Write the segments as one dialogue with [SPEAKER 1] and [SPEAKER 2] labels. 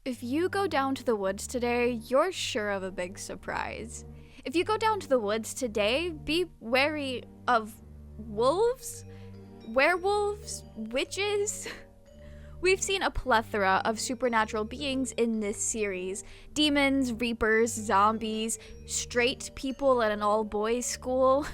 [SPEAKER 1] If you go down to the woods today, you're sure of a big surprise. If you go down to the woods today, be wary of wolves, werewolves, witches. We've seen a plethora of supernatural beings in this series. Demons, reapers, zombies, straight people at an all-boys school.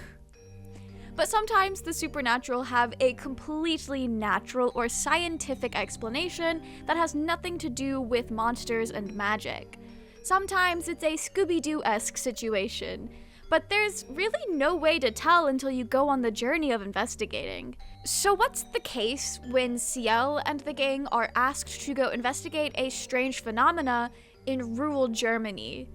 [SPEAKER 1] But sometimes the supernatural have a completely natural or scientific explanation that has nothing to do with monsters and magic. Sometimes it's a Scooby-Doo-esque situation, but there's really no way to tell until you go on the journey of investigating. So what's the case when Ciel and the gang are asked to go investigate a strange phenomena in rural Germany?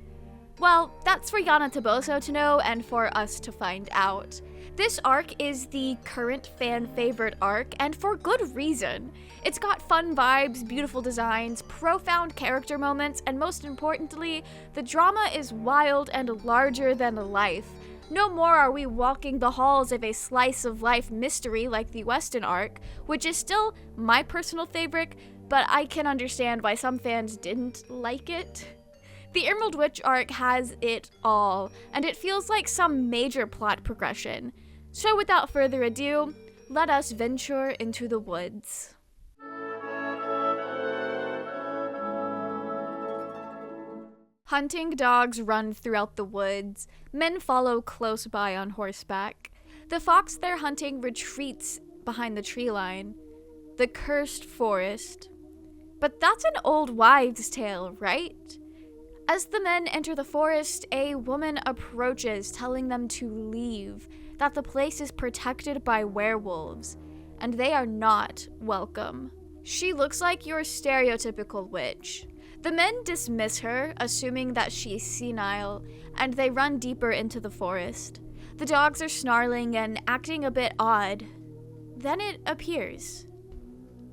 [SPEAKER 1] Well, that's for Yana Toboso to know and for us to find out. This arc is the current fan favorite arc, and for good reason. It's got fun vibes, beautiful designs, profound character moments, and most importantly, the drama is wild and larger than life. No more are we walking the halls of a slice of life mystery like the Weston arc, which is still my personal favorite, but I can understand why some fans didn't like it. The Emerald Witch arc has it all, and it feels like some major plot progression. So without further ado, let us venture into the woods. Hunting dogs run throughout the woods. Men follow close by on horseback. The fox they're hunting retreats behind the tree line. The cursed forest. But that's an old wives' tale, right? As the men enter the forest, a woman approaches, telling them to leave, that the place is protected by werewolves, and they are not welcome. She looks like your stereotypical witch. The men dismiss her, assuming that she's senile, and they run deeper into the forest. The dogs are snarling and acting a bit odd. Then it appears.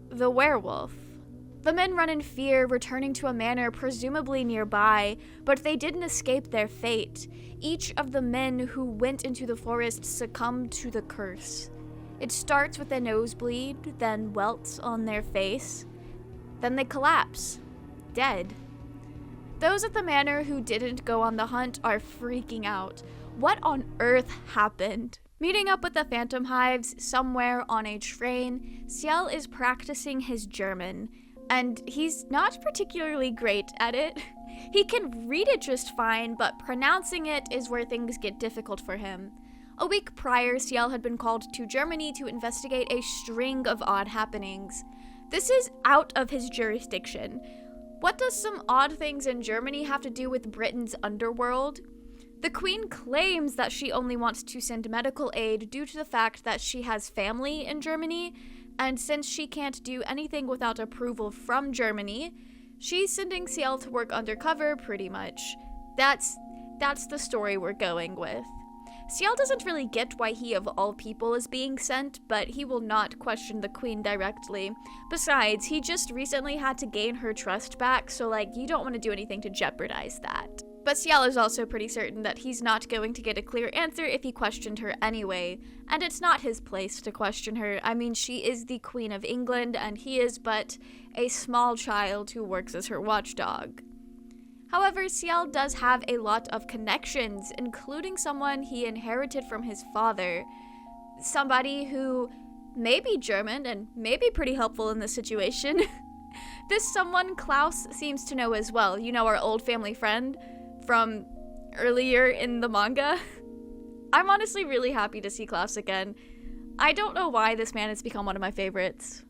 [SPEAKER 1] The werewolf. The men run in fear, returning to a manor presumably nearby, but they didn't escape their fate. Each of the men who went into the forest succumbed to the curse. It starts with a nosebleed, then welts on their face. Then they collapse, dead. Those at the manor who didn't go on the hunt are freaking out. What on earth happened? Meeting up with the Phantom Hives somewhere on a train, Ciel is practicing his German. And he's not particularly great at it. He can read it just fine, but pronouncing it is where things get difficult for him. A week prior, Ciel had been called to Germany to investigate a string of odd happenings. This is out of his jurisdiction. What does some odd things in Germany have to do with Britain's underworld? The Queen claims that she only wants to send medical aid due to the fact that she has family in Germany, and since she can't do anything without approval from Germany, she's sending Ciel to work undercover, pretty much. That's the story we're going with. Ciel doesn't really get why he of all people is being sent, but he will not question the Queen directly. Besides, he just recently had to gain her trust back, so you don't want to do anything to jeopardize that. But Ciel is also pretty certain that he's not going to get a clear answer if he questioned her anyway, and it's not his place to question her. I mean, she is the Queen of England, and he is but a small child who works as her watchdog. However, Ciel does have a lot of connections, including someone he inherited from his father. Somebody who may be German and may be pretty helpful in this situation. This someone Klaus seems to know as well. You know, our old family friend from earlier in the manga. I'm honestly really happy to see Klaus again. I don't know why this man has become one of my favorites.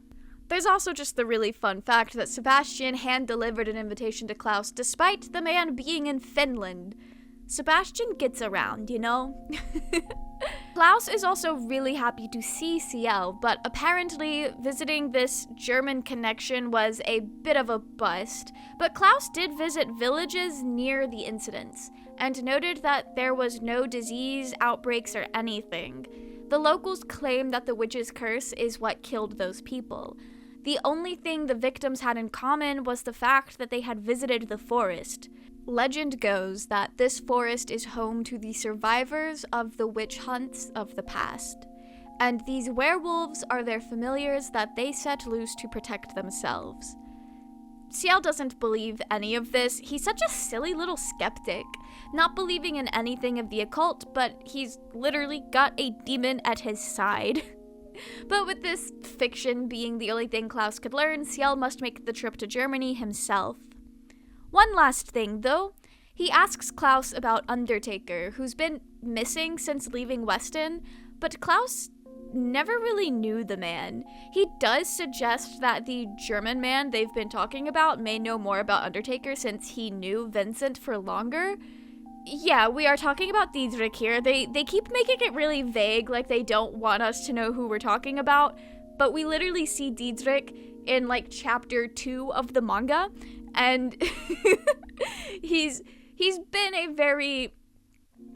[SPEAKER 1] There's also just the really fun fact that Sebastian hand-delivered an invitation to Klaus despite the man being in Finland. Sebastian gets around, you know? Klaus is also really happy to see Ciel, but apparently visiting this German connection was a bit of a bust. But Klaus did visit villages near the incidents, and noted that there was no disease, outbreaks, or anything. The locals claim that the witch's curse is what killed those people. The only thing the victims had in common was the fact that they had visited the forest. Legend goes that this forest is home to the survivors of the witch hunts of the past, and these werewolves are their familiars that they set loose to protect themselves. Ciel doesn't believe any of this. He's such a silly little skeptic, not believing in anything of the occult, but he's literally got a demon at his side. But with this fiction being the only thing Klaus could learn, Ciel must make the trip to Germany himself. One last thing, though. He asks Klaus about Undertaker, who's been missing since leaving Weston, but Klaus never really knew the man. He does suggest that the German man they've been talking about may know more about Undertaker since he knew Vincent for longer. Yeah, we are talking about Diedrich here. They keep making it really vague, like they don't want us to know who we're talking about, but we literally see Diedrich in like chapter 2 of the manga, and he's been a very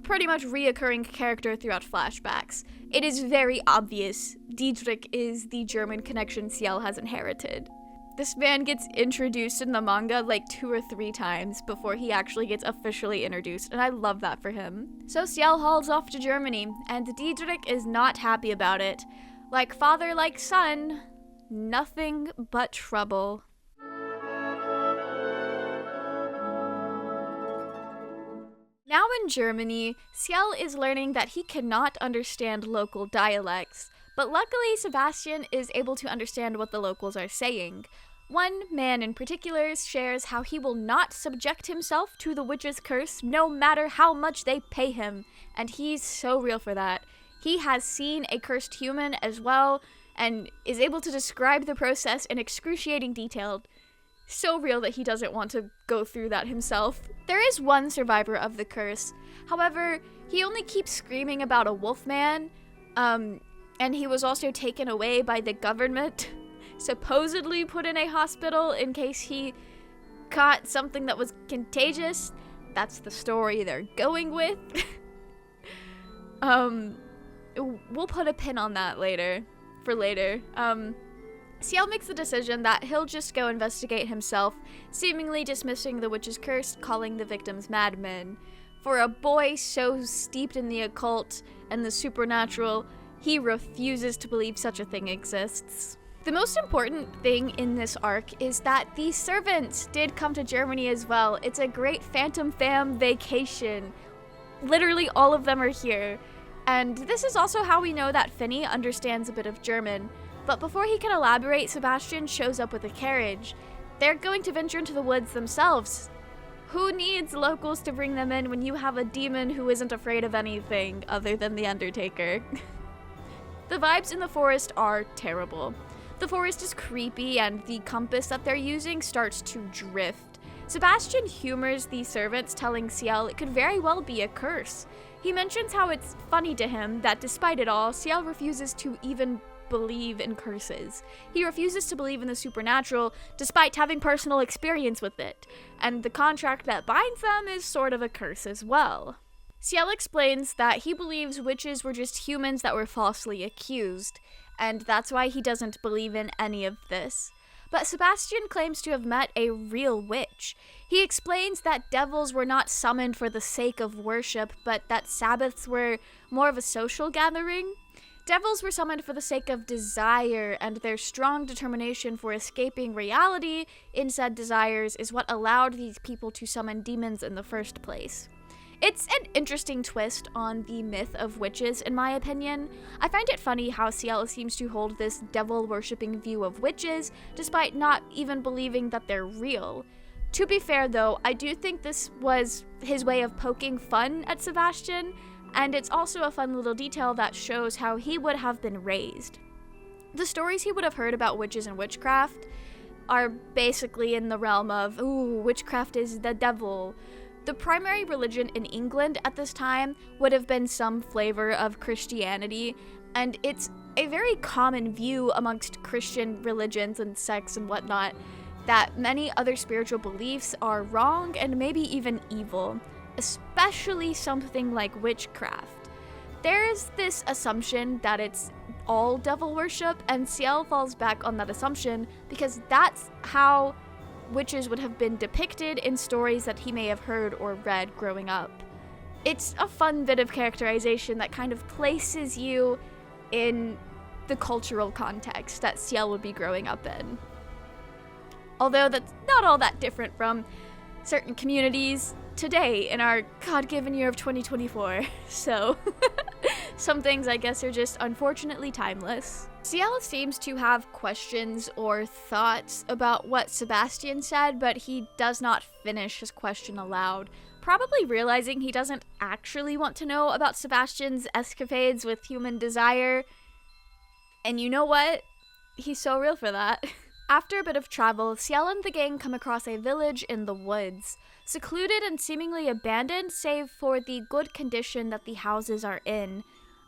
[SPEAKER 1] pretty much reoccurring character throughout flashbacks. It is very obvious Diedrich is the German connection Ciel has inherited. This man gets introduced in the manga like 2 or 3 times before he actually gets officially introduced, and I love that for him. So Ciel hauls off to Germany, and Diedrich is not happy about it. Like father, like son, nothing but trouble. Now in Germany, Ciel is learning that he cannot understand local dialects, but luckily Sebastian is able to understand what the locals are saying. One man in particular shares how he will not subject himself to the witch's curse no matter how much they pay him, and he's so real for that. He has seen a cursed human as well, and is able to describe the process in excruciating detail. So real that he doesn't want to go through that himself. There is one survivor of the curse. However, he only keeps screaming about a wolfman, and he was also taken away by the government, supposedly put in a hospital in case he caught something that was contagious. That's the story they're going with. We'll put a pin on that later. Ciel makes the decision that he'll just go investigate himself, seemingly dismissing the witch's curse, calling the victims madmen. For a boy so steeped in the occult and the supernatural, he refuses to believe such a thing exists. The most important thing in this arc is that the servants did come to Germany as well. It's a great Phantom Fam vacation. Literally all of them are here. And this is also how we know that Finny understands a bit of German. But before he can elaborate, Sebastian shows up with a carriage. They're going to venture into the woods themselves. Who needs locals to bring them in when you have a demon who isn't afraid of anything other than the Undertaker? The vibes in the forest are terrible. The forest is creepy, and the compass that they're using starts to drift. Sebastian humors the servants, telling Ciel it could very well be a curse. He mentions how it's funny to him that despite it all, Ciel refuses to even believe in curses. He refuses to believe in the supernatural, despite having personal experience with it, and the contract that binds them is sort of a curse as well. Ciel explains that he believes witches were just humans that were falsely accused, and that's why he doesn't believe in any of this. But Sebastian claims to have met a real witch. He explains that devils were not summoned for the sake of worship, but that Sabbaths were more of a social gathering. Devils were summoned for the sake of desire, and their strong determination for escaping reality in said desires is what allowed these people to summon demons in the first place. It's an interesting twist on the myth of witches, in my opinion. I find it funny how Ciel seems to hold this devil-worshipping view of witches, despite not even believing that they're real. To be fair, though, I do think this was his way of poking fun at Sebastian, and it's also a fun little detail that shows how he would have been raised. The stories he would have heard about witches and witchcraft are basically in the realm of, ooh, witchcraft is the devil. The primary religion in England at this time would have been some flavor of Christianity, and it's a very common view amongst Christian religions and sects and whatnot that many other spiritual beliefs are wrong and maybe even evil, especially something like witchcraft. There's this assumption that it's all devil worship, and Ciel falls back on that assumption because that's how witches would have been depicted in stories that he may have heard or read growing up. It's a fun bit of characterization that kind of places you in the cultural context that Ciel would be growing up in. although that's not all that different from certain communities today in our God-given year of 2024. So, some things I guess are just unfortunately timeless. Ciel seems to have questions or thoughts about what Sebastian said, but he does not finish his question aloud, probably realizing he doesn't actually want to know about Sebastian's escapades with human desire. And you know what? He's so real for that. After a bit of travel, Ciel and the gang come across a village in the woods, secluded and seemingly abandoned save for the good condition that the houses are in.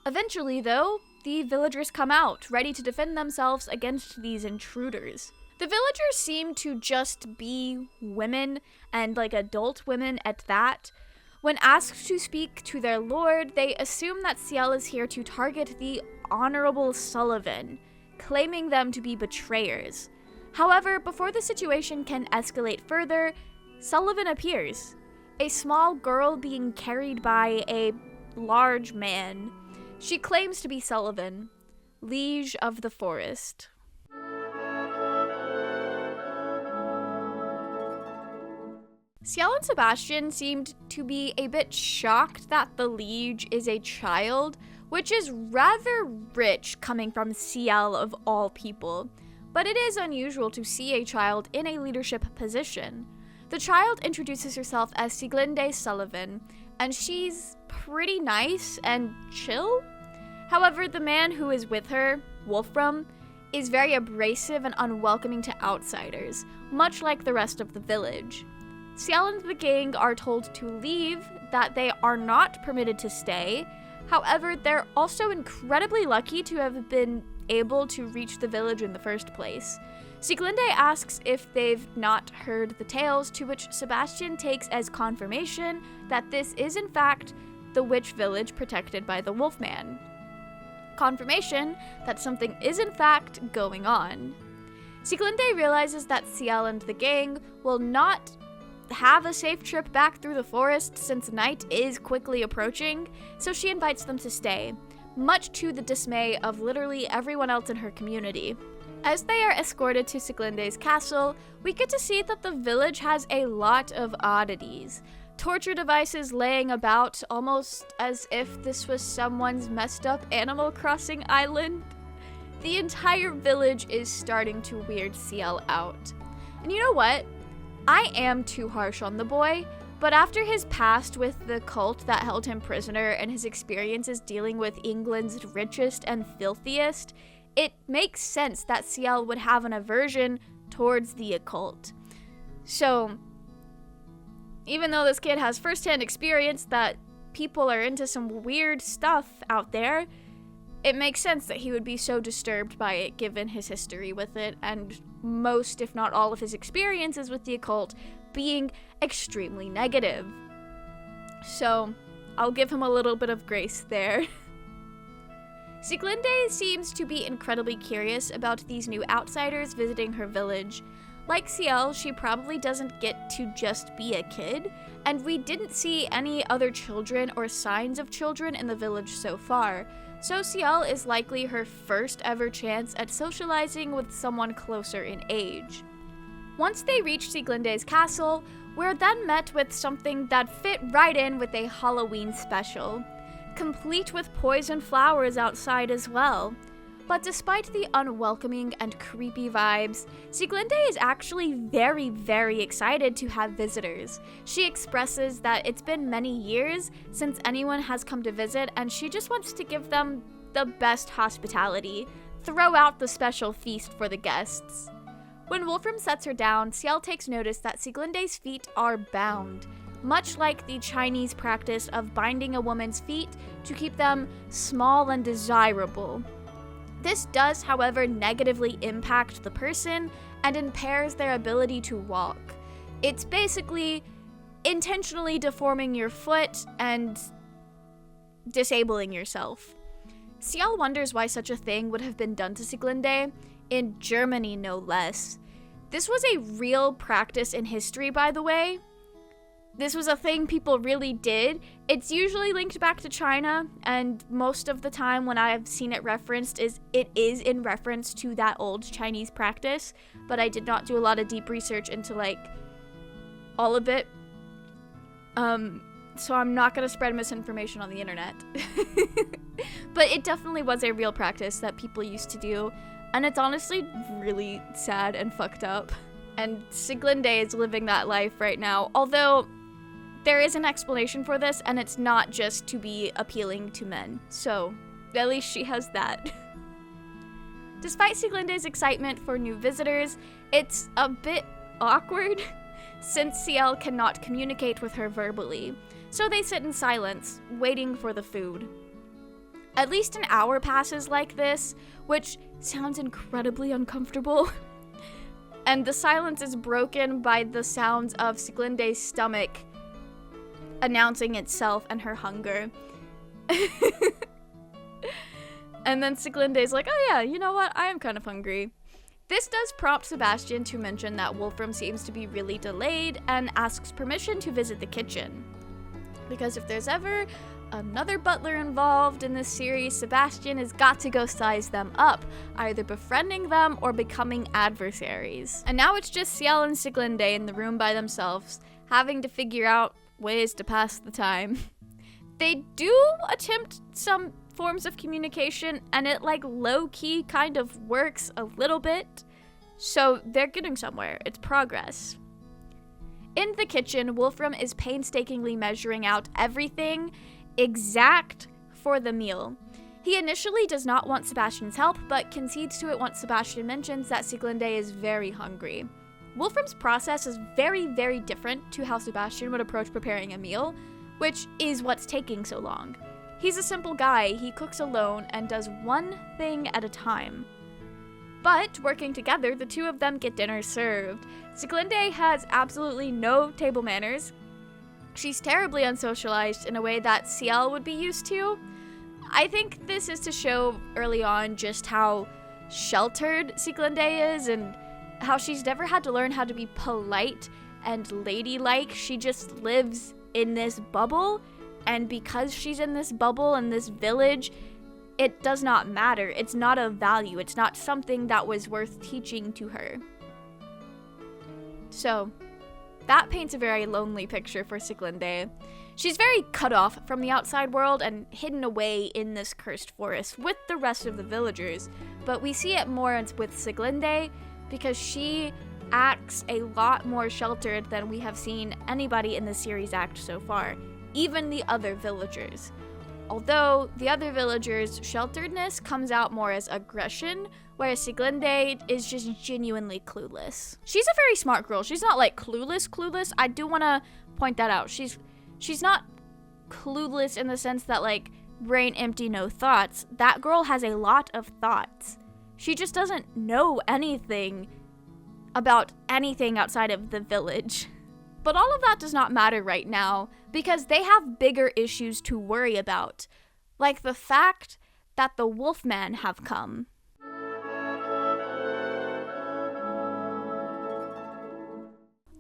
[SPEAKER 1] Eventually, though, the villagers come out, ready to defend themselves against these intruders. The villagers seem to just be women, and like adult women at that. When asked to speak to their lord, they assume that Ciel is here to target the Honorable Sullivan, claiming them to be betrayers. However, before the situation can escalate further, Sullivan appears, a small girl being carried by a large man. She claims to be Sullivan, liege of the forest. Ciel and Sebastian seemed to be a bit shocked that the liege is a child, which is rather rich coming from Ciel of all people. But it is unusual to see a child in a leadership position. The child introduces herself as Sieglinde Sullivan, and she's pretty nice and chill. However, the man who is with her, Wolfram, is very abrasive and unwelcoming to outsiders, much like the rest of the village. Ciel and the gang are told to leave, that they are not permitted to stay. However, they're also incredibly lucky to have been able to reach the village in the first place. Sieglinde asks if they've not heard the tales, to which Sebastian takes as confirmation that this is in fact the witch village protected by the Wolfman. Confirmation that something is in fact going on. Sieglinde realizes that Ciel and the gang will not have a safe trip back through the forest since night is quickly approaching, so she invites them to stay, much to the dismay of literally everyone else in her community. As they are escorted to Sieglinde's castle, we get to see that the village has a lot of oddities. Torture devices laying about, almost as if this was someone's messed up Animal Crossing island. The entire village is starting to weird Ciel out. And you know what? I am too harsh on the boy, but after his past with the cult that held him prisoner and his experiences dealing with England's richest and filthiest, it makes sense that Ciel would have an aversion towards the occult. So, even though this kid has firsthand experience that people are into some weird stuff out there, it makes sense that he would be so disturbed by it given his history with it, and most, if not all, of his experiences with the occult being extremely negative. So, I'll give him a little bit of grace there. Sieglinde seems to be incredibly curious about these new outsiders visiting her village. Like Ciel, she probably doesn't get to just be a kid, and we didn't see any other children or signs of children in the village so far, so Ciel is likely her first ever chance at socializing with someone closer in age. Once they reach Sieglinde's castle, we're then met with something that fit right in with a Halloween special, complete with poison flowers outside as well. But despite the unwelcoming and creepy vibes, Sieglinde is actually very, very excited to have visitors. She expresses that it's been many years since anyone has come to visit, and she just wants to give them the best hospitality, throw out the special feast for the guests. When Wolfram sets her down, Ciel takes notice that Sieglinde's feet are bound, much like the Chinese practice of binding a woman's feet to keep them small and desirable. This does, however, negatively impact the person and impairs their ability to walk. It's basically intentionally deforming your foot and disabling yourself. Ciel wonders why such a thing would have been done to Sieglinde, in Germany no less. This was a real practice in history, by the way. This was a thing people really did, It's usually linked back to China, and most of the time when I've seen it referenced it is in reference to that old Chinese practice, but I did not do a lot of deep research into like all of it. So I'm not gonna spread misinformation on the internet. But it definitely was a real practice that people used to do, and it's honestly really sad and fucked up. And Sieglinde is living that life right now, although there is an explanation for this, and it's not just to be appealing to men. So, at least she has that. Despite Sieglinde's excitement for new visitors, it's a bit awkward since Ciel cannot communicate with her verbally. So they sit in silence, waiting for the food. At least an hour passes like this, which sounds incredibly uncomfortable. And the silence is broken by the sounds of Sieglinde's stomach announcing itself and her hunger. And then Sieglinde's like, oh yeah, you know what? I am kind of hungry. This does prompt Sebastian to mention that Wolfram seems to be really delayed and asks permission to visit the kitchen. Because if there's ever another butler involved in this series, Sebastian has got to go size them up, either befriending them or becoming adversaries. And now it's just Ciel and Sieglinde in the room by themselves, having to figure out ways to pass the time. They do attempt some forms of communication, and it like low-key kind of works a little bit, so they're getting somewhere. It's progress. In the kitchen, Wolfram is painstakingly measuring out everything exact for the meal. He initially does not want Sebastian's help, but concedes to it once Sebastian mentions that Sieglinde is very hungry. Wolfram's process is very, very different to how Sebastian would approach preparing a meal, which is what's taking so long. He's a simple guy, he cooks alone and does one thing at a time. But, working together, the two of them get dinner served. Sieglinde has absolutely no table manners. She's terribly unsocialized in a way that Ciel would be used to. I think this is to show early on just how sheltered Sieglinde is and how she's never had to learn how to be polite and ladylike. She just lives in this bubble, and because she's in this bubble in this village, it does not matter. It's not a value. It's not something that was worth teaching to her. So, that paints a very lonely picture for Sieglinde. She's very cut off from the outside world and hidden away in this cursed forest with the rest of the villagers. But we see it more with Sieglinde because she acts a lot more sheltered than we have seen anybody in the series act so far, even the other villagers. Although the other villagers' shelteredness comes out more as aggression, whereas Sieglinde is just genuinely clueless. She's a very smart girl. She's not like clueless. I do want to point that out. She's not clueless in the sense that like brain empty, no thoughts. That girl has a lot of thoughts. She just doesn't know anything about anything outside of the village. But all of that does not matter right now, because they have bigger issues to worry about, like the fact that the Wolfman have come.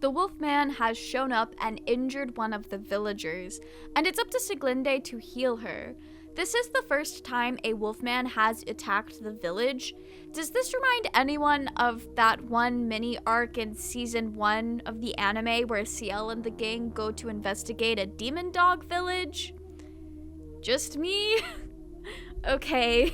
[SPEAKER 1] The Wolfman has shown up and injured one of the villagers, and it's up to Sieglinde to heal her. This is the first time a Wolfman has attacked the village. Does this remind anyone of that one mini arc in season 1 of the anime where Ciel and the gang go to investigate a demon dog village? Just me? Okay.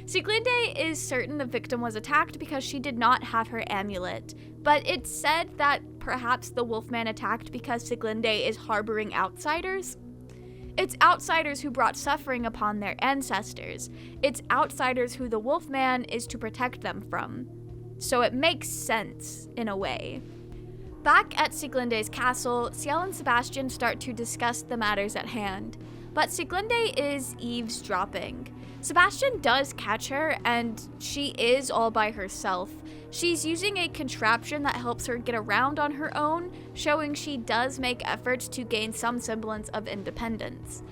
[SPEAKER 1] Sieglinde is certain the victim was attacked because she did not have her amulet, but it's said that perhaps the Wolfman attacked because Sieglinde is harboring outsiders. It's outsiders who brought suffering upon their ancestors. It's outsiders who the Wolfman is to protect them from. So it makes sense, in a way. Back at Sieglinde's castle, Ciel and Sebastian start to discuss the matters at hand. But Sieglinde is eavesdropping. Sebastian does catch her, and she is all by herself. She's using a contraption that helps her get around on her own, showing she does make efforts to gain some semblance of independence.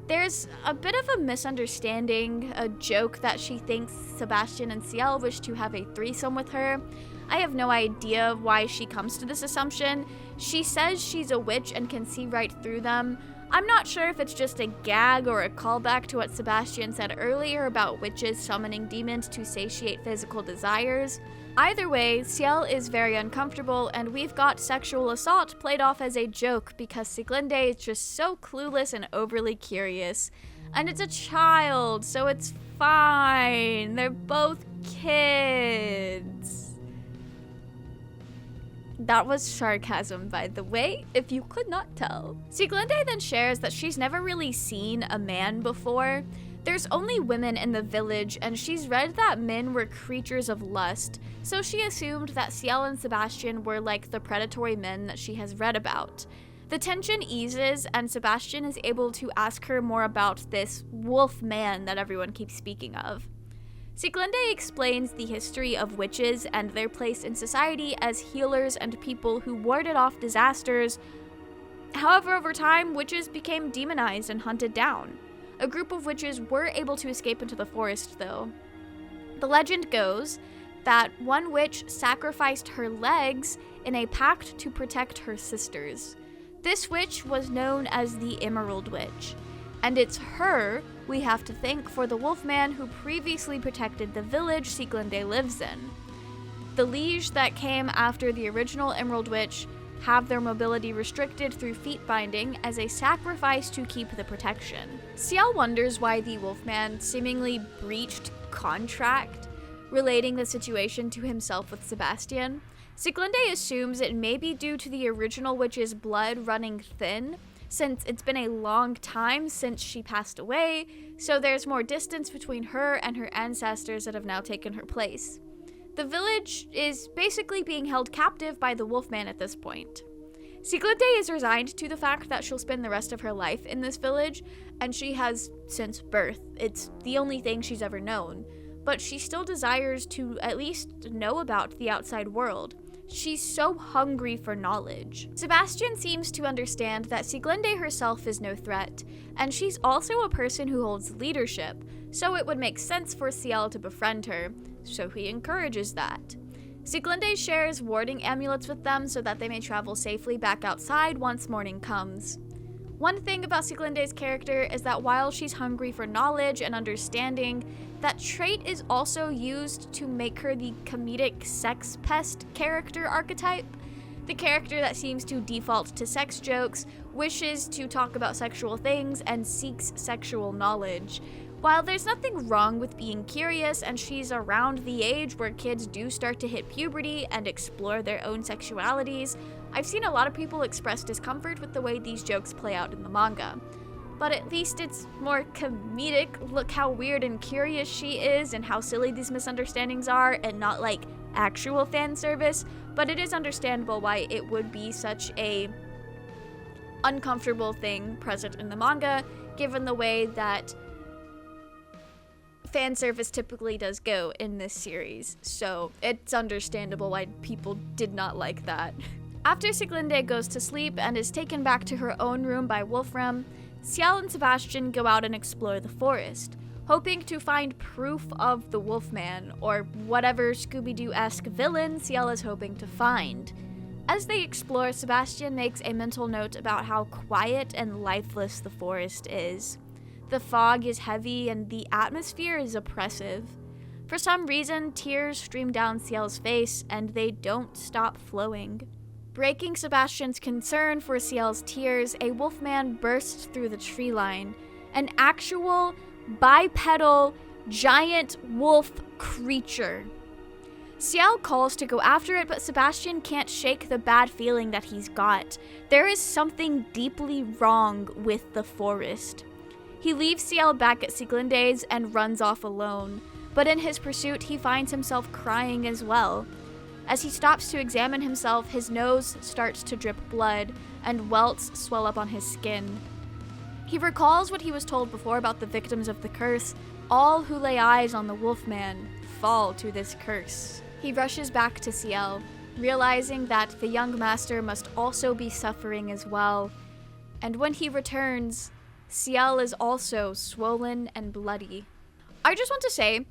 [SPEAKER 1] There's a bit of a misunderstanding, a joke that she thinks Sebastian and Ciel wish to have a threesome with her. I have no idea why she comes to this assumption. She says she's a witch and can see right through them. I'm not sure if it's just a gag or a callback to what Sebastian said earlier about witches summoning demons to satiate physical desires. Either way, Ciel is very uncomfortable, and we've got sexual assault played off as a joke because Sieglinde is just so clueless and overly curious. And it's a child, so it's fine. They're both kids. That was sarcasm, by the way, if you could not tell. Sieglinde then shares that she's never really seen a man before. There's only women in the village, and she's read that men were creatures of lust, so she assumed that Ciel and Sebastian were like the predatory men that she has read about. The tension eases, and Sebastian is able to ask her more about this wolf man that everyone keeps speaking of. Sieglinde explains the history of witches and their place in society as healers and people who warded off disasters. However, over time, witches became demonized and hunted down. A group of witches were able to escape into the forest, though. The legend goes that one witch sacrificed her legs in a pact to protect her sisters. This witch was known as the Emerald Witch, and it's her we have to thank for the wolfman who previously protected the village Sieglinde lives in. The liege that came after the original Emerald Witch have their mobility restricted through feet binding as a sacrifice to keep the protection. Ciel wonders why the wolfman seemingly breached contract, relating the situation to himself with Sebastian. Sieglinde assumes it may be due to the original witch's blood running thin, since it's been a long time since she passed away, so there's more distance between her and her ancestors that have now taken her place. The village is basically being held captive by the wolfman at this point. Sieglinde is resigned to the fact that she'll spend the rest of her life in this village, and she has since birth. It's the only thing she's ever known, but she still desires to at least know about the outside world. She's so hungry for knowledge. Sebastian seems to understand that Sieglinde herself is no threat, and she's also a person who holds leadership, so it would make sense for Ciel to befriend her, so he encourages that. Sieglinde shares warding amulets with them so that they may travel safely back outside once morning comes. One thing about Sieglinde's character is that while she's hungry for knowledge and understanding, that trait is also used to make her the comedic sex pest character archetype. The character that seems to default to sex jokes, wishes to talk about sexual things, and seeks sexual knowledge. While there's nothing wrong with being curious, and she's around the age where kids do start to hit puberty and explore their own sexualities, I've seen a lot of people express discomfort with the way these jokes play out in the manga. But at least it's more comedic. Look how weird and curious she is and how silly these misunderstandings are, and not like actual fan service. But it is understandable why it would be such a uncomfortable thing present in the manga, given the way that fan service typically does go in this series. So it's understandable why people did not like that. After Sieglinde goes to sleep and is taken back to her own room by Wolfram, Ciel and Sebastian go out and explore the forest, hoping to find proof of the Wolfman, or whatever Scooby-Doo-esque villain Ciel is hoping to find. As they explore, Sebastian makes a mental note about how quiet and lifeless the forest is. The fog is heavy and the atmosphere is oppressive. For some reason, tears stream down Ciel's face and they don't stop flowing. Breaking Sebastian's concern for Ciel's tears, a wolfman bursts through the tree line. An actual, bipedal, giant wolf creature. Ciel calls to go after it, but Sebastian can't shake the bad feeling that he's got. There is something deeply wrong with the forest. He leaves Ciel back at Sieglinde's and runs off alone, but in his pursuit he finds himself crying as well. As he stops to examine himself, his nose starts to drip blood, and welts swell up on his skin. He recalls what he was told before about the victims of the curse. All who lay eyes on the Wolfman fall to this curse. He rushes back to Ciel, realizing that the young master must also be suffering as well. And when he returns, Ciel is also swollen and bloody. I just want to say,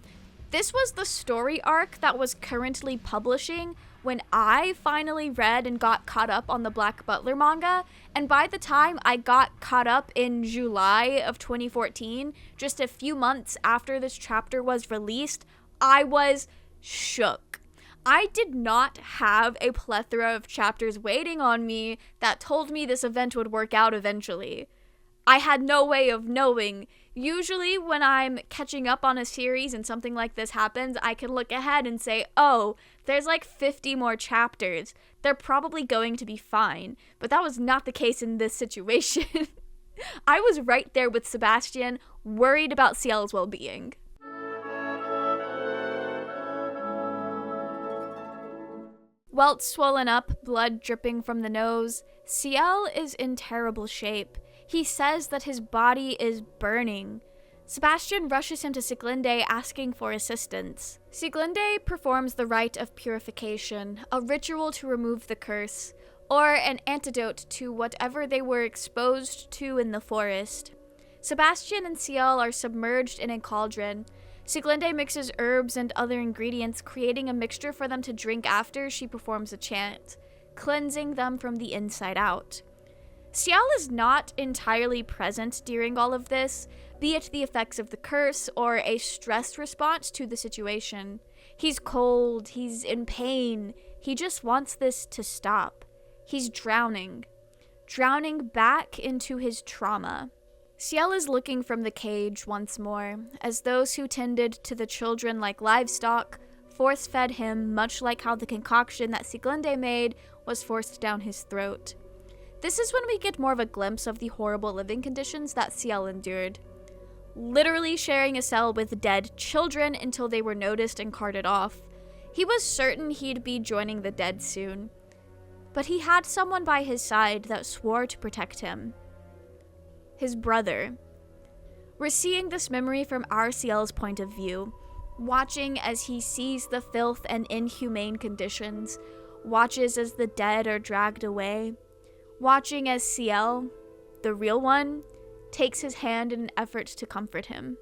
[SPEAKER 1] this was the story arc that was currently publishing when I finally read and got caught up on the Black Butler manga, and by the time I got caught up in July of 2014, just a few months after this chapter was released, I was shook. I did not have a plethora of chapters waiting on me that told me this event would work out eventually. I had no way of knowing. Usually when I'm catching up on a series and something like this happens, I can look ahead and say, oh, there's like 50 more chapters. They're probably going to be fine. But that was not the case in this situation. I was right there with Sebastian, worried about Ciel's well-being. Welt swollen up, blood dripping from the nose, Ciel is in terrible shape. He says that his body is burning. Sebastian rushes him to Sieglinde asking for assistance. Sieglinde performs the rite of purification, a ritual to remove the curse, or an antidote to whatever they were exposed to in the forest. Sebastian and Ciel are submerged in a cauldron. Sieglinde mixes herbs and other ingredients, creating a mixture for them to drink after she performs a chant, cleansing them from the inside out. Ciel is not entirely present during all of this, be it the effects of the curse or a stress response to the situation. He's cold, he's in pain, he just wants this to stop. He's drowning back into his trauma. Ciel is looking from the cage once more, as those who tended to the children like livestock force-fed him, much like how the concoction that Sieglinde made was forced down his throat. This is when we get more of a glimpse of the horrible living conditions that Ciel endured. Literally sharing a cell with dead children until they were noticed and carted off. He was certain he'd be joining the dead soon. But he had someone by his side that swore to protect him. His brother. We're seeing this memory from our Ciel's point of view, watching as he sees the filth and inhumane conditions, watches as the dead are dragged away, watching as Ciel, the real one, takes his hand in an effort to comfort him.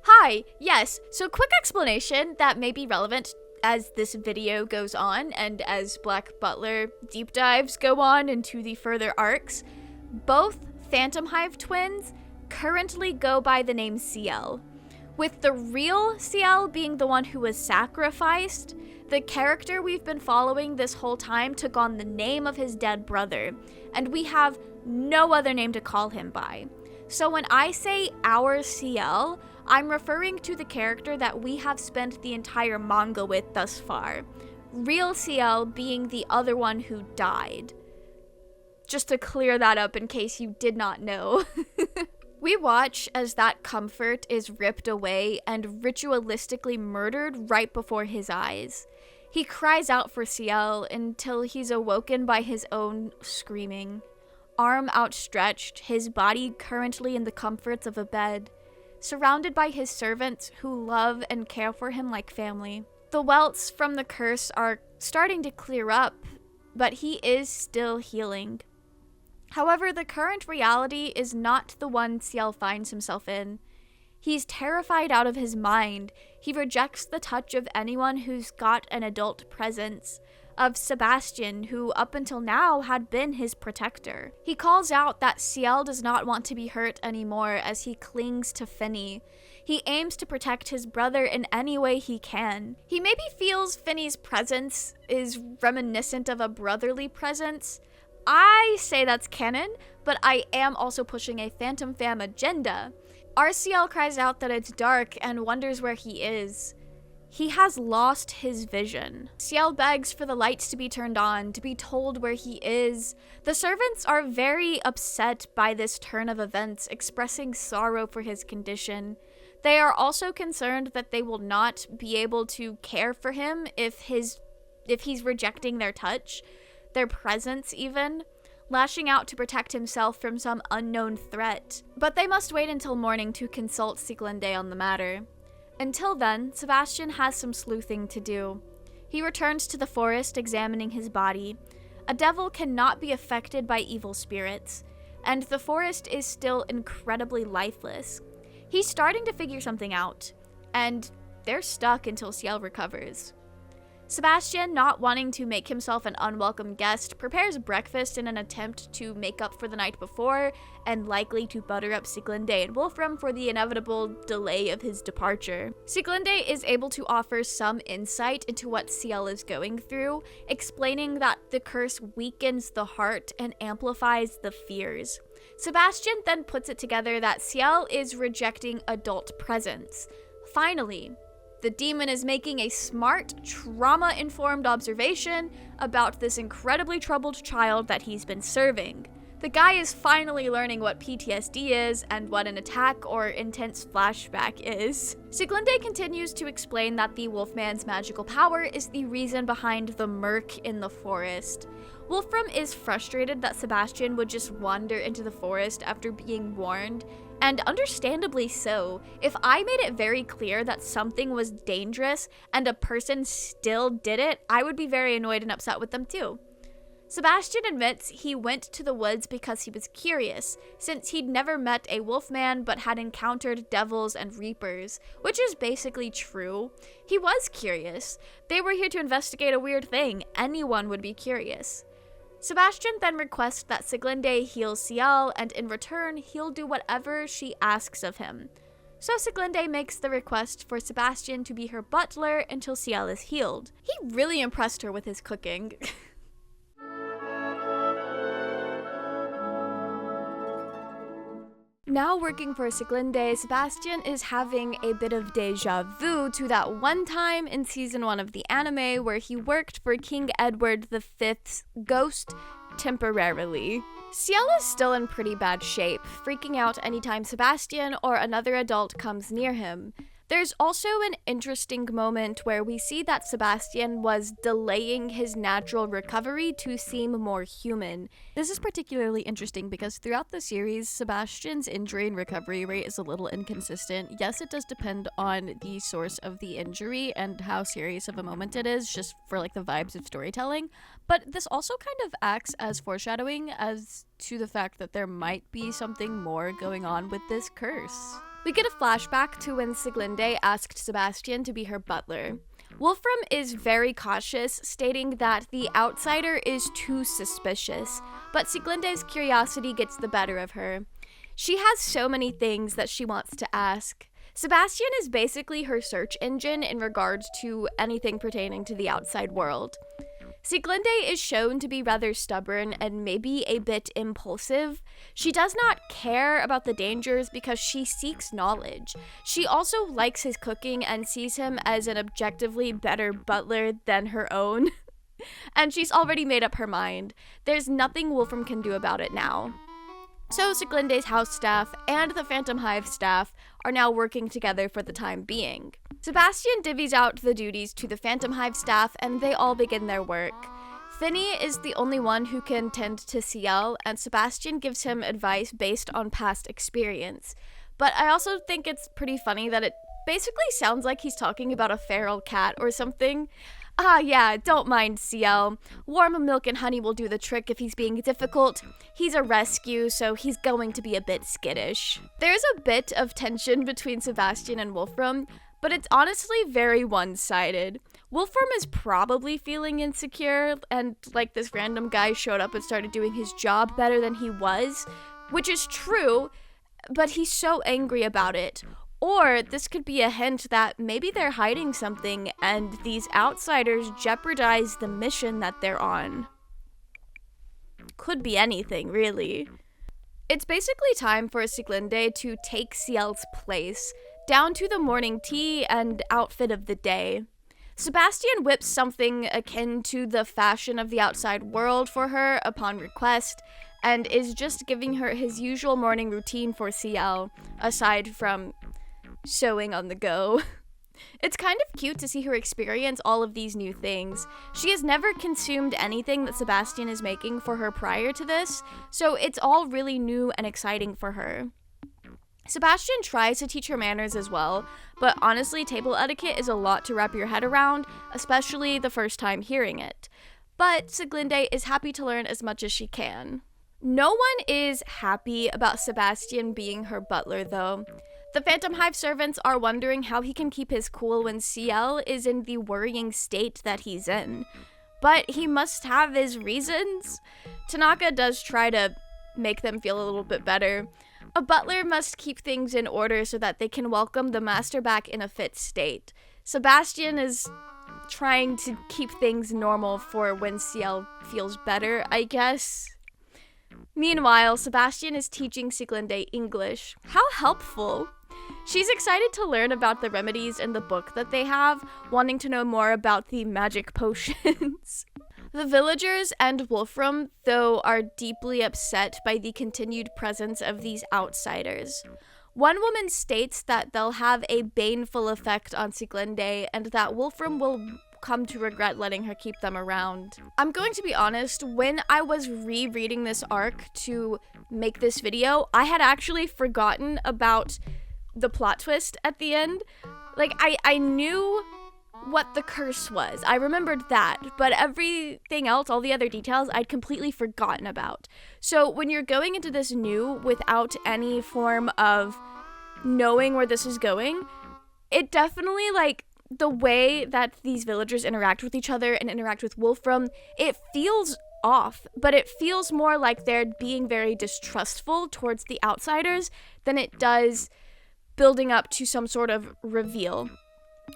[SPEAKER 1] Hi, yes, so quick explanation that may be relevant as this video goes on and as Black Butler deep dives go on into the further arcs. Both Phantom Hive twins currently go by the name Ciel, with the real Ciel being the one who was sacrificed. The character we've been following this whole time took on the name of his dead brother, and we have no other name to call him by. So when I say our Ciel, I'm referring to the character that we have spent the entire manga with thus far. Real Ciel being the other one who died. Just to clear that up in case you did not know. We watch as that comfort is ripped away and ritualistically murdered right before his eyes. He cries out for Ciel until he's awoken by his own screaming. Arm outstretched, his body currently in the comforts of a bed, surrounded by his servants who love and care for him like family. The welts from the curse are starting to clear up, but he is still healing. However, the current reality is not the one Ciel finds himself in. He's terrified out of his mind. He rejects the touch of anyone who's got an adult presence, of Sebastian, who up until now had been his protector. He calls out that Ciel does not want to be hurt anymore as he clings to Finny. He aims to protect his brother in any way he can. He maybe feels Finny's presence is reminiscent of a brotherly presence. I say that's canon, but I am also pushing a Phantom Fam agenda. RCL cries out that it's dark and wonders where he is. He has lost his vision. Ciel begs for the lights to be turned on, to be told where he is. The servants are very upset by this turn of events, expressing sorrow for his condition. They are also concerned that they will not be able to care for him if he's rejecting their touch, their presence even, lashing out to protect himself from some unknown threat. But they must wait until morning to consult Sieglinde on the matter. Until then, Sebastian has some sleuthing to do. He returns to the forest, examining his body. A devil cannot be affected by evil spirits, and the forest is still incredibly lifeless. He's starting to figure something out, and they're stuck until Ciel recovers. Sebastian, not wanting to make himself an unwelcome guest, prepares breakfast in an attempt to make up for the night before, and likely to butter up Sieglinde and Wolfram for the inevitable delay of his departure. Sieglinde is able to offer some insight into what Ciel is going through, explaining that the curse weakens the heart and amplifies the fears. Sebastian then puts it together that Ciel is rejecting adult presence. Finally, the demon is making a smart, trauma-informed observation about this incredibly troubled child that he's been serving. The guy is finally learning what PTSD is and what an attack or intense flashback is. Sieglinde continues to explain that the Wolfman's magical power is the reason behind the murk in the forest. Wolfram is frustrated that Sebastian would just wander into the forest after being warned, and understandably so. If I made it very clear that something was dangerous and a person still did it, I would be very annoyed and upset with them too. Sebastian admits he went to the woods because he was curious, since he'd never met a wolfman but had encountered devils and reapers, which is basically true. He was curious. They were here to investigate a weird thing. Anyone would be curious. Sebastian then requests that Sieglinde heal Ciel, and in return, he'll do whatever she asks of him. So Sieglinde makes the request for Sebastian to be her butler until Ciel is healed. He really impressed her with his cooking. Now working for Sieglinde, Sebastian is having a bit of deja vu to that one time in season 1 of the anime where he worked for King Edward V's ghost temporarily. Ciel is still in pretty bad shape, freaking out anytime Sebastian or another adult comes near him. There's also an interesting moment where we see that Sebastian was delaying his natural recovery to seem more human. This is particularly interesting because throughout the series, Sebastian's injury and recovery rate is a little inconsistent. Yes, it does depend on the source of the injury and how serious of a moment it is, just for like the vibes of storytelling. But this also kind of acts as foreshadowing as to the fact that there might be something more going on with this curse. We get a flashback to when Sieglinde asked Sebastian to be her butler. Wolfram is very cautious, stating that the outsider is too suspicious, but Sieglinde's curiosity gets the better of her. She has so many things that she wants to ask. Sebastian is basically her search engine in regards to anything pertaining to the outside world. Sieglinde is shown to be rather stubborn and maybe a bit impulsive. She does not care about the dangers because she seeks knowledge. She also likes his cooking and sees him as an objectively better butler than her own. And she's already made up her mind. There's nothing Wolfram can do about it now. So Sieglinde's house staff and the Phantom Hive staff are now working together for the time being. Sebastian divvies out the duties to the Phantom Hive staff and they all begin their work. Finny is the only one who can tend to Ciel, and Sebastian gives him advice based on past experience. But I also think it's pretty funny that it basically sounds like he's talking about a feral cat or something. Ah yeah, don't mind Ciel. Warm milk and honey will do the trick if he's being difficult. He's a rescue, so he's going to be a bit skittish. There's a bit of tension between Sebastian and Wolfram, but it's honestly very one-sided. Wolfram is probably feeling insecure, and like this random guy showed up and started doing his job better than he was, which is true, but he's so angry about it. Or this could be a hint that maybe they're hiding something and these outsiders jeopardize the mission that they're on. Could be anything, really. It's basically time for Sieglinde to take Ciel's place, down to the morning tea and outfit of the day. Sebastian whips something akin to the fashion of the outside world for her upon request, and is just giving her his usual morning routine for Ciel, aside from sewing on the go. It's kind of cute to see her experience all of these new things. She has never consumed anything that Sebastian is making for her prior to this, so it's all really new and exciting for her. Sebastian tries to teach her manners as well, but honestly, table etiquette is a lot to wrap your head around, especially the first time hearing it. But Sieglinde is happy to learn as much as she can. No one is happy about Sebastian being her butler, though. The Phantom Hive servants are wondering how he can keep his cool when Ciel is in the worrying state that he's in. But he must have his reasons. Tanaka does try to make them feel a little bit better. A butler must keep things in order so that they can welcome the master back in a fit state. Sebastian is trying to keep things normal for when Ciel feels better, I guess. Meanwhile, Sebastian is teaching Sieglinde English. How helpful! She's excited to learn about the remedies in the book that they have, wanting to know more about the magic potions. The villagers and Wolfram, though, are deeply upset by the continued presence of these outsiders. One woman states that they'll have a baneful effect on Sieglinde and that Wolfram will come to regret letting her keep them around. I'm going to be honest, when I was rereading this arc to make this video, I had actually forgotten about the plot twist at the end. Like, I knew what the curse was. I remembered that, but everything else, all the other details, I'd completely forgotten about. So when you're going into this new without any form of knowing where this is going, it definitely, like, the way that these villagers interact with each other and interact with Wolfram, it feels off, but it feels more like they're being very distrustful towards the outsiders than it does building up to some sort of reveal.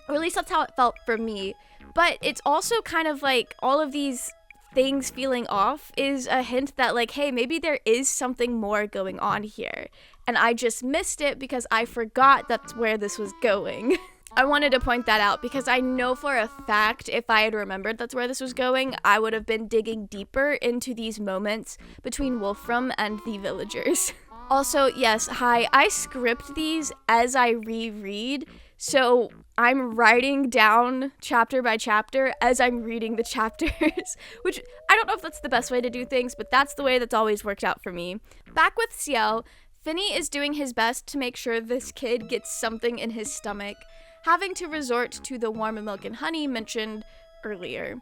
[SPEAKER 1] Or at least that's how it felt for me. But it's also kind of like all of these things feeling off is a hint that, like, hey, maybe there is something more going on here. And I just missed it because I forgot that's where this was going. I wanted to point that out because I know for a fact if I had remembered that's where this was going, I would have been digging deeper into these moments between Wolfram and the villagers. Also, yes, hi, I script these as I reread, so I'm writing down chapter by chapter as I'm reading the chapters, which I don't know if that's the best way to do things, but that's the way that's always worked out for me. Back with Ciel, Finney is doing his best to make sure this kid gets something in his stomach, having to resort to the warm milk and honey mentioned earlier.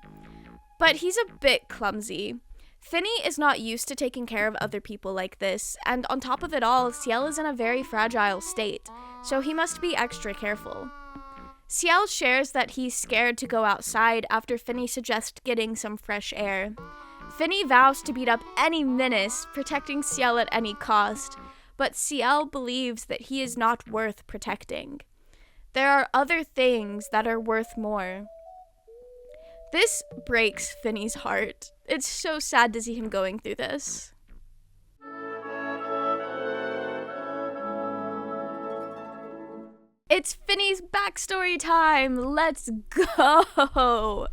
[SPEAKER 1] But he's a bit clumsy. Finney is not used to taking care of other people like this, and on top of it all, Ciel is in a very fragile state, so he must be extra careful. Ciel shares that he's scared to go outside after Finney suggests getting some fresh air. Finney vows to beat up any menace, protecting Ciel at any cost, but Ciel believes that he is not worth protecting. There are other things that are worth more. This breaks Finney's heart. It's so sad to see him going through this. It's Finney's backstory time! Let's go!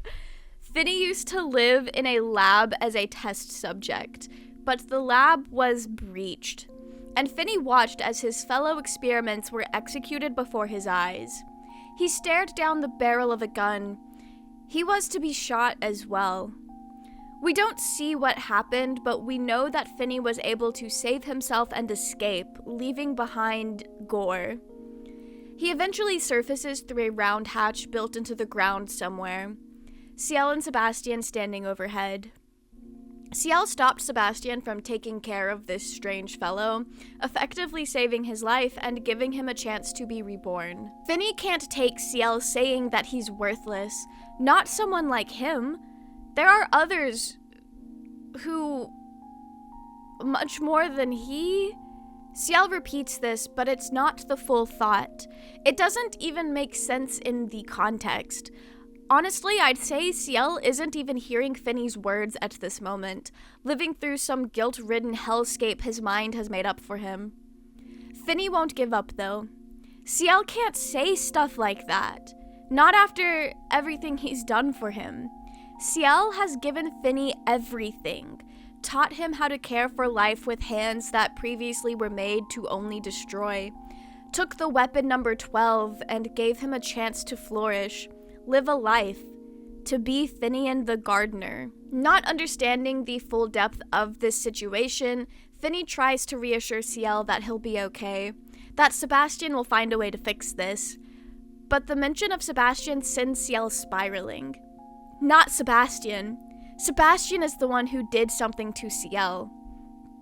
[SPEAKER 1] Finney used to live in a lab as a test subject, but the lab was breached, and Finney watched as his fellow experiments were executed before his eyes. He stared down the barrel of a gun. He was to be shot as well. We don't see what happened, but we know that Finney was able to save himself and escape, leaving behind gore. He eventually surfaces through a round hatch built into the ground somewhere. Ciel and Sebastian standing overhead. Ciel stopped Sebastian from taking care of this strange fellow, effectively saving his life and giving him a chance to be reborn. Finney can't take Ciel saying that he's worthless. Not someone like him. There are others who much more than he. Ciel repeats this, but it's not the full thought. It doesn't even make sense in the context. Honestly, I'd say Ciel isn't even hearing Finney's words at this moment, living through some guilt-ridden hellscape his mind has made up for him. Finney won't give up, though. Ciel can't say stuff like that. Not after everything he's done for him. Ciel has given Finney everything, taught him how to care for life with hands that previously were made to only destroy, took the weapon number 12 and gave him a chance to flourish, live a life, to be Finian the gardener. Not understanding the full depth of this situation, Finney tries to reassure Ciel that he'll be okay, that Sebastian will find a way to fix this. But the mention of Sebastian sends Ciel spiraling. Not Sebastian. Sebastian is the one who did something to Ciel.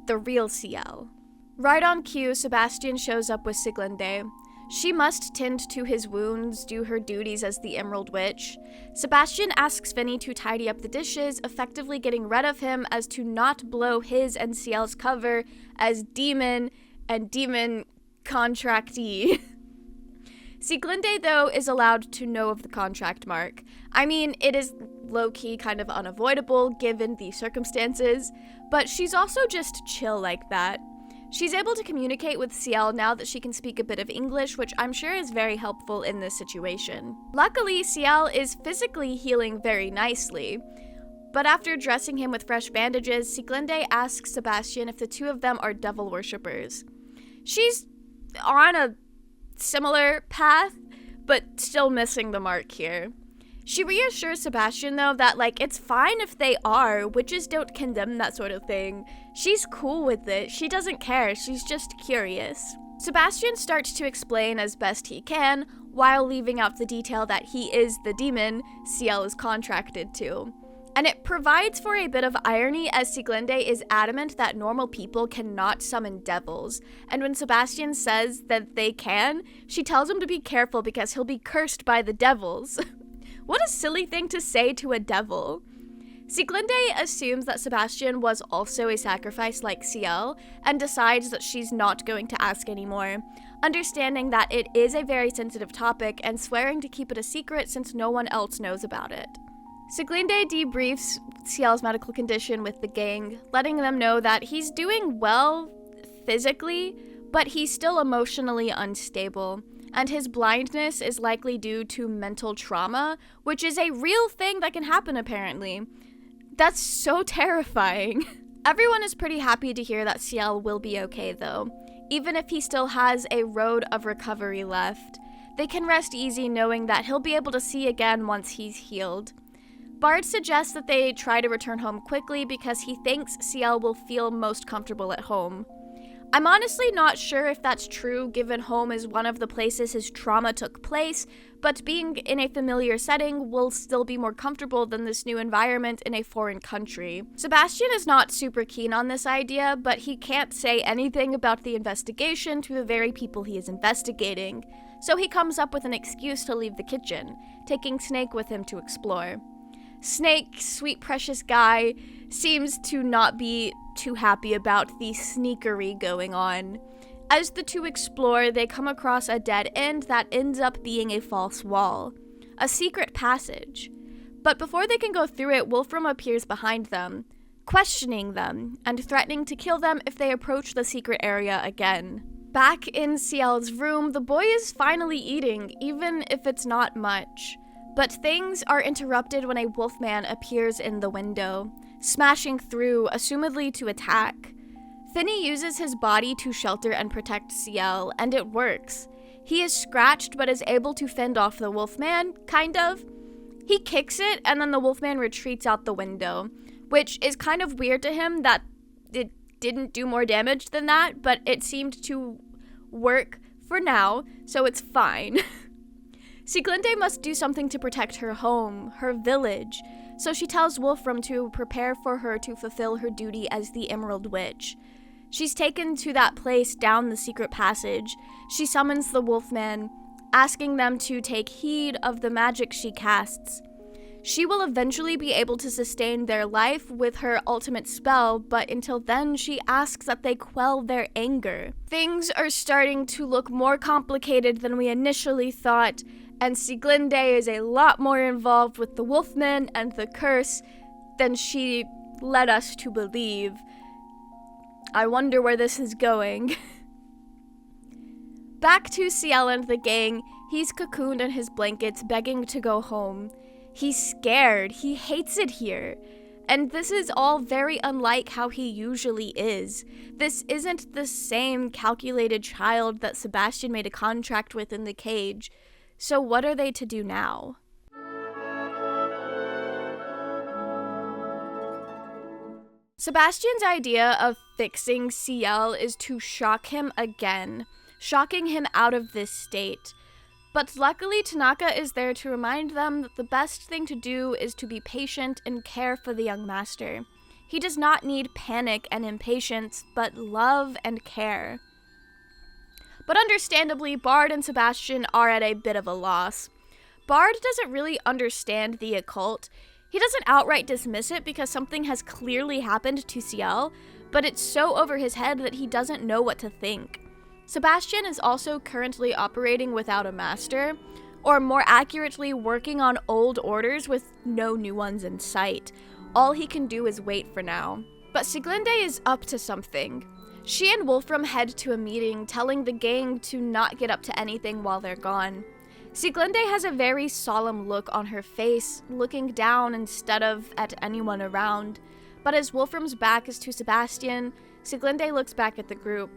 [SPEAKER 1] The real Ciel. Right on cue, Sebastian shows up with Sieglinde. She must tend to his wounds, do her duties as the Emerald Witch. Sebastian asks Finny to tidy up the dishes, effectively getting rid of him as to not blow his and Ciel's cover as demon and demon contractee. Sieglinde, though, is allowed to know of the contract mark. I mean, it is low-key kind of unavoidable given the circumstances, but she's also just chill like that. She's able to communicate with Ciel now that she can speak a bit of English, which I'm sure is very helpful in this situation. Luckily, Ciel is physically healing very nicely, but after dressing him with fresh bandages, Sieglinde asks Sebastian if the two of them are devil worshippers. She's on a similar path, but still missing the mark here. She reassures Sebastian, though, that, it's fine if they are. Witches don't condemn that sort of thing. She's cool with it. She doesn't care. She's just curious. Sebastian starts to explain as best he can, while leaving out the detail that he is the demon Ciel is contracted to. And it provides for a bit of irony as Sieglinde is adamant that normal people cannot summon devils. And when Sebastian says that they can, she tells him to be careful because he'll be cursed by the devils. What a silly thing to say to a devil. Sieglinde assumes that Sebastian was also a sacrifice like Ciel and decides that she's not going to ask anymore, understanding that it is a very sensitive topic and swearing to keep it a secret since no one else knows about it. Sieglinde debriefs Ciel's medical condition with the gang, letting them know that he's doing well physically, but he's still emotionally unstable, and his blindness is likely due to mental trauma, which is a real thing that can happen apparently. That's so terrifying. Everyone is pretty happy to hear that Ciel will be okay though, even if he still has a road of recovery left. They can rest easy knowing that he'll be able to see again once he's healed. Bard suggests that they try to return home quickly because he thinks Ciel will feel most comfortable at home. I'm honestly not sure if that's true given home is one of the places his trauma took place, but being in a familiar setting will still be more comfortable than this new environment in a foreign country. Sebastian is not super keen on this idea, but he can't say anything about the investigation to the very people he is investigating, so he comes up with an excuse to leave the kitchen, taking Snake with him to explore. Snake, sweet precious guy, seems to not be too happy about the sneakery going on. As the two explore, they come across a dead end that ends up being a false wall, a secret passage. But before they can go through it, Wolfram appears behind them, questioning them and threatening to kill them if they approach the secret area again. Back in Ciel's room, the boy is finally eating, even if it's not much. But things are interrupted when a wolfman appears in the window, smashing through, assumedly to attack. Finny uses his body to shelter and protect Ciel, and it works. He is scratched but is able to fend off the wolfman, kind of. He kicks it, and then the wolfman retreats out the window, which is kind of weird to him that it didn't do more damage than that, but it seemed to work for now, so it's fine. Sieglinde must do something to protect her home, her village, so she tells Wolfram to prepare for her to fulfill her duty as the Emerald Witch. She's taken to that place down the secret passage. She summons the Wolfman, asking them to take heed of the magic she casts. She will eventually be able to sustain their life with her ultimate spell, but until then, she asks that they quell their anger. Things are starting to look more complicated than we initially thought, and Sieglinde is a lot more involved with the Wolfman and the curse than she led us to believe. I wonder where this is going. Back to Ciel and the gang, he's cocooned in his blankets, begging to go home. He's scared, he hates it here. And this is all very unlike how he usually is. This isn't the same calculated child that Sebastian made a contract with in the cage. So what are they to do now? Sebastian's idea of fixing Ciel is to shock him again, shocking him out of this state. But luckily, Tanaka is there to remind them that the best thing to do is to be patient and care for the young master. He does not need panic and impatience, but love and care. But understandably, Bard and Sebastian are at a bit of a loss. Bard doesn't really understand the occult. He doesn't outright dismiss it because something has clearly happened to Ciel, but it's so over his head that he doesn't know what to think. Sebastian is also currently operating without a master, or more accurately, working on old orders with no new ones in sight. All he can do is wait for now. But Sieglinde is up to something. She and Wolfram head to a meeting, telling the gang to not get up to anything while they're gone. Sieglinde has a very solemn look on her face, looking down instead of at anyone around. But as Wolfram's back is to Sebastian, Sieglinde looks back at the group.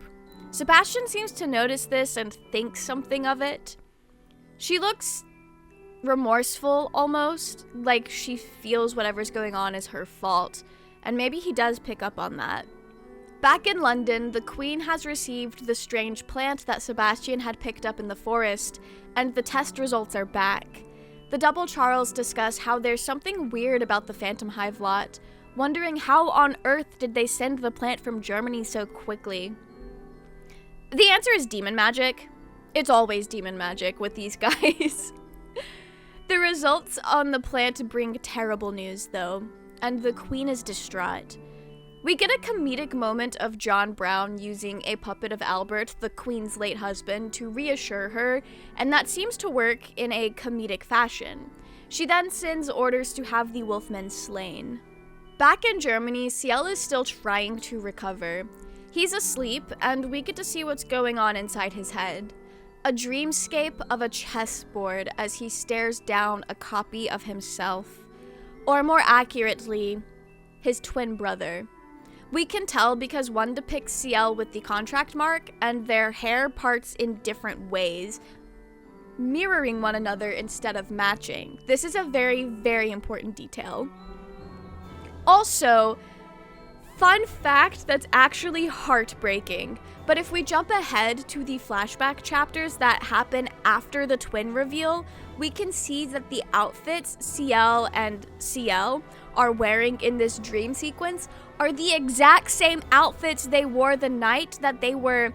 [SPEAKER 1] Sebastian seems to notice this and think something of it. She looks remorseful, almost, like she feels whatever's going on is her fault, and maybe he does pick up on that. Back in London, the Queen has received the strange plant that Sebastian had picked up in the forest, and the test results are back. The double Charles discuss how there's something weird about the Phantom Hive lot, wondering how on earth did they send the plant from Germany so quickly. The answer is demon magic. It's always demon magic with these guys. The results on the plant bring terrible news, though, and the Queen is distraught. We get a comedic moment of John Brown using a puppet of Albert, the Queen's late husband, to reassure her, and that seems to work in a comedic fashion. She then sends orders to have the Wolfmen slain. Back in Germany, Ciel is still trying to recover. He's asleep, and we get to see what's going on inside his head. A dreamscape of a chessboard as he stares down a copy of himself. Or more accurately, his twin brother. We can tell because one depicts Ciel with the contract mark, and their hair parts in different ways, mirroring one another instead of matching. This is a very, very important detail. Also, fun fact that's actually heartbreaking, but if we jump ahead to the flashback chapters that happen after the twin reveal, we can see that the outfits Ciel and Ciel are wearing in this dream sequence are the exact same outfits they wore the night that they were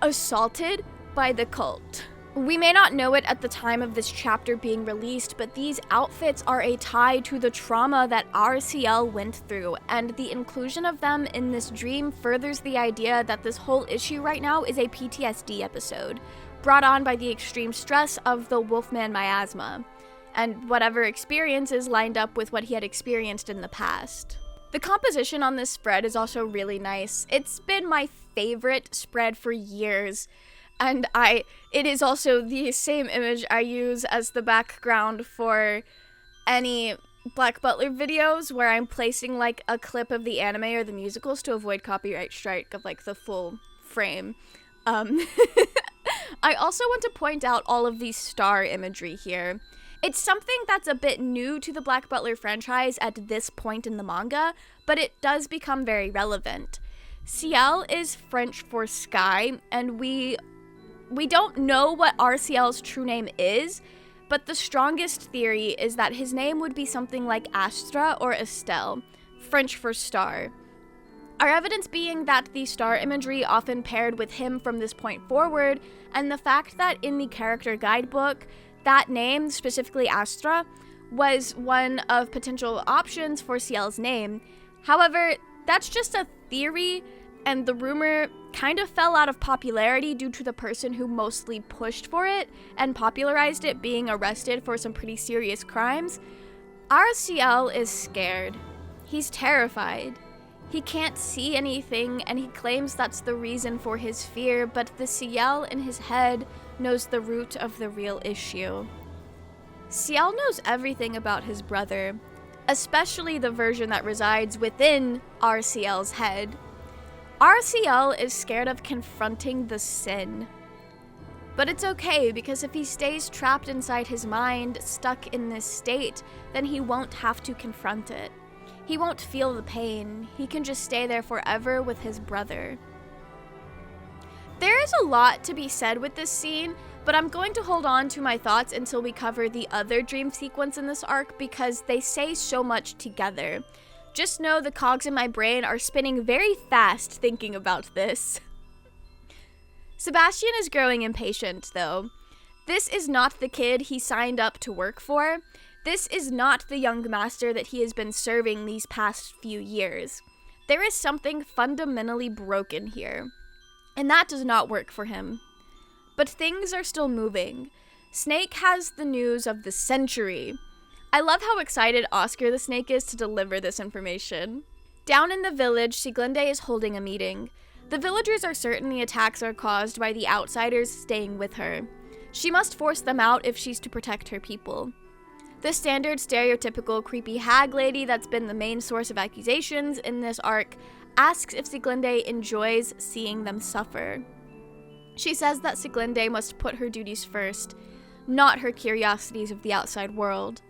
[SPEAKER 1] assaulted by the cult. We may not know it at the time of this chapter being released, but these outfits are a tie to the trauma that our Ciel went through, and the inclusion of them in this dream furthers the idea that this whole issue right now is a PTSD episode, brought on by the extreme stress of the Wolfman miasma, and whatever experience is lined up with what he had experienced in the past. The composition on this spread is also really nice. It's been my favorite spread for years, and it is also the same image I use as the background for any Black Butler videos where I'm placing like a clip of the anime or the musicals to avoid copyright strike of like the full frame. I also want to point out all of the star imagery here. It's something that's a bit new to the Black Butler franchise at this point in the manga, but it does become very relevant. Ciel is French for sky, and we don't know what Ciel's true name is, but the strongest theory is that his name would be something like Astra or Estelle, French for star. Our evidence being that the star imagery often paired with him from this point forward, and the fact that in the character guidebook, that name, specifically Astra, was one of potential options for Ciel's name. However, that's just a theory, and the rumor kind of fell out of popularity due to the person who mostly pushed for it and popularized it being arrested for some pretty serious crimes. Our Ciel is scared. He's terrified. He can't see anything, and he claims that's the reason for his fear, but the Ciel in his head knows the root of the real issue. Ciel knows everything about his brother, especially the version that resides within our Ciel's head. Our Ciel is scared of confronting the sin. But it's okay, because if he stays trapped inside his mind, stuck in this state, then he won't have to confront it. He won't feel the pain. He can just stay there forever with his brother. There is a lot to be said with this scene, but I'm going to hold on to my thoughts until we cover the other dream sequence in this arc because they say so much together. Just know the cogs in my brain are spinning very fast thinking about this. Sebastian is growing impatient, though. This is not the kid he signed up to work for. This is not the young master that he has been serving these past few years. There is something fundamentally broken here, and that does not work for him. But things are still moving. Snake has the news of the century. I love how excited Oscar the Snake is to deliver this information. Down in the village, Sieglinde is holding a meeting. The villagers are certain the attacks are caused by the outsiders staying with her. She must force them out if she's to protect her people. The standard stereotypical creepy hag lady that's been the main source of accusations in this arc asks if Sieglinde enjoys seeing them suffer. She says that Sieglinde must put her duties first, not her curiosities of the outside world.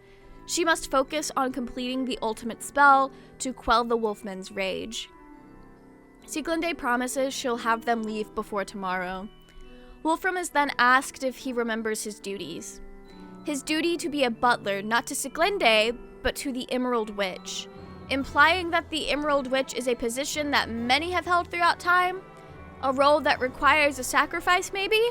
[SPEAKER 1] She must focus on completing the ultimate spell to quell the wolfman's rage. Sieglinde promises she'll have them leave before tomorrow. Wolfram is then asked if he remembers his duties. His duty to be a butler, not to Sieglinde, but to the Emerald Witch, implying that the Emerald Witch is a position that many have held throughout time, a role that requires a sacrifice maybe,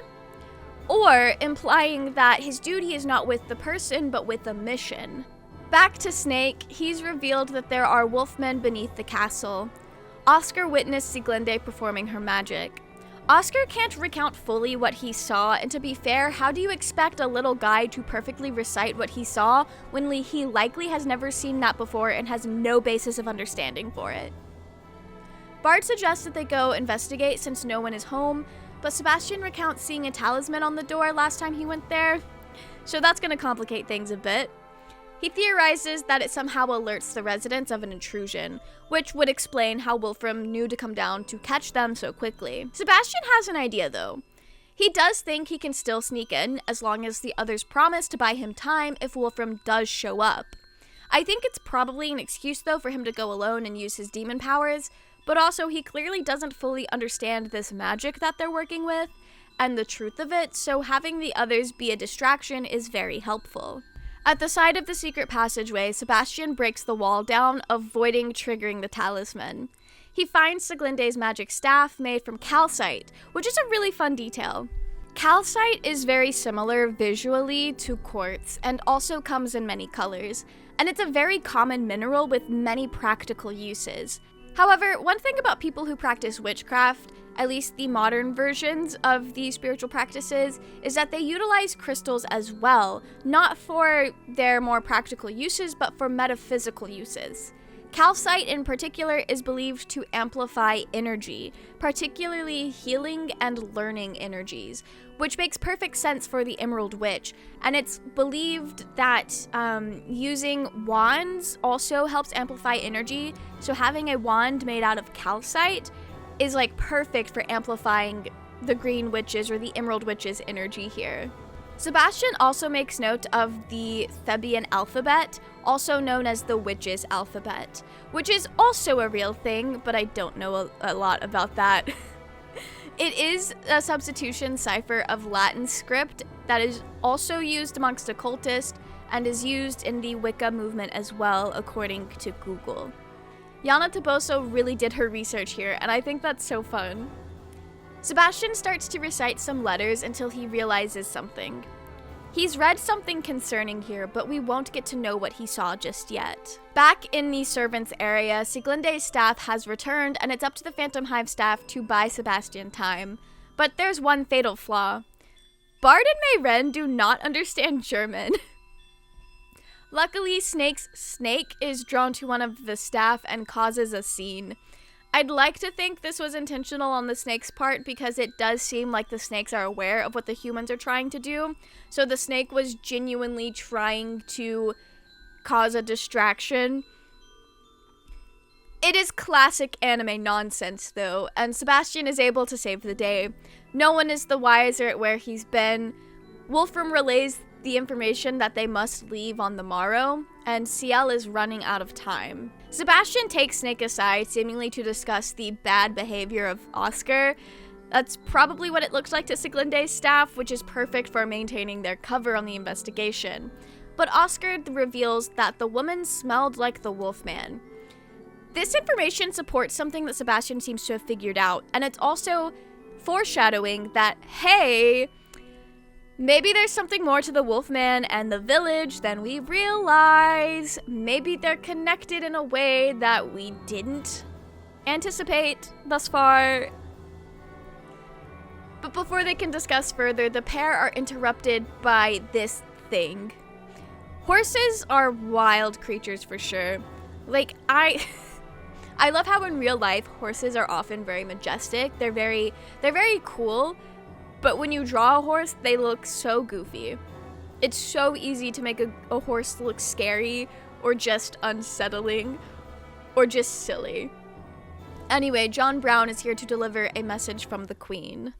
[SPEAKER 1] or implying that his duty is not with the person, but with a mission. Back to Snake, he's revealed that there are wolfmen beneath the castle. Oscar witnessed Sieglinde performing her magic. Oscar can't recount fully what he saw, and to be fair, how do you expect a little guy to perfectly recite what he saw when he likely has never seen that before and has no basis of understanding for it? Bard suggests that they go investigate since no one is home, but Sebastian recounts seeing a talisman on the door last time he went there, so that's going to complicate things a bit. He theorizes that it somehow alerts the residents of an intrusion, which would explain how Wolfram knew to come down to catch them so quickly. Sebastian has an idea, though. He does think he can still sneak in, as long as the others promise to buy him time if Wolfram does show up. I think it's probably an excuse, though, for him to go alone and use his demon powers, but also he clearly doesn't fully understand this magic that they're working with, and the truth of it, so having the others be a distraction is very helpful. At the side of the secret passageway, Sebastian breaks the wall down, avoiding triggering the talisman. He finds Sieglinde's magic staff made from calcite, which is a really fun detail. Calcite is very similar visually to quartz, and also comes in many colors, and it's a very common mineral with many practical uses. However, one thing about people who practice witchcraft, at least the modern versions of these spiritual practices, is that they utilize crystals as well, not for their more practical uses, but for metaphysical uses. Calcite in particular is believed to amplify energy, particularly healing and learning energies, which makes perfect sense for the Emerald Witch, and it's believed that using wands also helps amplify energy, so having a wand made out of calcite is like perfect for amplifying the Green Witch's or the Emerald Witch's energy here. Sebastian also makes note of the Theban alphabet, also known as the Witch's alphabet, which is also a real thing, but I don't know a lot about that. It is a substitution cipher of Latin script that is also used amongst occultists and is used in the Wicca movement as well, according to Google. Yana Taboso really did her research here, and I think that's so fun. Sebastian starts to recite some letters until he realizes something. He's read something concerning here, but we won't get to know what he saw just yet. Back in the servants area, Sieglinde's staff has returned, and it's up to the Phantom Hive staff to buy Sebastian time. But there's one fatal flaw. Bard and Mayren do not understand German. Luckily, Snake's snake is drawn to one of the staff and causes a scene. I'd like to think this was intentional on the snake's part because it does seem like the snakes are aware of what the humans are trying to do. So the snake was genuinely trying to cause a distraction. It is classic anime nonsense though, and Sebastian is able to save the day. No one is the wiser at where he's been. Wolfram relays the information that they must leave on the morrow, and Ciel is running out of time. Sebastian takes Snake aside, seemingly to discuss the bad behavior of Oscar. That's probably what it looks like to Sieglinde's staff, which is perfect for maintaining their cover on the investigation. But Oscar reveals that the woman smelled like the Wolfman. This information supports something that Sebastian seems to have figured out, and it's also foreshadowing that, hey, maybe there's something more to the Wolfman and the village than we realize. Maybe they're connected in a way that we didn't anticipate thus far. But before they can discuss further, the pair are interrupted by this thing. Horses are wild creatures for sure. Like, I love how in real life horses are often very majestic. They're very cool. But when you draw a horse, they look so goofy. It's so easy to make a horse look scary or just unsettling or just silly. Anyway, John Brown is here to deliver a message from the Queen.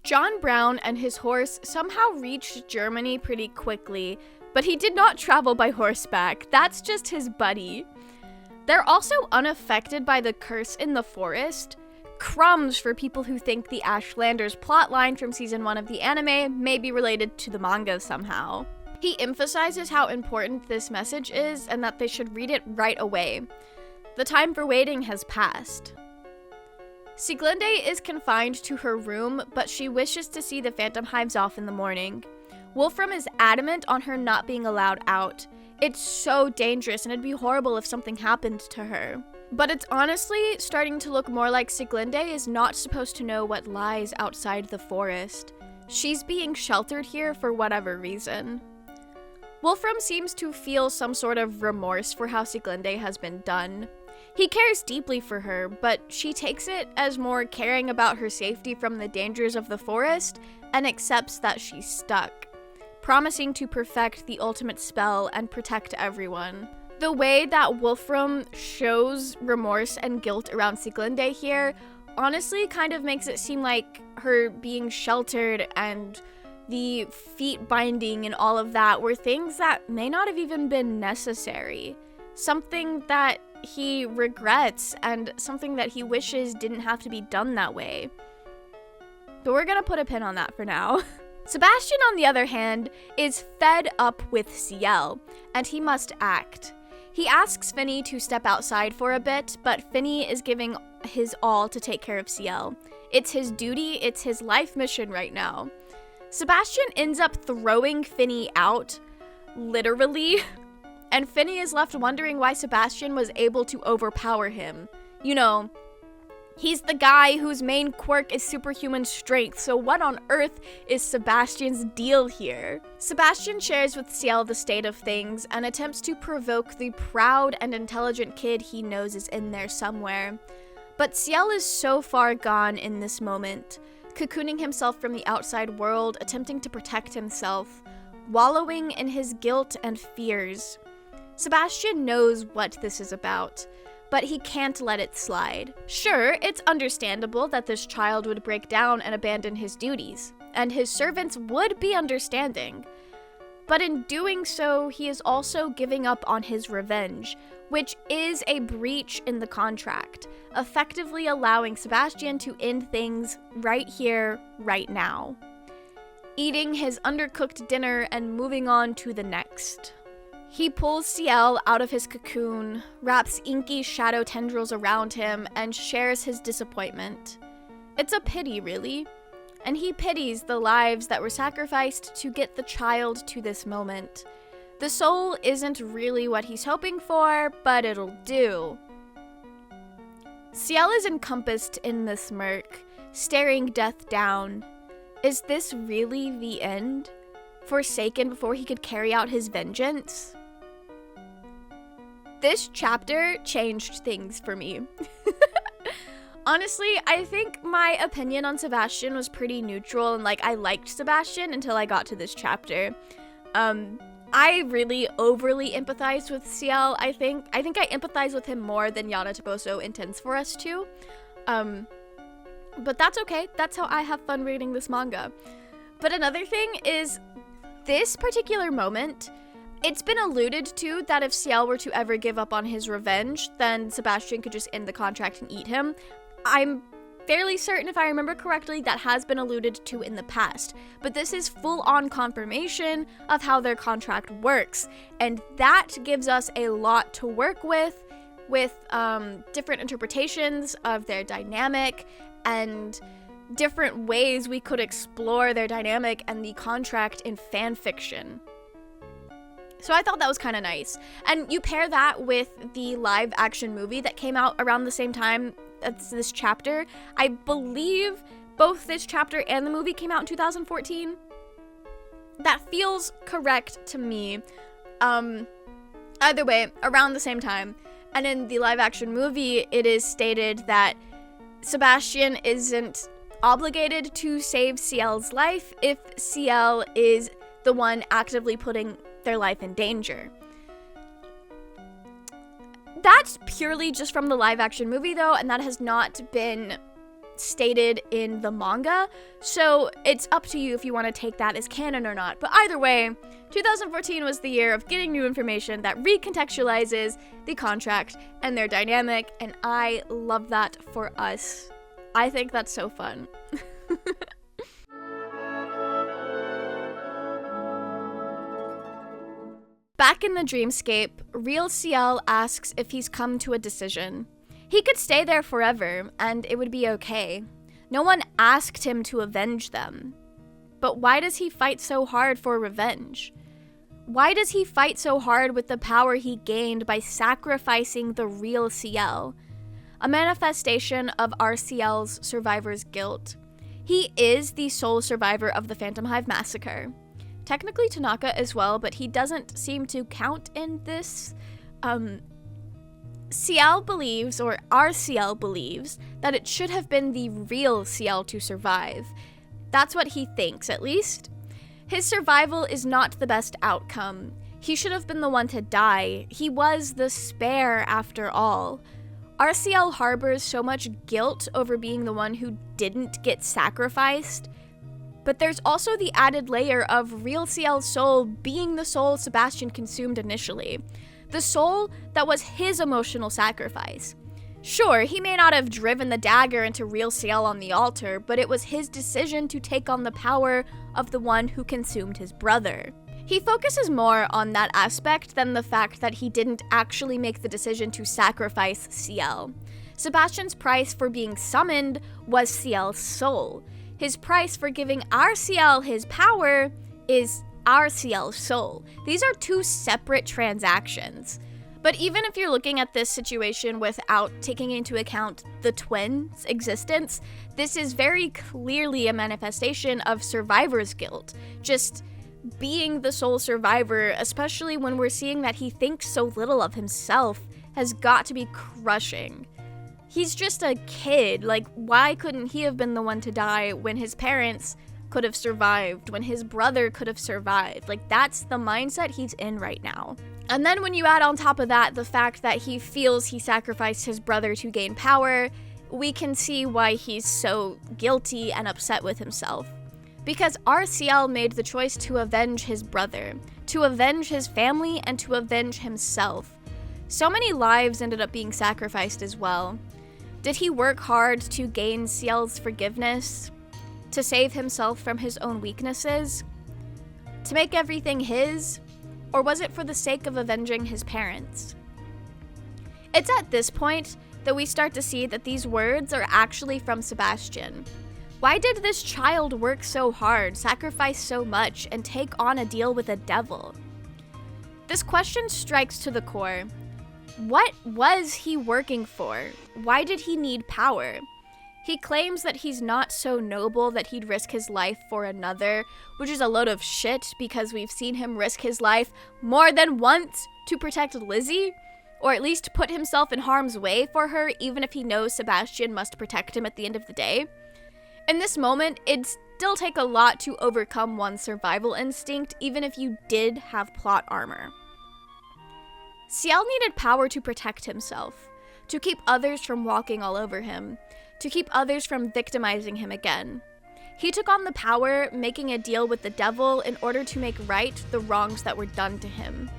[SPEAKER 1] John Brown and his horse somehow reached Germany pretty quickly, but he did not travel by horseback. That's just his buddy. They're also unaffected by the curse in the forest. Crumbs for people who think the Ashlanders plotline from season 1 of the anime may be related to the manga somehow. He emphasizes how important this message is and that they should read it right away. The time for waiting has passed. Sieglinde is confined to her room, but she wishes to see the Phantom Hives off in the morning. Wolfram is adamant on her not being allowed out. It's so dangerous and it'd be horrible if something happened to her. But it's honestly starting to look more like Sieglinde is not supposed to know what lies outside the forest. She's being sheltered here for whatever reason. Wolfram seems to feel some sort of remorse for how Sieglinde has been done. He cares deeply for her, but she takes it as more caring about her safety from the dangers of the forest and accepts that she's stuck, promising to perfect the ultimate spell and protect everyone. The way that Wolfram shows remorse and guilt around Sieglinde here honestly kind of makes it seem like her being sheltered and the feet binding and all of that were things that may not have even been necessary. Something that he regrets and something that he wishes didn't have to be done that way. But we're gonna put a pin on that for now. Sebastian, on the other hand, is fed up with Ciel, and he must act. He asks Finny to step outside for a bit, but Finny is giving his all to take care of Ciel. It's his duty, it's his life mission right now. Sebastian ends up throwing Finny out, literally, and Finny is left wondering why Sebastian was able to overpower him. You know, he's the guy whose main quirk is superhuman strength, so what on earth is Sebastian's deal here? Sebastian shares with Ciel the state of things and attempts to provoke the proud and intelligent kid he knows is in there somewhere. But Ciel is so far gone in this moment, cocooning himself from the outside world, attempting to protect himself, wallowing in his guilt and fears. Sebastian knows what this is about, but he can't let it slide. Sure, it's understandable that this child would break down and abandon his duties, and his servants would be understanding. But in doing so, he is also giving up on his revenge, which is a breach in the contract, effectively allowing Sebastian to end things right here, right now. Eating his undercooked dinner and moving on to the next. He pulls Ciel out of his cocoon, wraps inky shadow tendrils around him, and shares his disappointment. It's a pity, really. And he pities the lives that were sacrificed to get the child to this moment. The soul isn't really what he's hoping for, but it'll do. Ciel is encompassed in the smirk, staring death down. Is this really the end? Forsaken before he could carry out his vengeance? This chapter changed things for me. Honestly, I think my opinion on Sebastian was pretty neutral, and I liked Sebastian until I got to this chapter. I really overly empathized with Ciel, I think. I empathize with him more than Yana Toboso intends for us to. But that's okay. That's how I have fun reading this manga. But another thing is, this particular moment, it's been alluded to that if Ciel were to ever give up on his revenge, then Sebastian could just end the contract and eat him. I'm fairly certain, if I remember correctly, that has been alluded to in the past. But this is full-on confirmation of how their contract works. And that gives us a lot to work with with different interpretations of their dynamic and different ways we could explore their dynamic and the contract in fan fiction. So I thought that was kind of nice. And you pair that with the live action movie that came out around the same time as this chapter. I believe both this chapter and the movie came out in 2014. That feels correct to me. Either way, around the same time. And in the live action movie, it is stated that Sebastian isn't obligated to save Ciel's life if Ciel is the one actively putting their life in danger. That's purely just from the live action movie though, and that has not been stated in the manga, so it's up to you if you want to take that as canon or not. But either way, 2014 was the year of getting new information that recontextualizes the contract and their dynamic, and I love that for us. I think that's so fun. Back in the dreamscape, real Ciel asks if he's come to a decision. He could stay there forever, and it would be okay. No one asked him to avenge them. But why does he fight so hard for revenge? Why does he fight so hard with the power he gained by sacrificing the real Ciel? A manifestation of our Ciel's survivor's guilt. He is the sole survivor of the Phantom Hive massacre. Technically Tanaka as well, but he doesn't seem to count in this. Ciel believes, or our Ciel believes, that it should have been the real Ciel to survive. That's what he thinks, at least. His survival is not the best outcome. He should have been the one to die. He was the spare after all. Our Ciel harbors so much guilt over being the one who didn't get sacrificed. But there's also the added layer of real Ciel's soul being the soul Sebastian consumed initially. The soul that was his emotional sacrifice. Sure, he may not have driven the dagger into real Ciel on the altar, but it was his decision to take on the power of the one who consumed his brother. He focuses more on that aspect than the fact that he didn't actually make the decision to sacrifice Ciel. Sebastian's price for being summoned was Ciel's soul. His price for giving our Ciel his power is our Ciel's soul. These are two separate transactions. But even if you're looking at this situation without taking into account the twins' existence, this is very clearly a manifestation of survivor's guilt. Just being the sole survivor, especially when we're seeing that he thinks so little of himself, has got to be crushing. He's just a kid. Like, why couldn't he have been the one to die when his parents could have survived, when his brother could have survived? Like, that's the mindset he's in right now. And then when you add on top of that the fact that he feels he sacrificed his brother to gain power, we can see why he's so guilty and upset with himself. Because our Ciel made the choice to avenge his brother, to avenge his family, and to avenge himself. So many lives ended up being sacrificed as well. Did he work hard to gain Ciel's forgiveness? To save himself from his own weaknesses? To make everything his? Or was it for the sake of avenging his parents? It's at this point that we start to see that these words are actually from Sebastian. Why did this child work so hard, sacrifice so much, and take on a deal with a devil? This question strikes to the core. What was he working for? Why did he need power? He claims that he's not so noble that he'd risk his life for another, which is a load of shit because we've seen him risk his life more than once to protect Lizzie, or at least put himself in harm's way for her, even if he knows Sebastian must protect him at the end of the day. In this moment, it'd still take a lot to overcome one's survival instinct, even if you did have plot armor. Ciel needed power to protect himself, to keep others from walking all over him, to keep others from victimizing him again. He took on the power, making a deal with the devil in order to make right the wrongs that were done to him.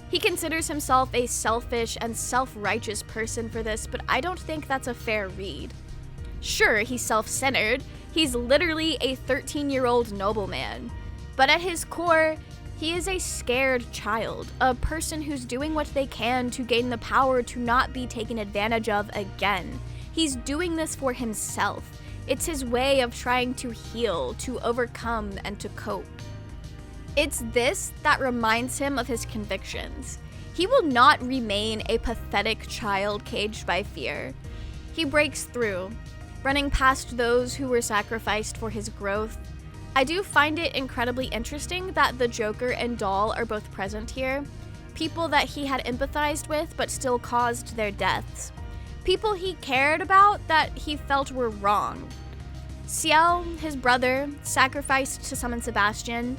[SPEAKER 1] He considers himself a selfish and self-righteous person for this, but I don't think that's a fair read. Sure, he's self-centered. He's literally a 13-year-old nobleman. But at his core, He is a scared child, a person who's doing what they can to gain the power to not be taken advantage of again. He's doing this for himself. It's his way of trying to heal, to overcome, and to cope. It's this that reminds him of his convictions. He will not remain a pathetic child caged by fear. He breaks through, running past those who were sacrificed for his growth. I do find it incredibly interesting that the Joker and Doll are both present here. People that he had empathized with but still caused their deaths. People he cared about that he felt were wrong. Ciel, his brother, sacrificed to summon Sebastian.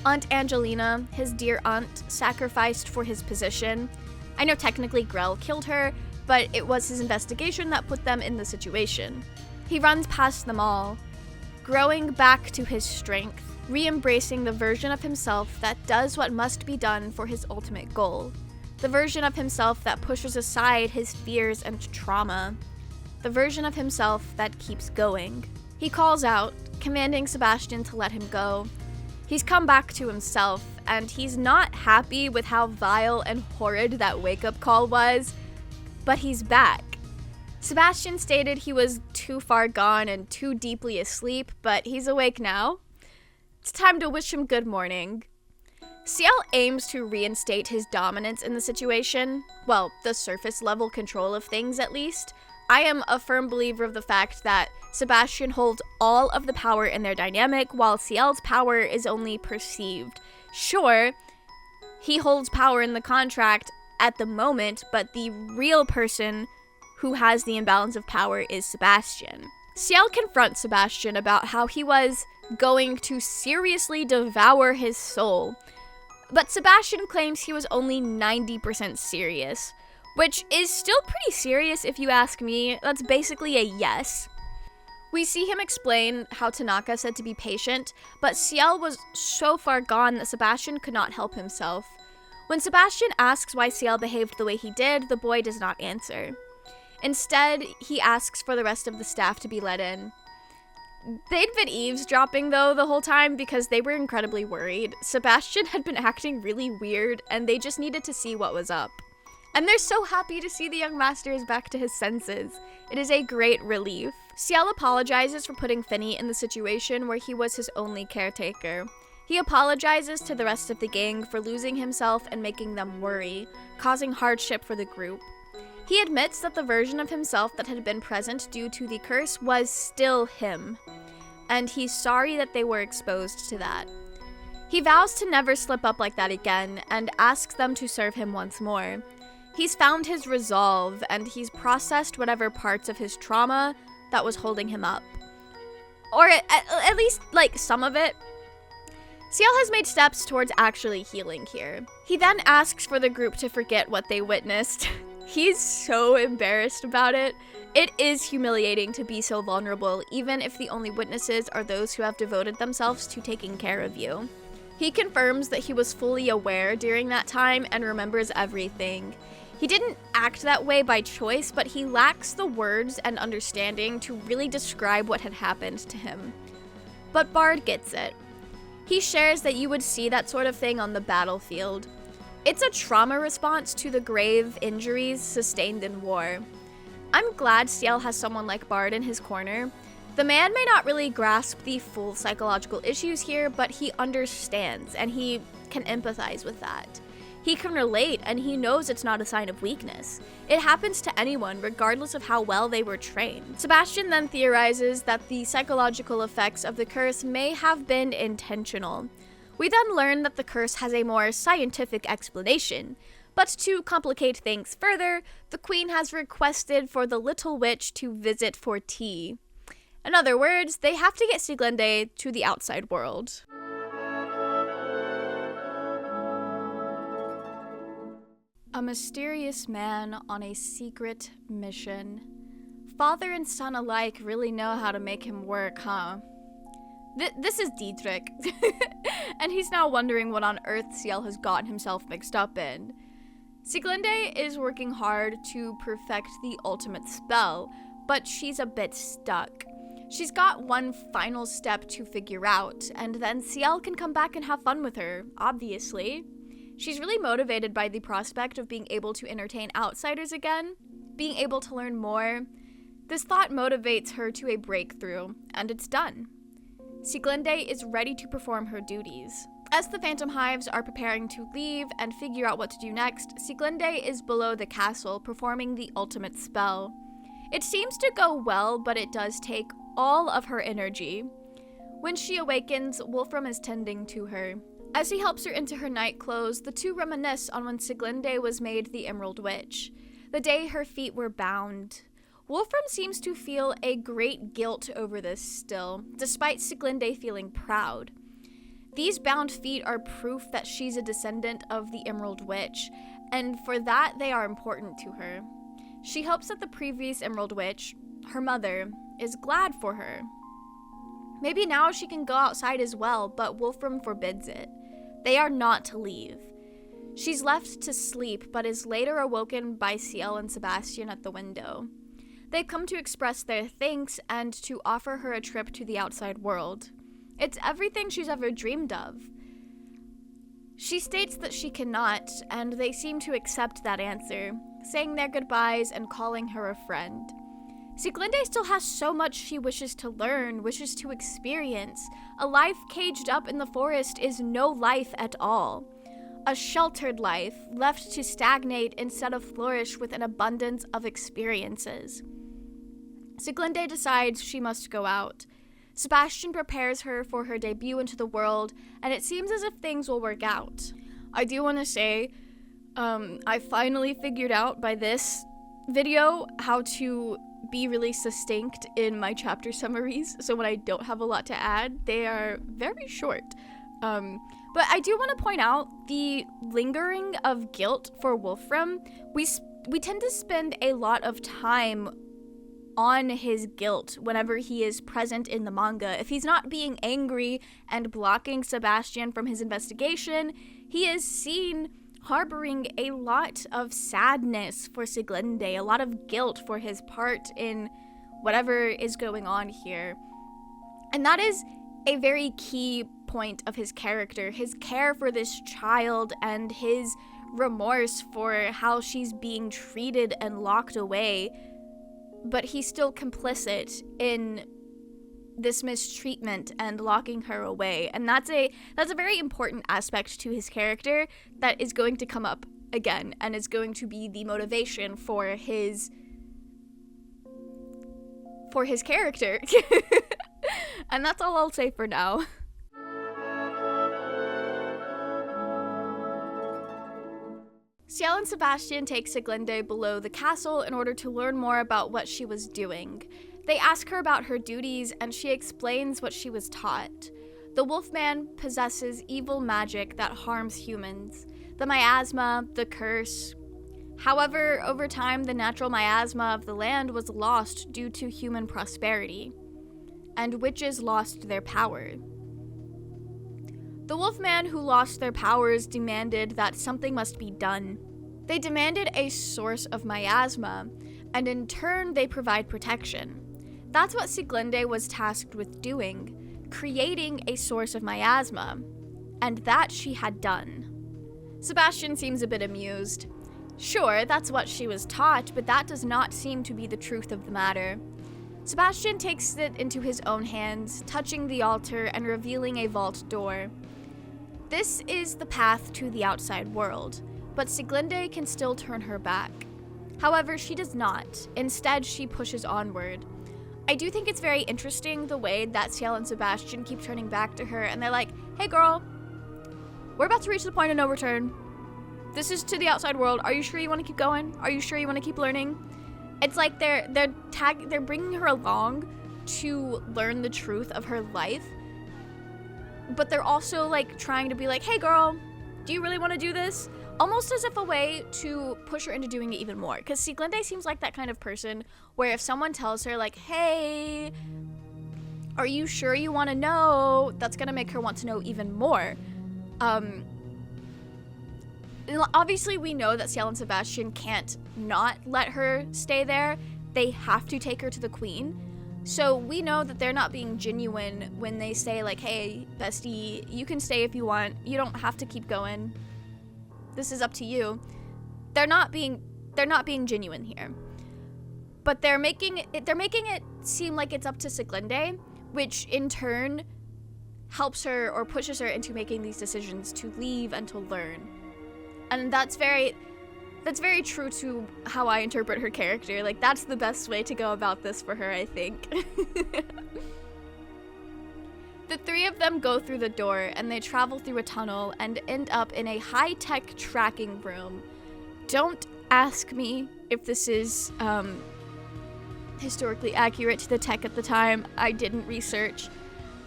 [SPEAKER 1] Aunt Angelina, his dear aunt, sacrificed for his position. I know technically Grell killed her, but it was his investigation that put them in the situation. He runs past them all, growing back to his strength, re-embracing the version of himself that does what must be done for his ultimate goal. The version of himself that pushes aside his fears and trauma. The version of himself that keeps going. He calls out, commanding Sebastian to let him go. He's come back to himself, and he's not happy with how vile and horrid that wake-up call was, but he's back. Sebastian stated he was too far gone and too deeply asleep, but he's awake now. It's time to wish him good morning. Ciel aims to reinstate his dominance in the situation. Well, the surface level control of things, at least. I am a firm believer of the fact that Sebastian holds all of the power in their dynamic, while Ciel's power is only perceived. Sure, he holds power in the contract at the moment, but the real person who has the imbalance of power is Sebastian. Ciel confronts Sebastian about how he was going to seriously devour his soul, but Sebastian claims he was only 90% serious, which is still pretty serious if you ask me. That's basically a yes. We see him explain how Tanaka said to be patient, but Ciel was so far gone that Sebastian could not help himself. When Sebastian asks why Ciel behaved the way he did, the boy does not answer. Instead, he asks for the rest of the staff to be let in. They'd been eavesdropping, though, the whole time because they were incredibly worried. Sebastian had been acting really weird, and they just needed to see what was up. And they're so happy to see the young master is back to his senses. It is a great relief. Ciel apologizes for putting Finney in the situation where he was his only caretaker. He apologizes to the rest of the gang for losing himself and making them worry, causing hardship for the group. He admits that the version of himself that had been present due to the curse was still him, and he's sorry that they were exposed to that. He vows to never slip up like that again, and asks them to serve him once more. He's found his resolve, and he's processed whatever parts of his trauma that was holding him up. Or at least, like, some of it. Ciel has made steps towards actually healing here. He then asks for the group to forget what they witnessed. He's so embarrassed about it. It is humiliating to be so vulnerable, even if the only witnesses are those who have devoted themselves to taking care of you. He confirms that he was fully aware during that time and remembers everything. He didn't act that way by choice, but he lacks the words and understanding to really describe what had happened to him. But Bard gets it. He shares that you would see that sort of thing on the battlefield. It's a trauma response to the grave injuries sustained in war. I'm glad Ciel has someone like Bard in his corner. The man may not really grasp the full psychological issues here, but he understands, and he can empathize with that. He can relate, and he knows it's not a sign of weakness. It happens to anyone, regardless of how well they were trained. Sebastian then theorizes that the psychological effects of the curse may have been intentional. We then learn that the curse has a more scientific explanation, but to complicate things further, the queen has requested for the little witch to visit for tea. In other words, they have to get Sieglinde to the outside world. A mysterious man on a secret mission. Father and son alike really know how to make him work, huh? This is Dietrich, and he's now wondering what on earth Ciel has gotten himself mixed up in. Sieglinde is working hard to perfect the ultimate spell, but she's a bit stuck. She's got one final step to figure out, and then Ciel can come back and have fun with her, obviously. She's really motivated by the prospect of being able to entertain outsiders again, being able to learn more. This thought motivates her to a breakthrough, and it's done. Sieglinde is ready to perform her duties. As the Phantom Hives are preparing to leave and figure out what to do next, Sieglinde is below the castle, performing the ultimate spell. It seems to go well, but it does take all of her energy. When she awakens, Wolfram is tending to her. As he helps her into her night clothes, the two reminisce on when Sieglinde was made the Emerald Witch, the day her feet were bound. Wolfram seems to feel a great guilt over this still, despite Sieglinde feeling proud. These bound feet are proof that she's a descendant of the Emerald Witch, and for that they are important to her. She hopes that the previous Emerald Witch, her mother, is glad for her. Maybe now she can go outside as well, but Wolfram forbids it. They are not to leave. She's left to sleep, but is later awoken by Ciel and Sebastian at the window. They come to express their thanks and to offer her a trip to the outside world. It's everything she's ever dreamed of. She states that she cannot, and they seem to accept that answer, saying their goodbyes and calling her a friend. Sieglinde still has so much she wishes to learn, wishes to experience. A life caged up in the forest is no life at all. A sheltered life, left to stagnate instead of flourish with an abundance of experiences. Sieglinde decides she must go out. Sebastian prepares her for her debut into the world, and it seems as if things will work out. I do want to say, I finally figured out by this video how to be really succinct in my chapter summaries, so when I don't have a lot to add, they are very short. But I do want to point out the lingering of guilt for Wolfram. We tend to spend a lot of time on his guilt whenever he is present in the manga. If he's not being angry and blocking Sebastian from his investigation, he is seen harboring a lot of sadness for Sieglinde, a lot of guilt for his part in whatever is going on here. And that is a very key point of his character, his care for this child and his remorse for how she's being treated and locked away. But he's still complicit in this mistreatment and locking her away. And that's a very important aspect to his character that is going to come up again and is going to be the motivation for his character. And that's all I'll say for now. Ciel and Sebastian take Sieglinde below the castle in order to learn more about what she was doing. They ask her about her duties, and she explains what she was taught. The Wolfman possesses evil magic that harms humans. The miasma, the curse. However, over time, the natural miasma of the land was lost due to human prosperity, and witches lost their power. The Wolfman who lost their powers demanded that something must be done. They demanded a source of miasma, and in turn they provide protection. That's what Sieglinde was tasked with doing, creating a source of miasma, and that she had done. Sebastian seems a bit amused. Sure, that's what she was taught, but that does not seem to be the truth of the matter. Sebastian takes it into his own hands, touching the altar and revealing a vault door. This is the path to the outside world, but Sieglinde can still turn her back. However, she does not. Instead, she pushes onward. I do think it's very interesting the way that Ciel and Sebastian keep turning back to her, and they're like, hey girl, we're about to reach the point of no return. This is to the outside world. Are you sure you want to keep going? Are you sure you want to keep learning? It's like they're bringing her along to learn the truth of her life, but they're also like trying to be like, hey girl, do you really want to do this? Almost as if a way to push her into doing it even more. Because Sieglinde seems like that kind of person where if someone tells her like, hey, are you sure you want to know? That's going to make her want to know even more. Obviously we know that Ciel and Sebastian can't not let her stay there. They have to take her to the queen. So we know that they're not being genuine when they say like, hey, bestie, you can stay if you want. You don't have to keep going. This is up to you. They're not being genuine here. But they're making it seem like it's up to Sieglinde, which in turn helps her or pushes her into making these decisions to leave and to learn. And that's very true to how I interpret her character. Like, that's the best way to go about this for her, I think. The three of them go through the door, and they travel through a tunnel and end up in a high-tech tracking room. Don't ask me if this is historically accurate to the tech at the time. I didn't research.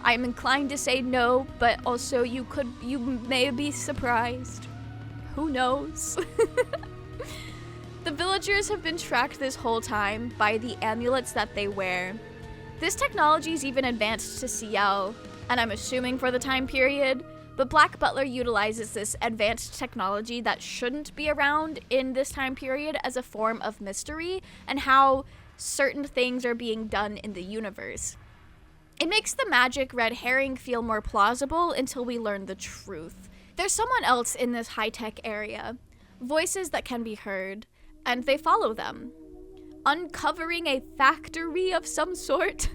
[SPEAKER 1] I'm inclined to say no, but also you may be surprised. Who knows? The villagers have been tracked this whole time by the amulets that they wear. This technology is even advanced to CL, and I'm assuming for the time period, but Black Butler utilizes this advanced technology that shouldn't be around in this time period as a form of mystery and how certain things are being done in the universe. It makes the magic red herring feel more plausible until we learn the truth. There's someone else in this high-tech area, voices that can be heard, and they follow them, uncovering a factory of some sort.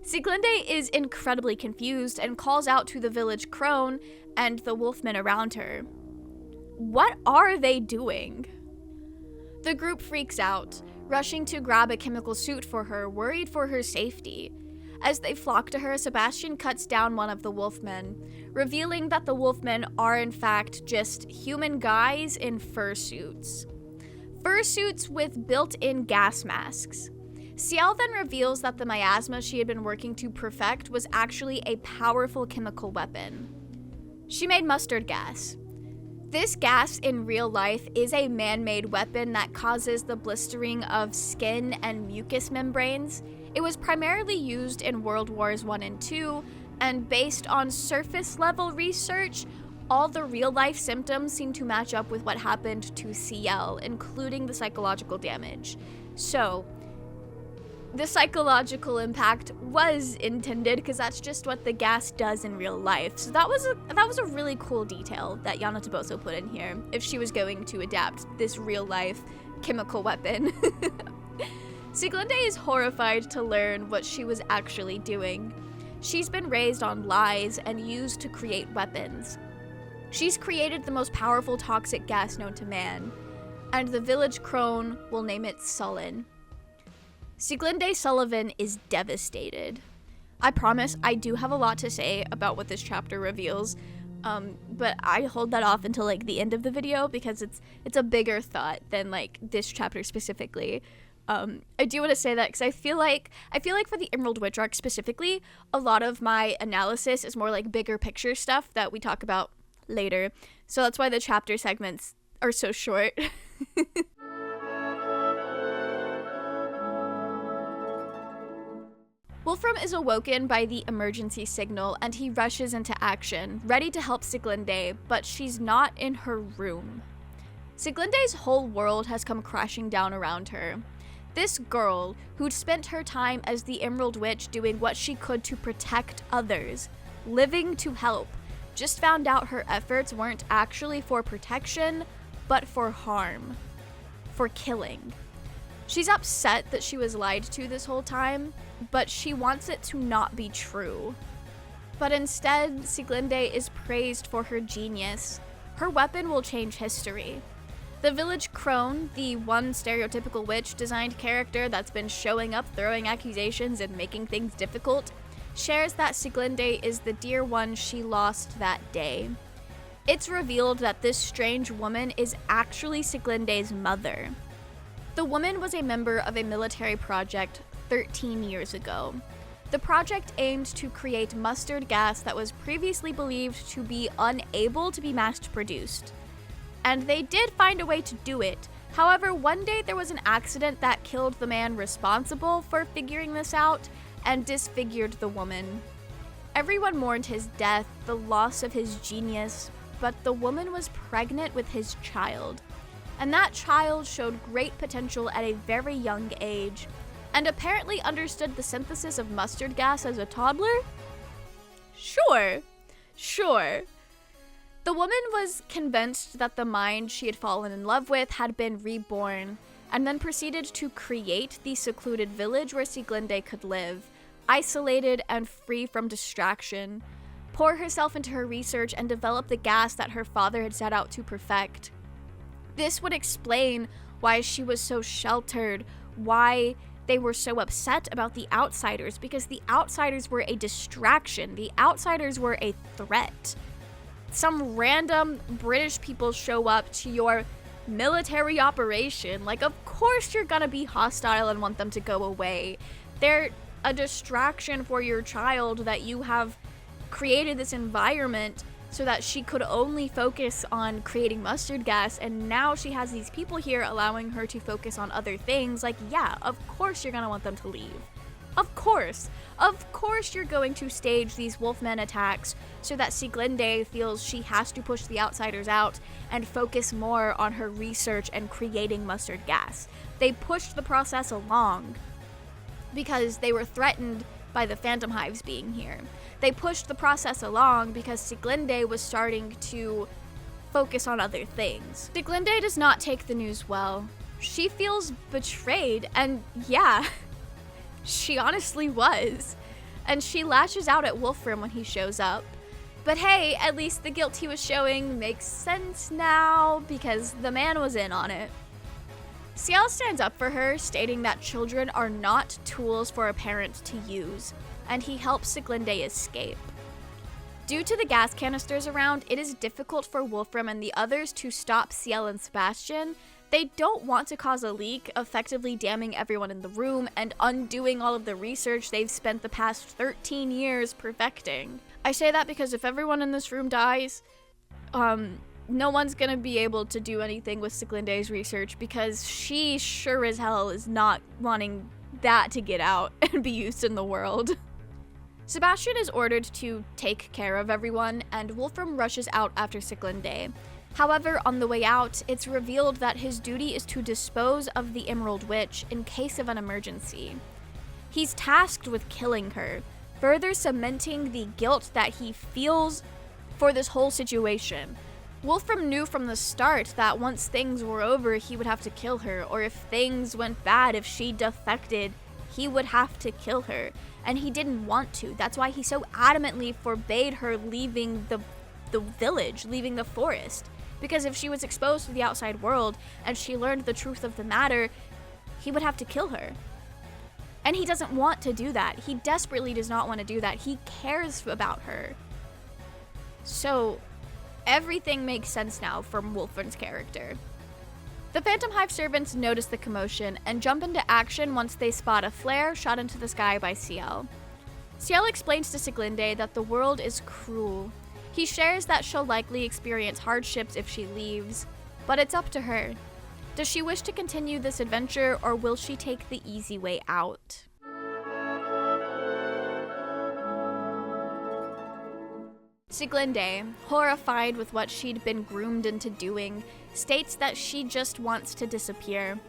[SPEAKER 1] Sieglinde is incredibly confused and calls out to the village crone and the wolfmen around her. What are they doing? The group freaks out, rushing to grab a chemical suit for her, worried for her safety. As they flock to her, Sebastian cuts down one of the wolfmen, revealing that the wolfmen are in fact just human guys in fursuits. Fursuits with built-in gas masks. Ciel then reveals that the miasma she had been working to perfect was actually a powerful chemical weapon. She made mustard gas. This gas in real life is a man-made weapon that causes the blistering of skin and mucous membranes. It was primarily used in World Wars I and II, and based on surface-level research, all the real-life symptoms seem to match up with what happened to CL, including the psychological damage. So, the psychological impact was intended because that's just what the gas does in real life. So that was a really cool detail that Yana Toboso put in here, if she was going to adapt this real-life chemical weapon. Sieglinde is horrified to learn what she was actually doing. She's been raised on lies and used to create weapons. She's created the most powerful toxic gas known to man, and the village crone will name it Sullen. Sieglinde Sullivan is devastated. I promise I do have a lot to say about what this chapter reveals, but I hold that off until like the end of the video because it's a bigger thought than like this chapter specifically. I do want to say that because I feel like for the Emerald Witch arc specifically, a lot of my analysis is more like bigger picture stuff that we talk about later. So that's why the chapter segments are so short. Wolfram is awoken by the emergency signal and he rushes into action, ready to help Sieglinde, but she's not in her room. Sieglinde's whole world has come crashing down around her. This girl, who'd spent her time as the Emerald Witch doing what she could to protect others, living to help, just found out her efforts weren't actually for protection, but for harm. For killing. She's upset that she was lied to this whole time, but she wants it to not be true. But instead, Sieglinde is praised for her genius. Her weapon will change history. The village crone, the one stereotypical witch-designed character that's been showing up, throwing accusations, and making things difficult, shares that Sieglinde is the dear one she lost that day. It's revealed that this strange woman is actually Sieglinde's mother. The woman was a member of a military project 13 years ago. The project aimed to create mustard gas that was previously believed to be unable to be mass-produced. And they did find a way to do it. However, one day there was an accident that killed the man responsible for figuring this out and disfigured the woman. Everyone mourned his death, the loss of his genius, but the woman was pregnant with his child. And that child showed great potential at a very young age. and apparently understood the synthesis of mustard gas as a toddler? Sure. The woman was convinced that the mind she had fallen in love with had been reborn, and then proceeded to create the secluded village where Sieglinde could live, isolated and free from distraction, pour herself into her research, and develop the gas that her father had set out to perfect. This would explain why she was so sheltered, why they were so upset about the outsiders, because the outsiders were a distraction. The outsiders were a threat. Some random British people show up to your military operation. Like, of course you're gonna be hostile and want them to go away. They're a distraction for your child that you have created this environment so that she could only focus on creating mustard gas, and now she has these people here allowing her to focus on other things. Like, yeah, of course you're gonna want them to leave. Of course you're going to stage these wolfmen attacks so that Sieglinde feels she has to push the outsiders out and focus more on her research and creating mustard gas. They pushed the process along because they were threatened by the phantom hives being here. They pushed the process along because Sieglinde was starting to focus on other things. Sieglinde does not take the news well. She feels betrayed, and yeah, she honestly was. And she lashes out at Wolfram when he shows up. But hey, at least the guilt he was showing makes sense now because the man was in on it. Ciel stands up for her, stating that children are not tools for a parent to use, and he helps Sieglinde escape. Due to the gas canisters around, it is difficult for Wolfram and the others to stop Ciel and Sebastian. They don't want to cause a leak, effectively damning everyone in the room and undoing all of the research they've spent the past 13 years perfecting. I say that because if everyone in this room dies, no one's gonna be able to do anything with Sieglinde's research because she sure as hell is not wanting that to get out and be used in the world. Sebastian is ordered to take care of everyone, and Wolfram rushes out after Sieglinde. However, on the way out, it's revealed that his duty is to dispose of the Emerald Witch in case of an emergency. He's tasked with killing her, further cementing the guilt that he feels for this whole situation. Wolfram knew from the start that once things were over, he would have to kill her, or if things went bad, if she defected, he would have to kill her, and he didn't want to. That's why he so adamantly forbade her leaving the village, leaving the forest, because if she was exposed to the outside world and she learned the truth of the matter, he would have to kill her. And he doesn't want to do that. He desperately does not want to do that. He cares about her. So everything makes sense now from Wolfram's character. The Phantom Hive servants notice the commotion and jump into action once they spot a flare shot into the sky by Ciel. Ciel explains to Sieglinde that the world is cruel. He shares that she'll likely experience hardships if she leaves, but it's up to her. Does she wish to continue this adventure, or will she take the easy way out? Sieglinde, horrified with what she'd been groomed into doing, states that she just wants to disappear.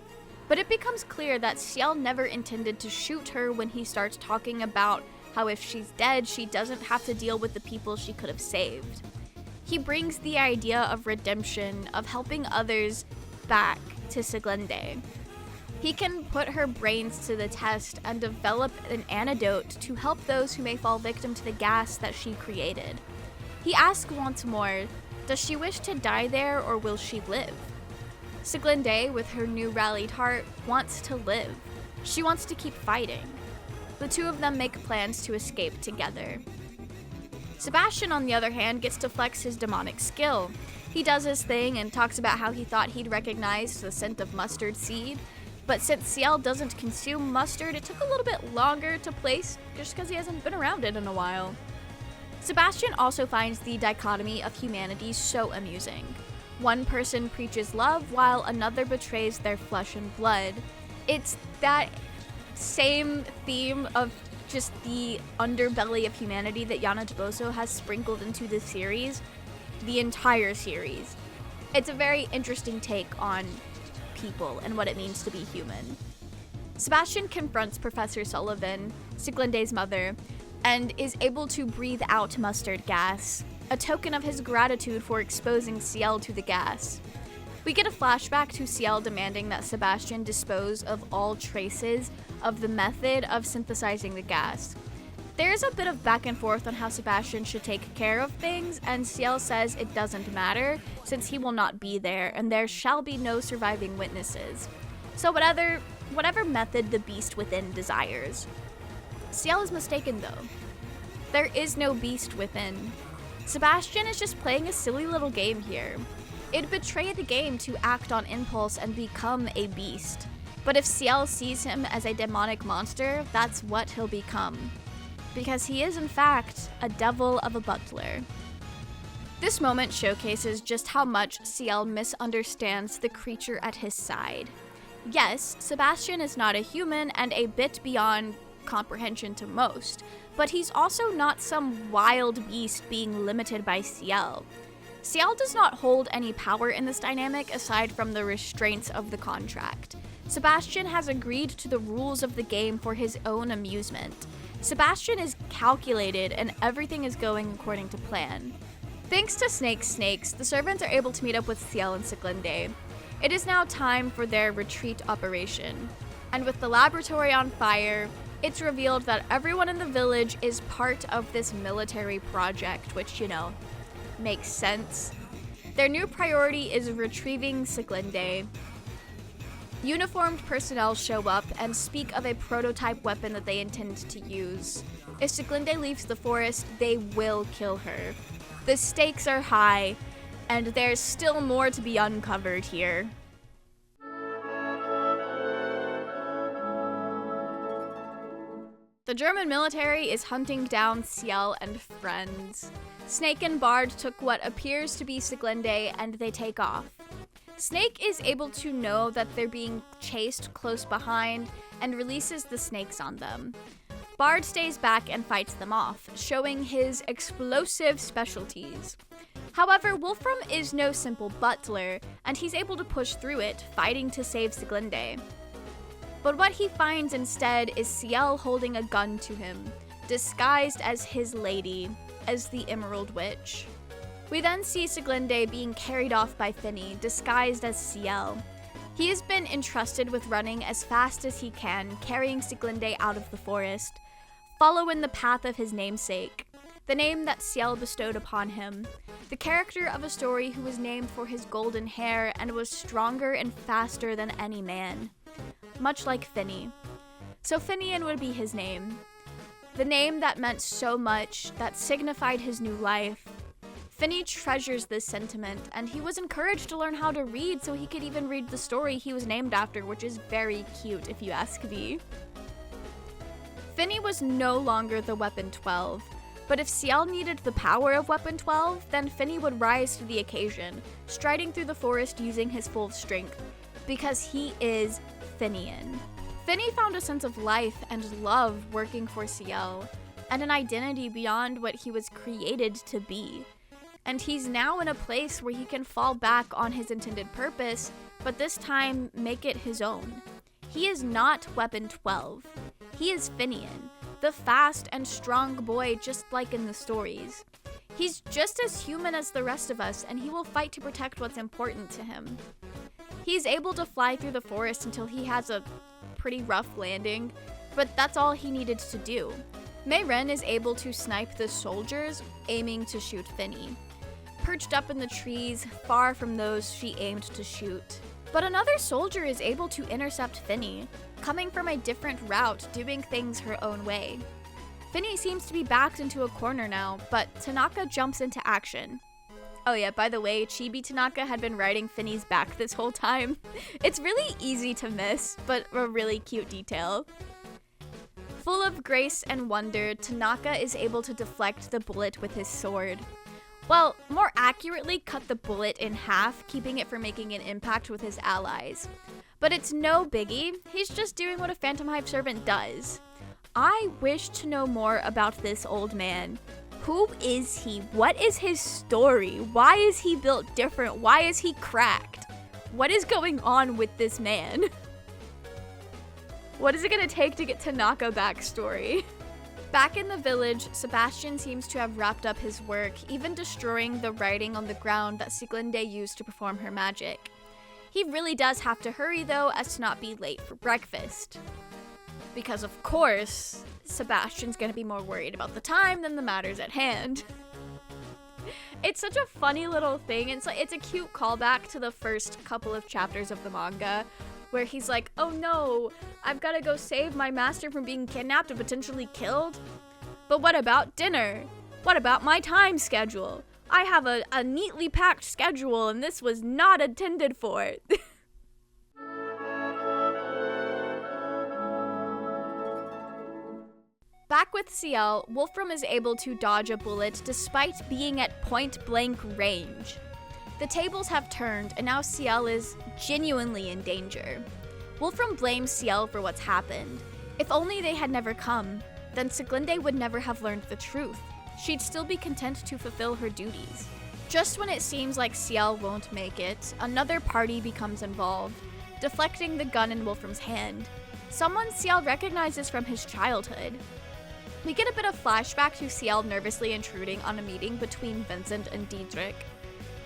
[SPEAKER 1] But it becomes clear that Ciel never intended to shoot her when he starts talking about how if she's dead, she doesn't have to deal with the people she could have saved. He brings the idea of redemption, of helping others, back to Sieglinde. He can put her brains to the test and develop an antidote to help those who may fall victim to the gas that she created. He asks once more, does she wish to die there or will she live? Sieglinde, with her new rallied heart, wants to live. She wants to keep fighting. The two of them make plans to escape together. Sebastian, on the other hand, gets to flex his demonic skill. He does his thing and talks about how he thought he'd recognize the scent of mustard seed, but since Ciel doesn't consume mustard, it took a little bit longer to place just because he hasn't been around it in a while. Sebastian also finds the dichotomy of humanity so amusing. One person preaches love while another betrays their flesh and blood. It's that same theme of just the underbelly of humanity that Yana Toboso has sprinkled into the series, the entire series. It's a very interesting take on people and what it means to be human. Sebastian confronts Professor Sullivan, Siglinde's mother, and is able to breathe out mustard gas, a token of his gratitude for exposing Ciel to the gas. We get a flashback to Ciel demanding that Sebastian dispose of all traces of the method of synthesizing the gas. There's a bit of back and forth on how Sebastian should take care of things, and Ciel says it doesn't matter since he will not be there and there shall be no surviving witnesses. So whatever method the beast within desires. Ciel is mistaken though. There is no beast within. Sebastian is just playing a silly little game here. It'd betray the game to act on impulse and become a beast. But if Ciel sees him as a demonic monster, that's what he'll become. Because he is in fact a devil of a butler. This moment showcases just how much Ciel misunderstands the creature at his side. Yes, Sebastian is not a human and a bit beyond comprehension to most, but he's also not some wild beast being limited by Ciel. Ciel does not hold any power in this dynamic aside from the restraints of the contract. Sebastian has agreed to the rules of the game for his own amusement. Sebastian is calculated and everything is going according to plan. Thanks to Snakes, the servants are able to meet up with Ciel and Siglinde. It is now time for their retreat operation. And with the laboratory on fire, it's revealed that everyone in the village is part of this military project, which, makes sense. Their new priority is retrieving Siglinde. Uniformed personnel show up and speak of a prototype weapon that they intend to use. If Siglinde leaves the forest, they will kill her. The stakes are high, and there's still more to be uncovered here. The German military is hunting down Ciel and friends. Snake and Bard took what appears to be Siglinde and they take off. Snake is able to know that they're being chased close behind and releases the snakes on them. Bard stays back and fights them off, showing his explosive specialties. However, Wolfram is no simple butler, and he's able to push through it, fighting to save Siglinde. But what he finds instead is Ciel holding a gun to him, disguised as his lady, as the Emerald Witch. We then see Siglinde being carried off by Finny, disguised as Ciel. He has been entrusted with running as fast as he can, carrying Siglinde out of the forest, follow in the path of his namesake, the name that Ciel bestowed upon him, the character of a story who was named for his golden hair and was stronger and faster than any man, much like Finny. So Finian would be his name, the name that meant so much, that signified his new life. Finny treasures this sentiment, and he was encouraged to learn how to read so he could even read the story he was named after, which is very cute if you ask me. Finny was no longer the Weapon 12, but if Ciel needed the power of Weapon 12, then Finny would rise to the occasion, striding through the forest using his full strength, because he is Finian. Finny found a sense of life and love working for Ciel, and an identity beyond what he was created to be. And he's now in a place where he can fall back on his intended purpose, but this time make it his own. He is not Weapon 12. He is Finian, the fast and strong boy just like in the stories. He's just as human as the rest of us, and he will fight to protect what's important to him. He's able to fly through the forest until he has a pretty rough landing, but that's all he needed to do. Mei Ren is able to snipe the soldiers, aiming to shoot Finny, perched up in the trees, far from those she aimed to shoot. But another soldier is able to intercept Finny, coming from a different route, doing things her own way. Finny seems to be backed into a corner now, but Tanaka jumps into action. Oh yeah, by the way, Chibi Tanaka had been riding Finny's back this whole time. It's really easy to miss, but a really cute detail. Full of grace and wonder, Tanaka is able to deflect the bullet with his sword. Well, more accurately, cut the bullet in half, keeping it from making an impact with his allies. But it's no biggie, he's just doing what a Phantom Hive servant does. I wish to know more about this old man. Who is he? What is his story? Why is he built different? Why is he cracked? What is going on with this man? What is it gonna take to get Tanaka backstory? Back in the village, Sebastian seems to have wrapped up his work, even destroying the writing on the ground that Sieglinde used to perform her magic. He really does have to hurry though, as to not be late for breakfast. Because of course, Sebastian's gonna be more worried about the time than the matters at hand. It's such a funny little thing. It's a cute callback to the first couple of chapters of the manga, where he's like, oh no, I've gotta go save my master from being kidnapped and potentially killed. But what about dinner? What about my time schedule? I have a neatly packed schedule and this was not intended for. Back with Ciel, Wolfram is able to dodge a bullet despite being at point-blank range. The tables have turned, and now Ciel is genuinely in danger. Wolfram blames Ciel for what's happened. If only they had never come, then Sieglinde would never have learned the truth. She'd still be content to fulfill her duties. Just when it seems like Ciel won't make it, another party becomes involved, deflecting the gun in Wolfram's hand. Someone Ciel recognizes from his childhood. We get a bit of flashback to Ciel nervously intruding on a meeting between Vincent and Diedrich.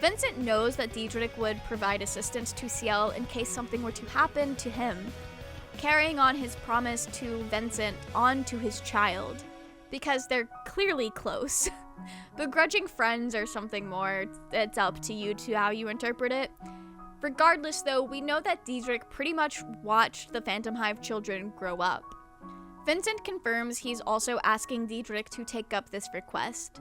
[SPEAKER 1] Vincent knows that Diedrich would provide assistance to Ciel in case something were to happen to him, carrying on his promise to Vincent onto his child, because they're clearly close. Begrudging friends or something more, it's up to you to how you interpret it. Regardless though, we know that Diedrich pretty much watched the Phantom Hive children grow up. Vincent confirms he's also asking Diedrich to take up this request.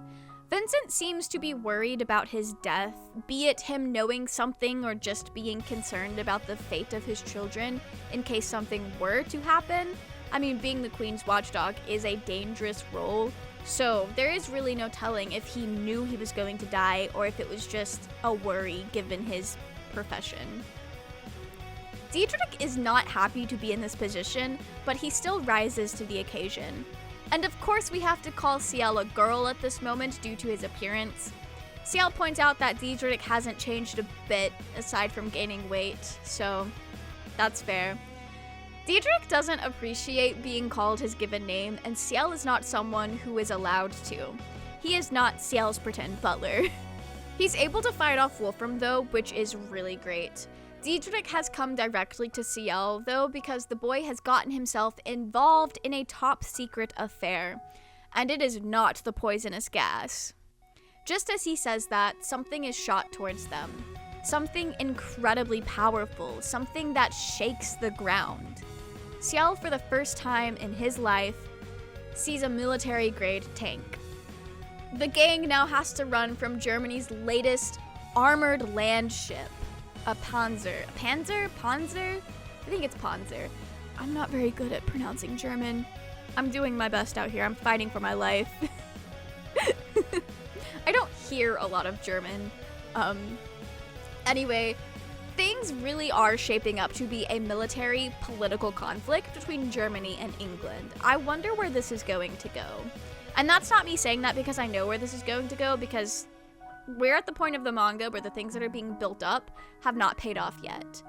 [SPEAKER 1] Vincent seems to be worried about his death, be it him knowing something or just being concerned about the fate of his children in case something were to happen. I mean, being the Queen's watchdog is a dangerous role, so there is really no telling if he knew he was going to die or if it was just a worry given his profession. Diedrich is not happy to be in this position, but he still rises to the occasion. And of course we have to call Ciel a girl at this moment due to his appearance. Ciel points out that Diedrich hasn't changed a bit aside from gaining weight, so that's fair. Diedrich doesn't appreciate being called his given name, and Ciel is not someone who is allowed to. He is not Ciel's pretend butler. He's able to fight off Wolfram though, which is really great. Diedrich has come directly to Ciel, though, because the boy has gotten himself involved in a top-secret affair, and it is not the poisonous gas. Just as he says that, something is shot towards them. Something incredibly powerful, something that shakes the ground. Ciel, for the first time in his life, sees a military-grade tank. The gang now has to run from Germany's latest armored land ship. A Panzer? I think it's Panzer. I'm not very good at pronouncing German. I'm doing my best out here. I'm fighting for my life. I don't hear a lot of German. Anyway, things really are shaping up to be a military political conflict between Germany and England. I wonder where this is going to go. And that's not me saying that because I know where this is going to go, because we're at the point of the manga where the things that are being built up have not paid off yet.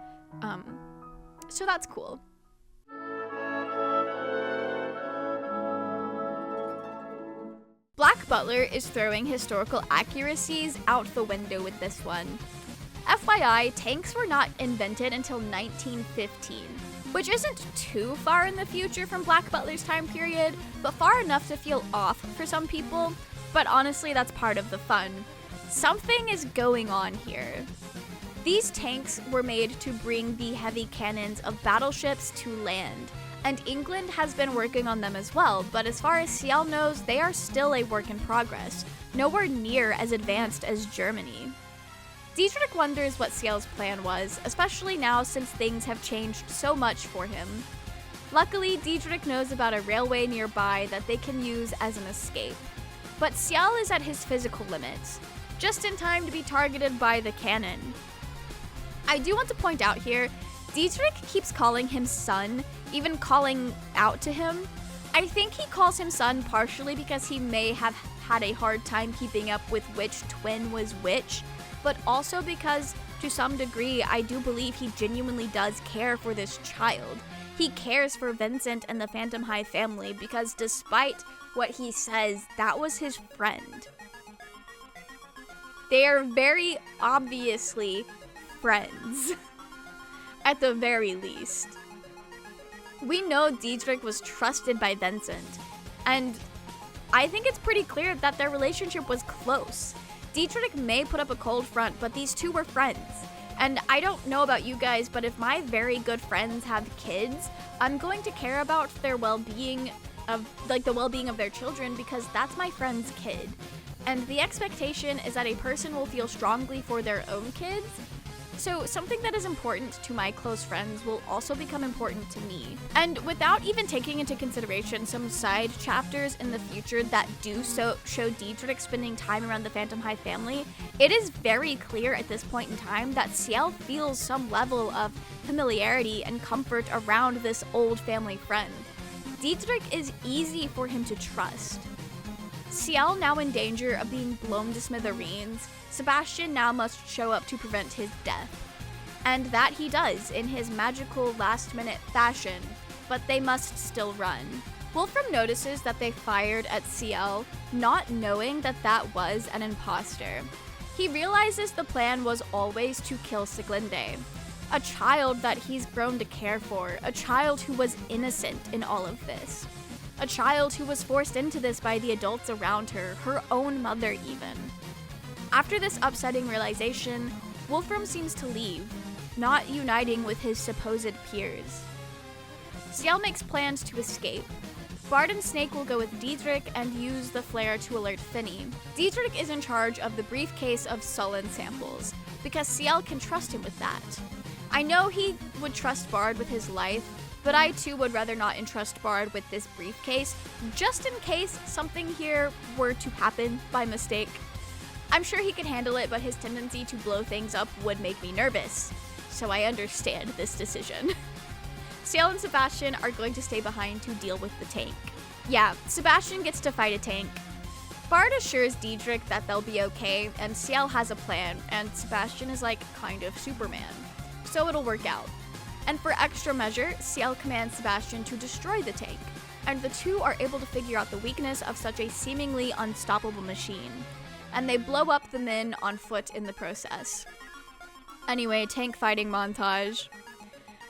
[SPEAKER 1] So that's cool. Black Butler is throwing historical accuracies out the window with this one. FYI, tanks were not invented until 1915, which isn't too far in the future from Black Butler's time period, but far enough to feel off for some people, but honestly that's part of the fun. Something is going on here. These tanks were made to bring the heavy cannons of battleships to land, and England has been working on them as well, but as far as Ciel knows, they are still a work in progress, nowhere near as advanced as Germany. Diedrich wonders what Ciel's plan was, especially now since things have changed so much for him. Luckily, Diedrich knows about a railway nearby that they can use as an escape. But Ciel is at his physical limits, just in time to be targeted by the cannon. I do want to point out here, Diedrich keeps calling him son, even calling out to him. I think he calls him son partially because he may have had a hard time keeping up with which twin was which, but also because, to some degree, I do believe he genuinely does care for this child. He cares for Vincent and the Phantom Hive family because despite what he says, that was his friend. They are very obviously friends, at the very least. We know Dietrich was trusted by Vincent, and I think it's pretty clear that their relationship was close. Dietrich may put up a cold front, but these two were friends. And I don't know about you guys, but if my very good friends have kids, I'm going to care about their well-being the well-being of their children because that's my friend's kid. And the expectation is that a person will feel strongly for their own kids. So something that is important to my close friends will also become important to me. And without even taking into consideration some side chapters in the future that do so show Dietrich spending time around the Phantom Hive family, it is very clear at this point in time that Ciel feels some level of familiarity and comfort around this old family friend. Dietrich is easy for him to trust. Ciel now in danger of being blown to smithereens, Sebastian now must show up to prevent his death. And that he does in his magical last-minute fashion, but they must still run. Wolfram notices that they fired at Ciel, not knowing that that was an imposter. He realizes the plan was always to kill Siglinde, a child that he's grown to care for, a child who was innocent in all of this. A child who was forced into this by the adults around her, her own mother even. After this upsetting realization, Wolfram seems to leave, not uniting with his supposed peers. Ciel makes plans to escape. Bard and Snake will go with Dietrich and use the flare to alert Finny. Dietrich is in charge of the briefcase of sullen samples, because Ciel can trust him with that. I know he would trust Bard with his life, but I too would rather not entrust Bard with this briefcase, just in case something here were to happen by mistake. I'm sure he could handle it, but his tendency to blow things up would make me nervous, so I understand this decision. Ciel and Sebastian are going to stay behind to deal with the tank. Yeah, Sebastian gets to fight a tank. Bard assures Dietrich that they'll be okay, and Ciel has a plan, and Sebastian is like kind of Superman, so it'll work out. And for extra measure, Ciel commands Sebastian to destroy the tank, and the two are able to figure out the weakness of such a seemingly unstoppable machine, and they blow up the men on foot in the process. Anyway, tank fighting montage.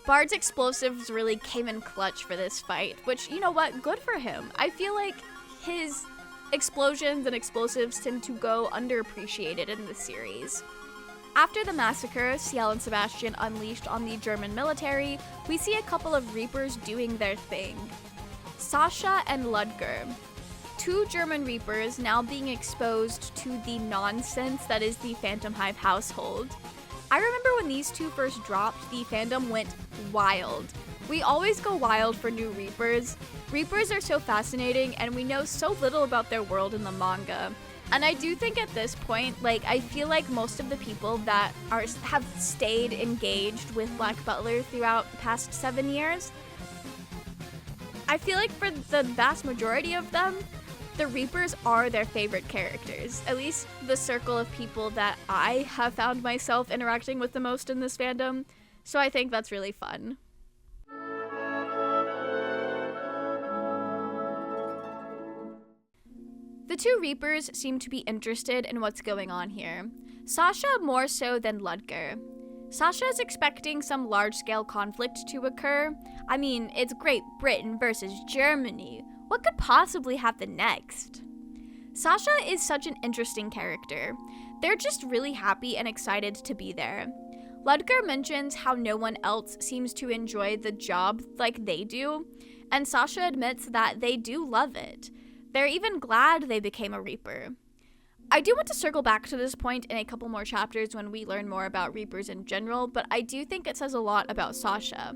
[SPEAKER 1] Bard's explosives really came in clutch for this fight, which, you know what, good for him. I feel like his explosions and explosives tend to go underappreciated in this series. After the massacre Ciel and Sebastian unleashed on the German military, we see a couple of Reapers doing their thing. Sasha and Ludger, two German Reapers now being exposed to the nonsense that is the Phantom Hive household. I remember when these two first dropped, the fandom went wild. We always go wild for new Reapers. Reapers are so fascinating, and we know so little about their world in the manga. And I do think at this point, I feel like most of the people that have stayed engaged with Black Butler throughout the past 7 years, I feel like for the vast majority of them, the Reapers are their favorite characters. At least the circle of people that I have found myself interacting with the most in this fandom. So I think that's really fun. The two Reapers seem to be interested in what's going on here. Sasha more so than Ludger. Sasha is expecting some large-scale conflict to occur. I mean, it's Great Britain versus Germany. What could possibly happen next? Sasha is such an interesting character. They're just really happy and excited to be there. Ludger mentions how no one else seems to enjoy the job like they do, and Sasha admits that they do love it. They're even glad they became a Reaper. I do want to circle back to this point in a couple more chapters when we learn more about Reapers in general, but I do think it says a lot about Sasha.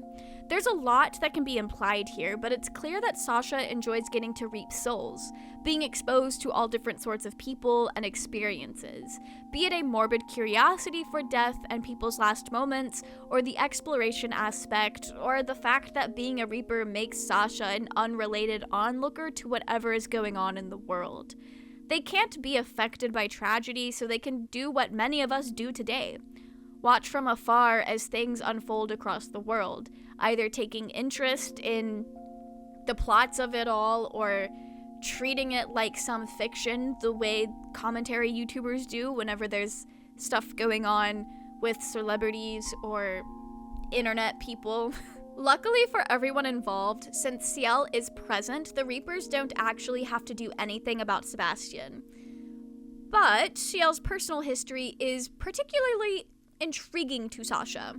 [SPEAKER 1] There's a lot that can be implied here, but it's clear that Sasha enjoys getting to reap souls, being exposed to all different sorts of people and experiences, be it a morbid curiosity for death and people's last moments, or the exploration aspect, or the fact that being a Reaper makes Sasha an unrelated onlooker to whatever is going on in the world. They can't be affected by tragedy, so they can do what many of us do today. watch from afar as things unfold across the world, either taking interest in the plots of it all or treating it like some fiction the way commentary YouTubers do whenever there's stuff going on with celebrities or internet people. Luckily for everyone involved, since Ciel is present, the Reapers don't actually have to do anything about Sebastian. But Ciel's personal history is particularly intriguing to Sasha.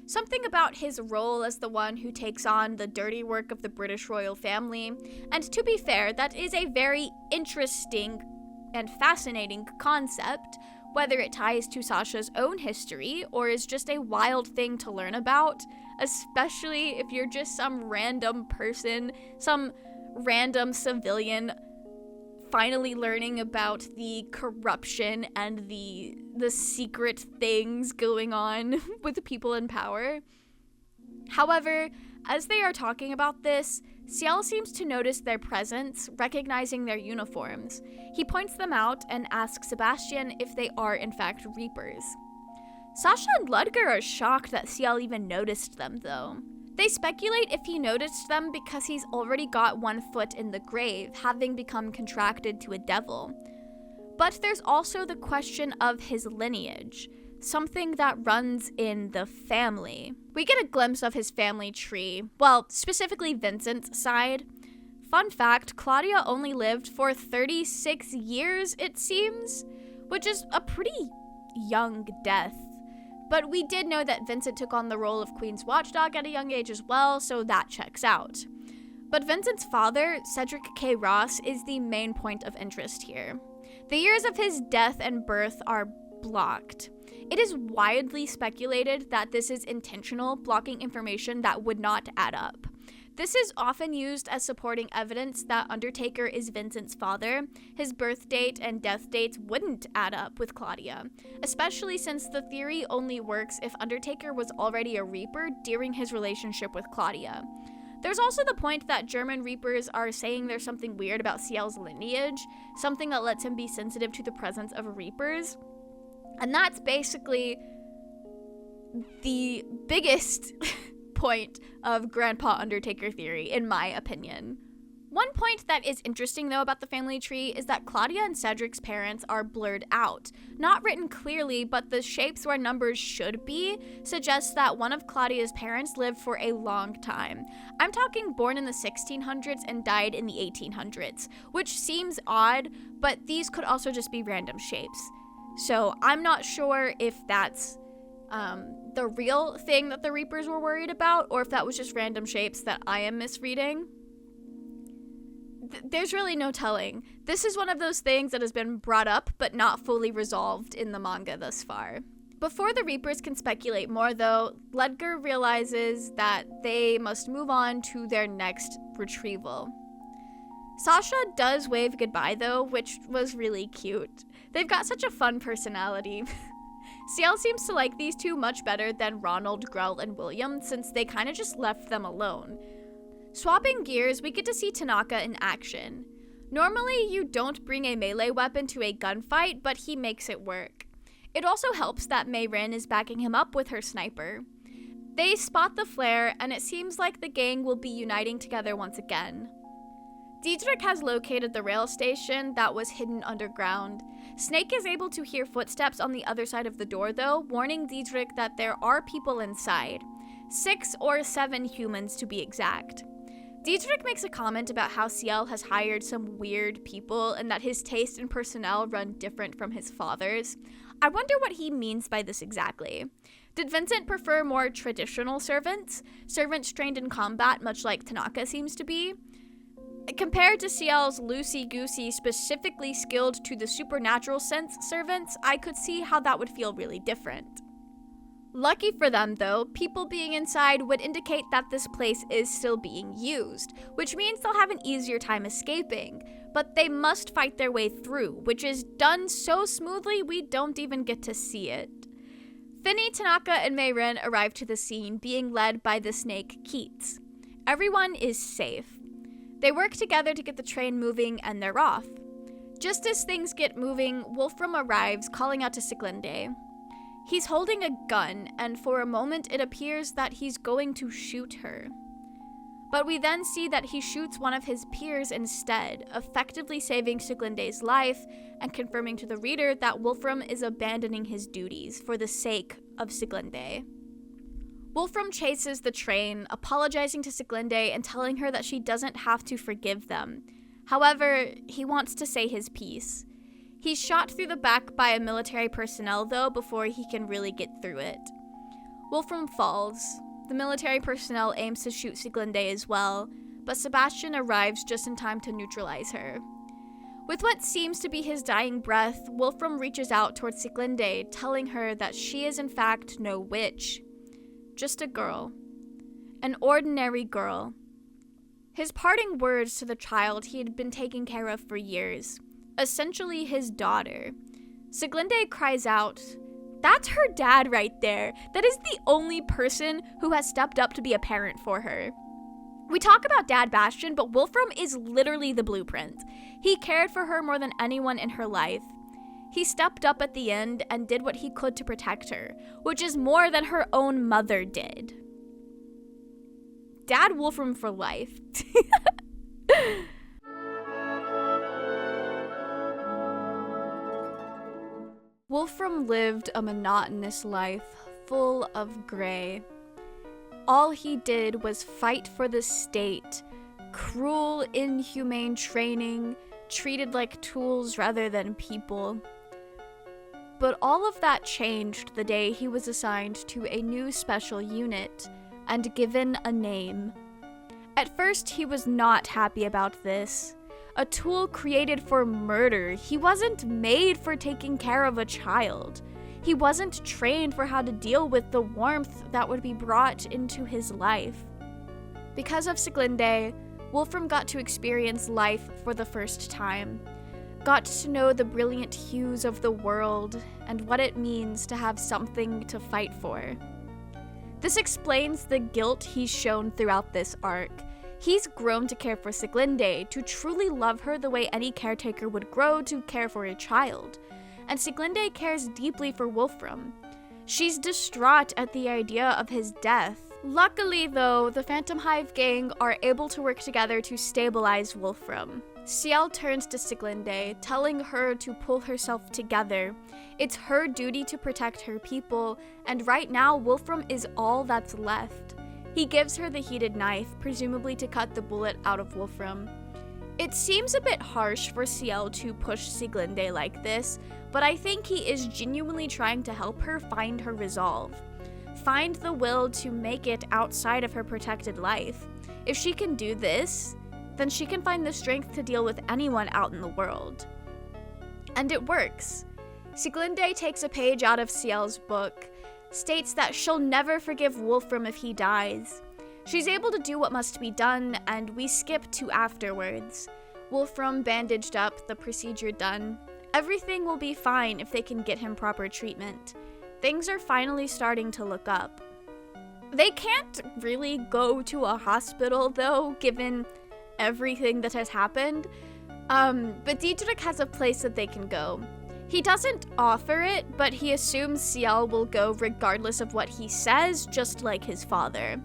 [SPEAKER 1] Something about his role as the one who takes on the dirty work of the British royal family, and to be fair, that is a very interesting and fascinating concept, whether it ties to Sasha's own history or is just a wild thing to learn about, especially if you're just some random person, some random civilian finally learning about the corruption and the secret things going on with the people in power. However, as they are talking about this, Ciel seems to notice their presence, recognizing their uniforms. He points them out and asks Sebastian if they are in fact Reapers. Sasha and Ludger are shocked that Ciel even noticed them, though. They speculate if he noticed them because he's already got one foot in the grave, having become contracted to a devil. But there's also the question of his lineage, something that runs in the family. We get a glimpse of his family tree, well, specifically Vincent's side. Fun fact, Claudia only lived for 36 years, it seems, which is a pretty young death. But we did know that Vincent took on the role of Queen's Watchdog at a young age as well, so that checks out. But Vincent's father, Cedric K. Ross, is the main point of interest here. The years of his death and birth are blocked. It is widely speculated that this is intentional, blocking information that would not add up. This is often used as supporting evidence that Undertaker is Vincent's father. His birth date and death dates wouldn't add up with Claudia, especially since the theory only works if Undertaker was already a Reaper during his relationship with Claudia. There's also the point that German Reapers are saying there's something weird about Ciel's lineage, something that lets him be sensitive to the presence of Reapers. And that's basically the biggest point of Grandpa Undertaker theory, in my opinion. One point that is interesting, though, about the family tree is that Claudia and Cedric's parents are blurred out. Not written clearly, but the shapes where numbers should be suggests that one of Claudia's parents lived for a long time. I'm talking born in the 1600s and died in the 1800s, which seems odd, but these could also just be random shapes. So I'm not sure if that's the real thing that the Reapers were worried about, or if that was just random shapes that I am misreading. There's really no telling. This is one of those things that has been brought up but not fully resolved in the manga thus far. Before the Reapers can speculate more, though, Ludger realizes that they must move on to their next retrieval. Sasha does wave goodbye, though, which was really cute. They've got such a fun personality. Ciel seems to like these two much better than Ronald, Grell, and William, since they kind of just left them alone. Swapping gears, we get to see Tanaka in action. Normally, you don't bring a melee weapon to a gunfight, but he makes it work. It also helps that Mei Rin is backing him up with her sniper. They spot the flare, and it seems like the gang will be uniting together once again. Diedrich has located the rail station that was hidden underground. Snake is able to hear footsteps on the other side of the door, though, warning Diedrich that there are people inside. 6 or 7 humans, to be exact. Diedrich makes a comment about how Ciel has hired some weird people and that his taste in personnel run different from his father's. I wonder what he means by this exactly. Did Vincent prefer more traditional servants? Servants trained in combat, much like Tanaka seems to be? Compared to Ciel's loosey-goosey, specifically skilled to the supernatural sense servants, I could see how that would feel really different. Lucky for them, though, people being inside would indicate that this place is still being used, which means they'll have an easier time escaping, but they must fight their way through, which is done so smoothly we don't even get to see it. Finny, Tanaka, and Mei Rin arrive to the scene, being led by the snake Keats. Everyone is safe. They work together to get the train moving, and they're off. Just as things get moving, Wolfram arrives, calling out to Siglinde. He's holding a gun, and for a moment it appears that he's going to shoot her. But we then see that he shoots one of his peers instead, effectively saving Siglinde's life and confirming to the reader that Wolfram is abandoning his duties for the sake of Siglinde. Wolfram chases the train, apologizing to Siglinde and telling her that she doesn't have to forgive them. However, he wants to say his piece. He's shot through the back by a military personnel, though, before he can really get through it. Wolfram falls. The military personnel aims to shoot Siglinde as well, but Sebastian arrives just in time to neutralize her. With what seems to be his dying breath, Wolfram reaches out towards Siglinde, telling her that she is in fact no witch. Just a girl. An ordinary girl. His parting words to the child he had been taking care of for years. Essentially his daughter. Siglinde cries out, "That's her dad right there. That is the only person who has stepped up to be a parent for her." We talk about Dad Bastion, but Wolfram is literally the blueprint. He cared for her more than anyone in her life. He stepped up at the end and did what he could to protect her, which is more than her own mother did. Dad Wolfram for life. Wolfram lived a monotonous life, full of gray. All he did was fight for the state, cruel, inhumane training, treated like tools rather than people. But all of that changed the day he was assigned to a new special unit and given a name. At first, he was not happy about this. A tool created for murder. He wasn't made for taking care of a child. He wasn't trained for how to deal with the warmth that would be brought into his life. Because of Siglinde, Wolfram got to experience life for the first time. Got to know the brilliant hues of the world and what it means to have something to fight for. This explains the guilt he's shown throughout this arc. He's grown to care for Siglinde, to truly love her the way any caretaker would grow to care for a child. And Siglinde cares deeply for Wolfram. She's distraught at the idea of his death. Luckily, though, the Phantom Hive gang are able to work together to stabilize Wolfram. Ciel turns to Siglinde, telling her to pull herself together. It's her duty to protect her people, and right now Wolfram is all that's left. He gives her the heated knife, presumably to cut the bullet out of Wolfram. It seems a bit harsh for Ciel to push Siglinde like this, but I think he is genuinely trying to help her find her resolve. Find the will to make it outside of her protected life. If she can do this, then she can find the strength to deal with anyone out in the world. And it works. Siglinde takes a page out of Ciel's book, states that she'll never forgive Wolfram if he dies. She's able to do what must be done, and we skip to afterwards. Wolfram bandaged up, the procedure done. Everything will be fine if they can get him proper treatment. Things are finally starting to look up. They can't really go to a hospital, though, given everything that has happened, but Diedrich has a place that they can go. He doesn't offer it, but he assumes Ciel will go regardless of what he says, just like his father.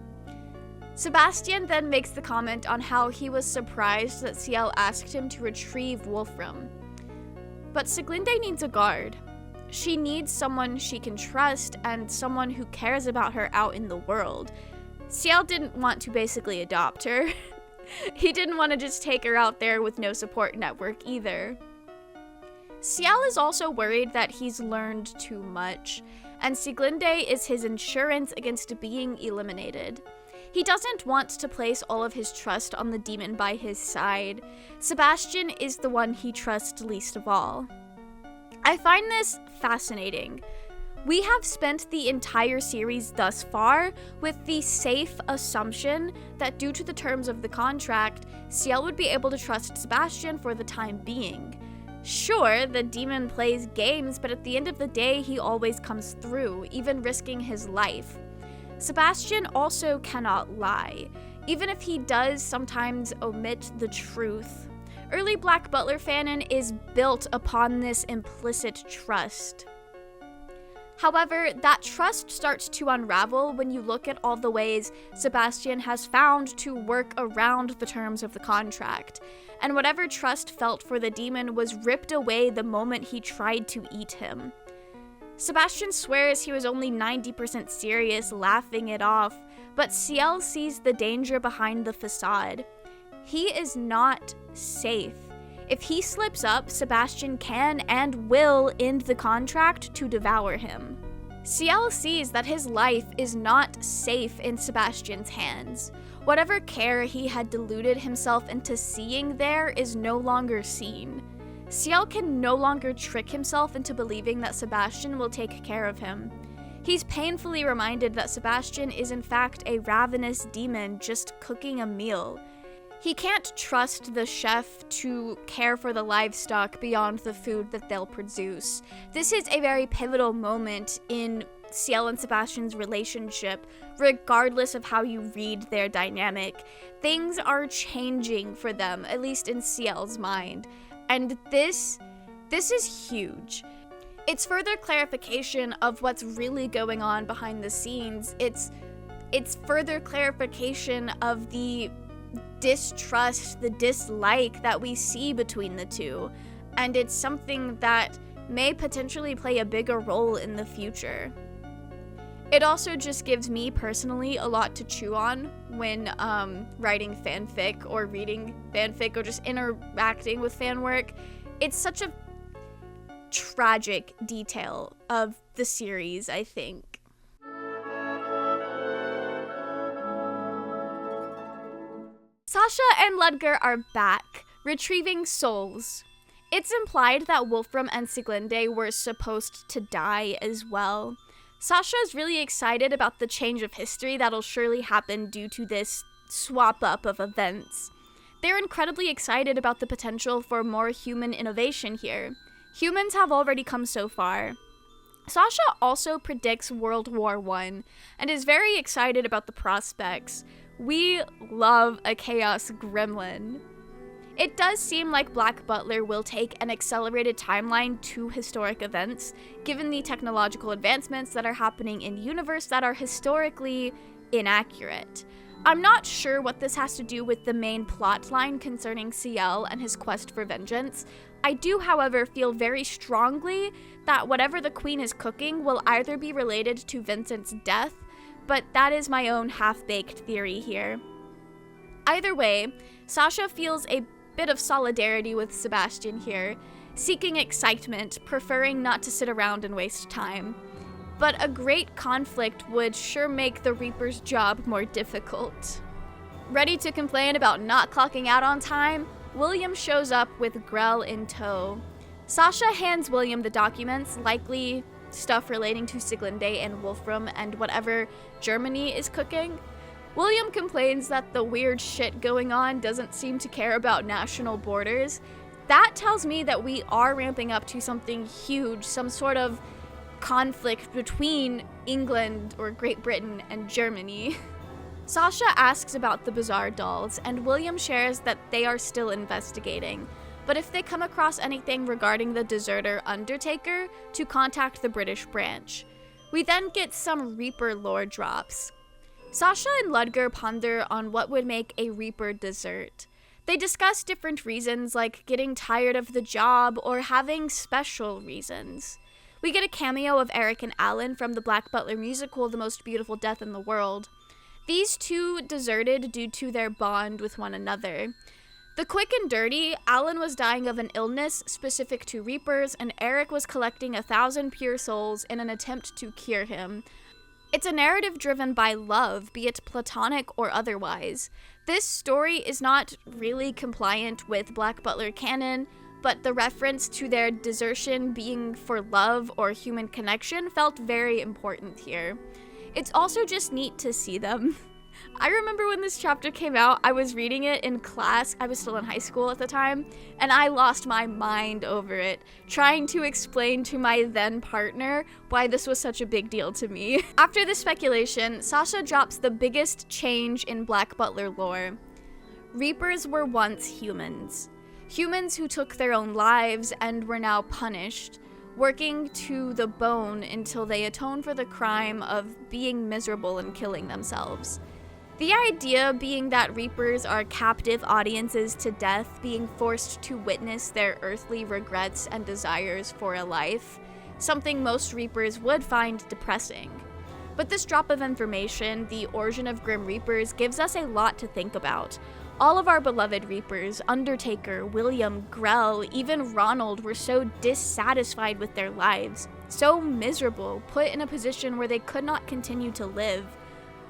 [SPEAKER 1] Sebastian then makes the comment on how he was surprised that Ciel asked him to retrieve Wolfram. But Siglinde needs a guard. She needs someone she can trust and someone who cares about her out in the world. Ciel didn't want to basically adopt her. He didn't want to just take her out there with no support network either. Ciel is also worried that he's learned too much, and Siglinde is his insurance against being eliminated. He doesn't want to place all of his trust on the demon by his side. Sebastian is the one he trusts least of all. I find this fascinating. We have spent the entire series thus far with the safe assumption that due to the terms of the contract, Ciel would be able to trust Sebastian for the time being. Sure, the demon plays games, but at the end of the day, he always comes through, even risking his life. Sebastian also cannot lie, even if he does sometimes omit the truth. Early Black Butler fanon is built upon this implicit trust. However, that trust starts to unravel when you look at all the ways Sebastian has found to work around the terms of the contract, and whatever trust felt for the demon was ripped away the moment he tried to eat him. Sebastian swears he was only 90% serious, laughing it off, but Ciel sees the danger behind the facade. He is not safe. If he slips up, Sebastian can and will end the contract to devour him. Ciel sees that his life is not safe in Sebastian's hands. Whatever care he had deluded himself into seeing there is no longer seen. Ciel can no longer trick himself into believing that Sebastian will take care of him. He's painfully reminded that Sebastian is in fact a ravenous demon just cooking a meal. He can't trust the chef to care for the livestock beyond the food that they'll produce. This is a very pivotal moment in Ciel and Sebastian's relationship, regardless of how you read their dynamic. Things are changing for them, at least in Ciel's mind. And this is huge. It's further clarification of what's really going on behind the scenes. It's further clarification of the distrust, the dislike that we see between the two, and it's something that may potentially play a bigger role in the future. It also just gives me personally a lot to chew on when writing fanfic or reading fanfic or just interacting with fan work. It's such a tragic detail of the series, I think. Sasha and Ludger are back, retrieving souls. It's implied that Wolfram and Sieglinde were supposed to die as well. Sasha is really excited about the change of history that'll surely happen due to this swap-up of events. They're incredibly excited about the potential for more human innovation here. Humans have already come so far. Sasha also predicts World War I and is very excited about the prospects. We love a chaos gremlin. It does seem like Black Butler will take an accelerated timeline to historic events, given the technological advancements that are happening in the universe that are historically inaccurate. I'm not sure what this has to do with the main plot line concerning Ciel and his quest for vengeance. I do, however, feel very strongly that whatever the Queen is cooking will either be related to Vincent's death, but that is my own half-baked theory here. Either way, Sasha feels a bit of solidarity with Sebastian here, seeking excitement, preferring not to sit around and waste time. But a great conflict would sure make the Reaper's job more difficult. Ready to complain about not clocking out on time, William shows up with Grell in tow. Sasha hands William the documents, likely stuff relating to Sieglinde and Wolfram and whatever Germany is cooking. William complains that the weird shit going on doesn't seem to care about national borders. That tells me that we are ramping up to something huge, some sort of conflict between England or Great Britain and Germany. Sasha asks about the bizarre dolls, and William shares that they are still investigating, but if they come across anything regarding the deserter Undertaker, to contact the British branch. We then get some Reaper lore drops. Sasha and Ludger ponder on what would make a Reaper dessert. They discuss different reasons, like getting tired of the job or having special reasons. We get a cameo of Eric and Alan from the Black Butler musical, The Most Beautiful Death in the World. These two deserted due to their bond with one another. The quick and dirty, Alan was dying of an illness specific to Reapers, and Eric was collecting 1,000 pure souls in an attempt to cure him. It's a narrative driven by love, be it platonic or otherwise. This story is not really compliant with Black Butler canon, but the reference to their desertion being for love or human connection felt very important here. It's also just neat to see them. I remember when this chapter came out, I was reading it in class. I was still in high school at the time, and I lost my mind over it, trying to explain to my then partner why this was such a big deal to me. After this speculation, Sasha drops the biggest change in Black Butler lore. Reapers were once humans. Humans who took their own lives and were now punished. working to the bone until they atone for the crime of being miserable and killing themselves. The idea being that Reapers are captive audiences to death, being forced to witness their earthly regrets and desires for a life, something most Reapers would find depressing. But this drop of information, the origin of Grim Reapers, gives us a lot to think about. All of our beloved Reapers, Undertaker, William, Grell, even Ronald, were so dissatisfied with their lives, so miserable, put in a position where they could not continue to live.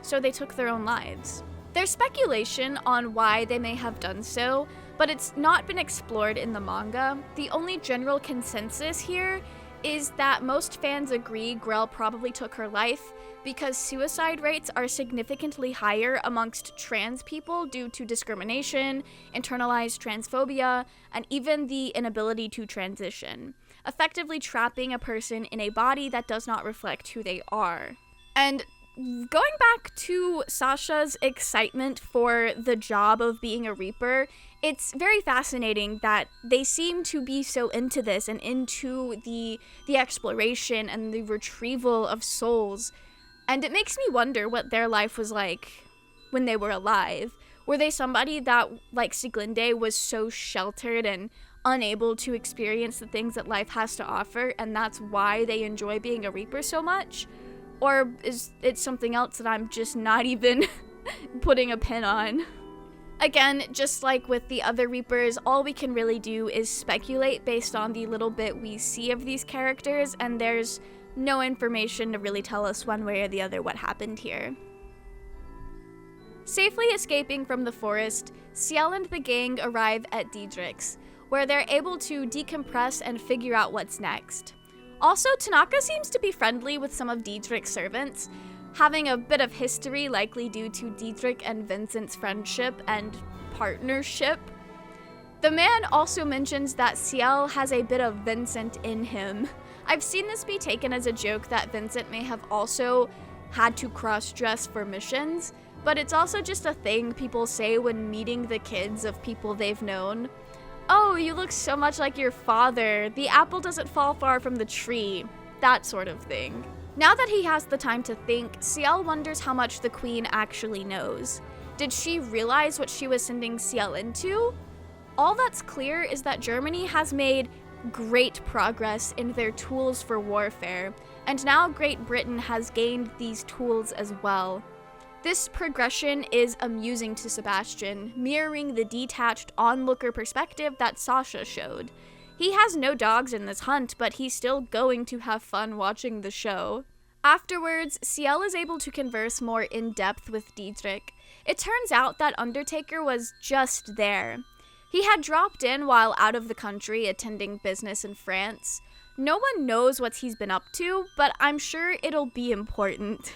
[SPEAKER 1] So they took their own lives. There's speculation on why they may have done so, but it's not been explored in the manga. The only general consensus here is that most fans agree Grell probably took her life because suicide rates are significantly higher amongst trans people due to discrimination, internalized transphobia, and even the inability to transition, effectively trapping a person in a body that does not reflect who they are. And going back to Sasha's excitement for the job of being a Reaper, it's very fascinating that they seem to be so into this and into the exploration and the retrieval of souls. And it makes me wonder what their life was like when they were alive. Were they somebody that, like Sieglinde, was so sheltered and unable to experience the things that life has to offer, and that's why they enjoy being a Reaper so much? Or is it something else that I'm just not even putting a pin on? Again, just like with the other Reapers, all we can really do is speculate based on the little bit we see of these characters, and there's no information to really tell us one way or the other what happened here. Safely escaping from the forest, Ciel and the gang arrive at Disgraced, where they're able to decompress and figure out what's next. Also, Tanaka seems to be friendly with some of Disgraced's servants, having a bit of history likely due to Disgrace and Vincent's friendship and partnership. The man also mentions that Ciel has a bit of Vincent in him. I've seen this be taken as a joke that Vincent may have also had to cross-dress for missions, but it's also just a thing people say when meeting the kids of people they've known. Oh, you look so much like your father. The apple doesn't fall far from the tree. That sort of thing. Now that he has the time to think, Ciel wonders how much the Queen actually knows. Did she realize what she was sending Ciel into? All that's clear is that Germany has made great progress in their tools for warfare, and now Great Britain has gained these tools as well. This progression is amusing to Sebastian, mirroring the detached onlooker perspective that Sasha showed. He has no dogs in this hunt, but he's still going to have fun watching the show. Afterwards, Ciel is able to converse more in depth with Disgraced. It turns out that Undertaker was just there. He had dropped in while out of the country attending business in France. No one knows what he's been up to, but I'm sure it'll be important.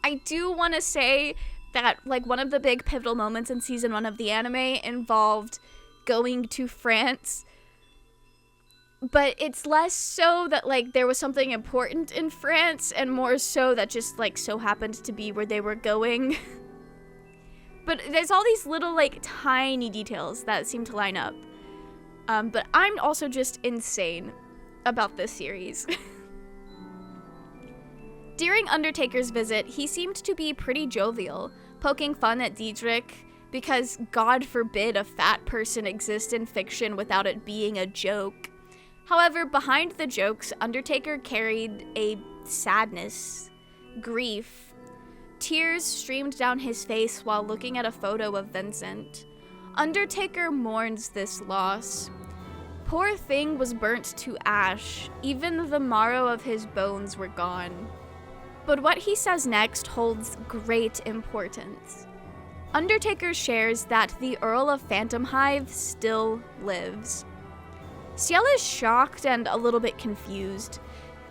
[SPEAKER 1] I do want to say that, one of the big pivotal moments in season 1 of the anime involved going to France. But it's less so that, there was something important in France, and more so that just, so happened to be where they were going. But there's all these little, tiny details that seem to line up. But I'm also just insane about this series. During Undertaker's visit, he seemed to be pretty jovial, poking fun at Disgraced, because God forbid a fat person exists in fiction without it being a joke. However, behind the jokes, Undertaker carried a sadness, grief. Tears streamed down his face while looking at a photo of Vincent. Undertaker mourns this loss. Poor thing was burnt to ash. Even the marrow of his bones were gone. But what he says next holds great importance. Undertaker shares that the Earl of Phantom Hive still lives. Ciel is shocked and a little bit confused.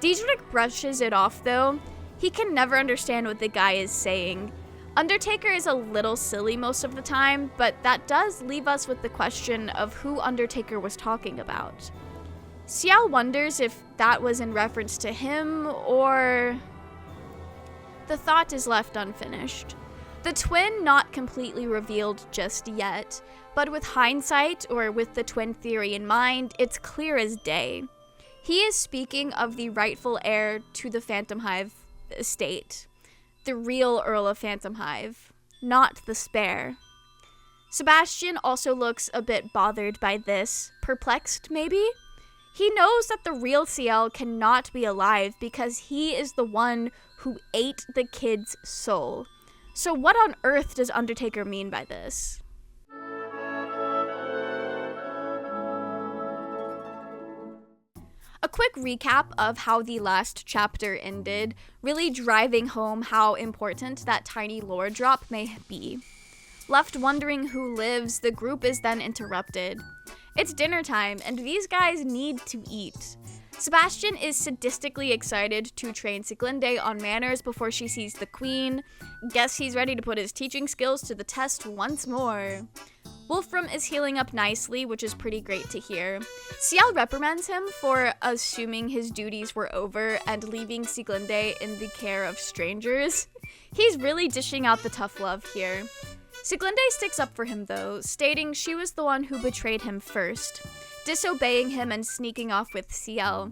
[SPEAKER 1] Disgraced brushes it off though. He can never understand what the guy is saying. Undertaker is a little silly most of the time, but that does leave us with the question of who Undertaker was talking about. Ciel wonders if that was in reference to him, or... The thought is left unfinished. The twin not completely revealed just yet, but with hindsight, or with the twin theory in mind, it's clear as day. He is speaking of the rightful heir to the Phantom Hive estate, the real Earl of Phantom Hive, not the spare. Sebastian also looks a bit bothered by this, perplexed maybe? He knows that the real CL cannot be alive because he is the one who ate the kid's soul. So what on earth does Undertaker mean by this? A quick recap of how the last chapter ended, really driving home how important that tiny lore drop may be. Left wondering who lives, the group is then interrupted. It's dinner time, and these guys need to eat. Sebastian is sadistically excited to train Sieglinde on manners before she sees the queen. Guess he's ready to put his teaching skills to the test once more. Wolfram is healing up nicely, which is pretty great to hear. Ciel reprimands him for assuming his duties were over and leaving Sieglinde in the care of strangers. He's really dishing out the tough love here. Sieglinde sticks up for him though, stating she was the one who betrayed him first, disobeying him and sneaking off with Ciel.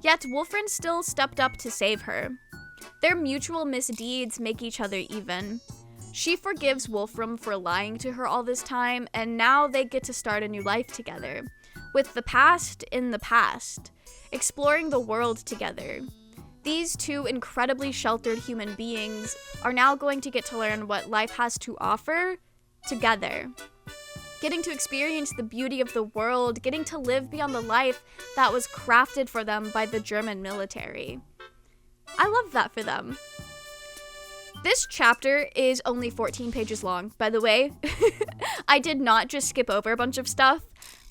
[SPEAKER 1] Yet Wolfram still stepped up to save her. Their mutual misdeeds make each other even. She forgives Wolfram for lying to her all this time, and now they get to start a new life together, with the past in the past, exploring the world together. These two incredibly sheltered human beings are now going to get to learn what life has to offer together. Getting to experience the beauty of the world, getting to live beyond the life that was crafted for them by the German military. I love that for them. This chapter is only 14 pages long, by the way. I did not just skip over a bunch of stuff.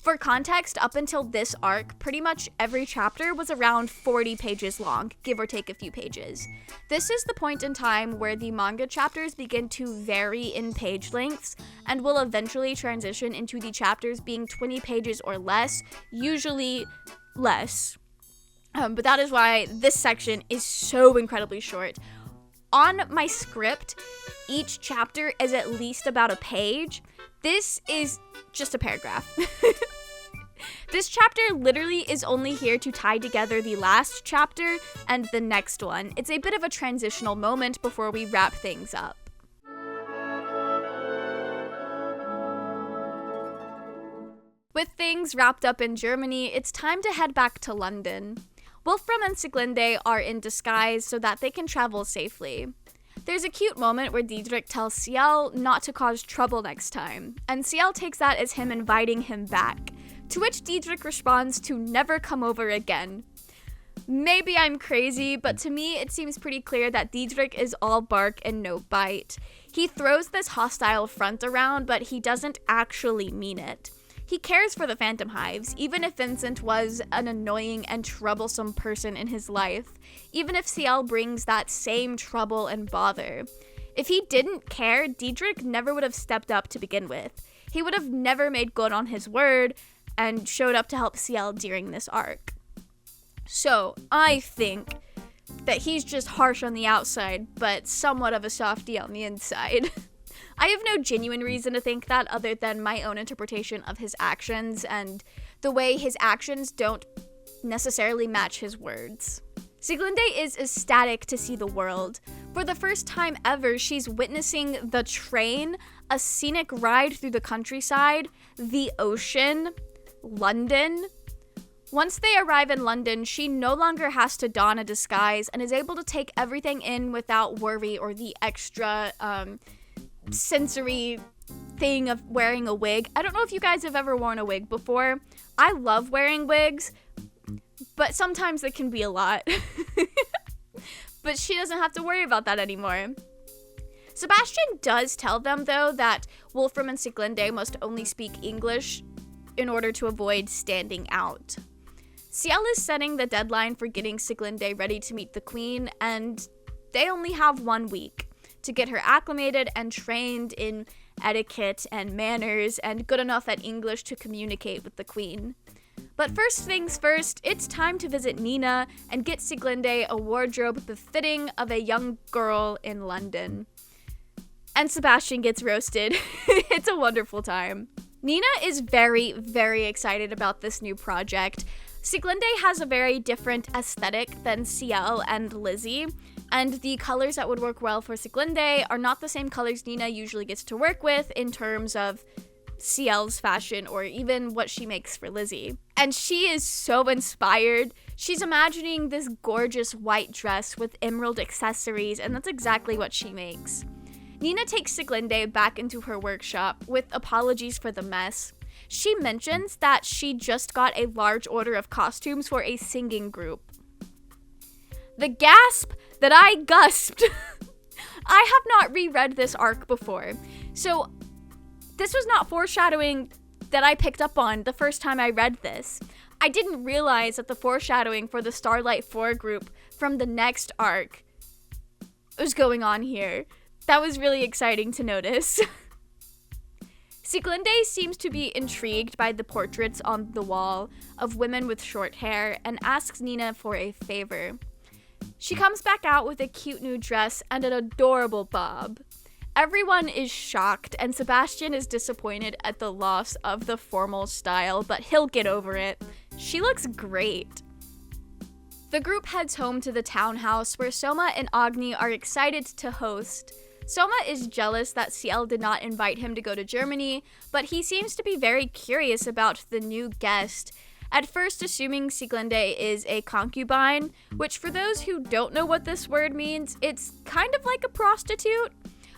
[SPEAKER 1] For context, up until this arc, pretty much every chapter was around 40 pages long, give or take a few pages. This is the point in time where the manga chapters begin to vary in page lengths, and will eventually transition into the chapters being 20 pages or less, usually less. But that is why this section is so incredibly short. On my script, each chapter is at least about a page. This is just a paragraph. This chapter literally is only here to tie together the last chapter and the next one. It's a bit of a transitional moment before we wrap things up. With things wrapped up in Germany, it's time to head back to London. Wolfram and Sieglinde are in disguise so that they can travel safely. There's a cute moment where Diedrich tells Ciel not to cause trouble next time, and Ciel takes that as him inviting him back, to which Diedrich responds to never come over again. Maybe I'm crazy, but to me it seems pretty clear that Diedrich is all bark and no bite. He throws this hostile front around, but he doesn't actually mean it. He cares for the Phantom Hives, even if Vincent was an annoying and troublesome person in his life, even if Ciel brings that same trouble and bother. If he didn't care, Diedrich never would have stepped up to begin with. He would have never made good on his word and showed up to help Ciel during this arc. So, I think that he's just harsh on the outside, but somewhat of a softie on the inside. I have no genuine reason to think that other than my own interpretation of his actions and the way his actions don't necessarily match his words. Sieglinde is ecstatic to see the world. For the first time ever, she's witnessing the train, a scenic ride through the countryside, the ocean, London. Once they arrive in London, she no longer has to don a disguise and is able to take everything in without worry or the extra, sensory thing of wearing a wig. I don't know if you guys have ever worn a wig before. I love wearing wigs, but sometimes it can be a lot. But she doesn't have to worry about that anymore. Sebastian does tell them, though, that Wolfram and Sieglinde must only speak English in order to avoid standing out. Ciel is setting the deadline for getting Sieglinde ready to meet the queen, and they only have 1 week to get her acclimated and trained in etiquette and manners and good enough at English to communicate with the queen. But first things first, it's time to visit Nina and get Sieglinde a wardrobe befitting of a young girl in London. And Sebastian gets roasted. It's a wonderful time. Nina is very, very excited about this new project. Sieglinde has a very different aesthetic than Ciel and Lizzie, and the colors that would work well for Sieglinde are not the same colors Nina usually gets to work with in terms of Ciel's fashion or even what she makes for Lizzie. And she is so inspired. She's imagining this gorgeous white dress with emerald accessories, and that's exactly what she makes. Nina takes Sieglinde back into her workshop with apologies for the mess. She mentions that she just got a large order of costumes for a singing group. The gasp that I gusped. I have not reread this arc before, so this was not foreshadowing that I picked up on the first time I read this. I didn't realize that the foreshadowing for the Starlight 4 group from the next arc was going on here. That was really exciting to notice. Sieglinde seems to be intrigued by the portraits on the wall of women with short hair and asks Nina for a favor. She comes back out with a cute new dress and an adorable bob. Everyone is shocked, and Sebastian is disappointed at the loss of the formal style, but he'll get over it. She looks great. The group heads home to the townhouse where Soma and Agni are excited to host. Soma is jealous that Ciel did not invite him to go to Germany, but he seems to be very curious about the new guest, at first assuming Sieglinde is a concubine, which for those who don't know what this word means, it's kind of like a prostitute,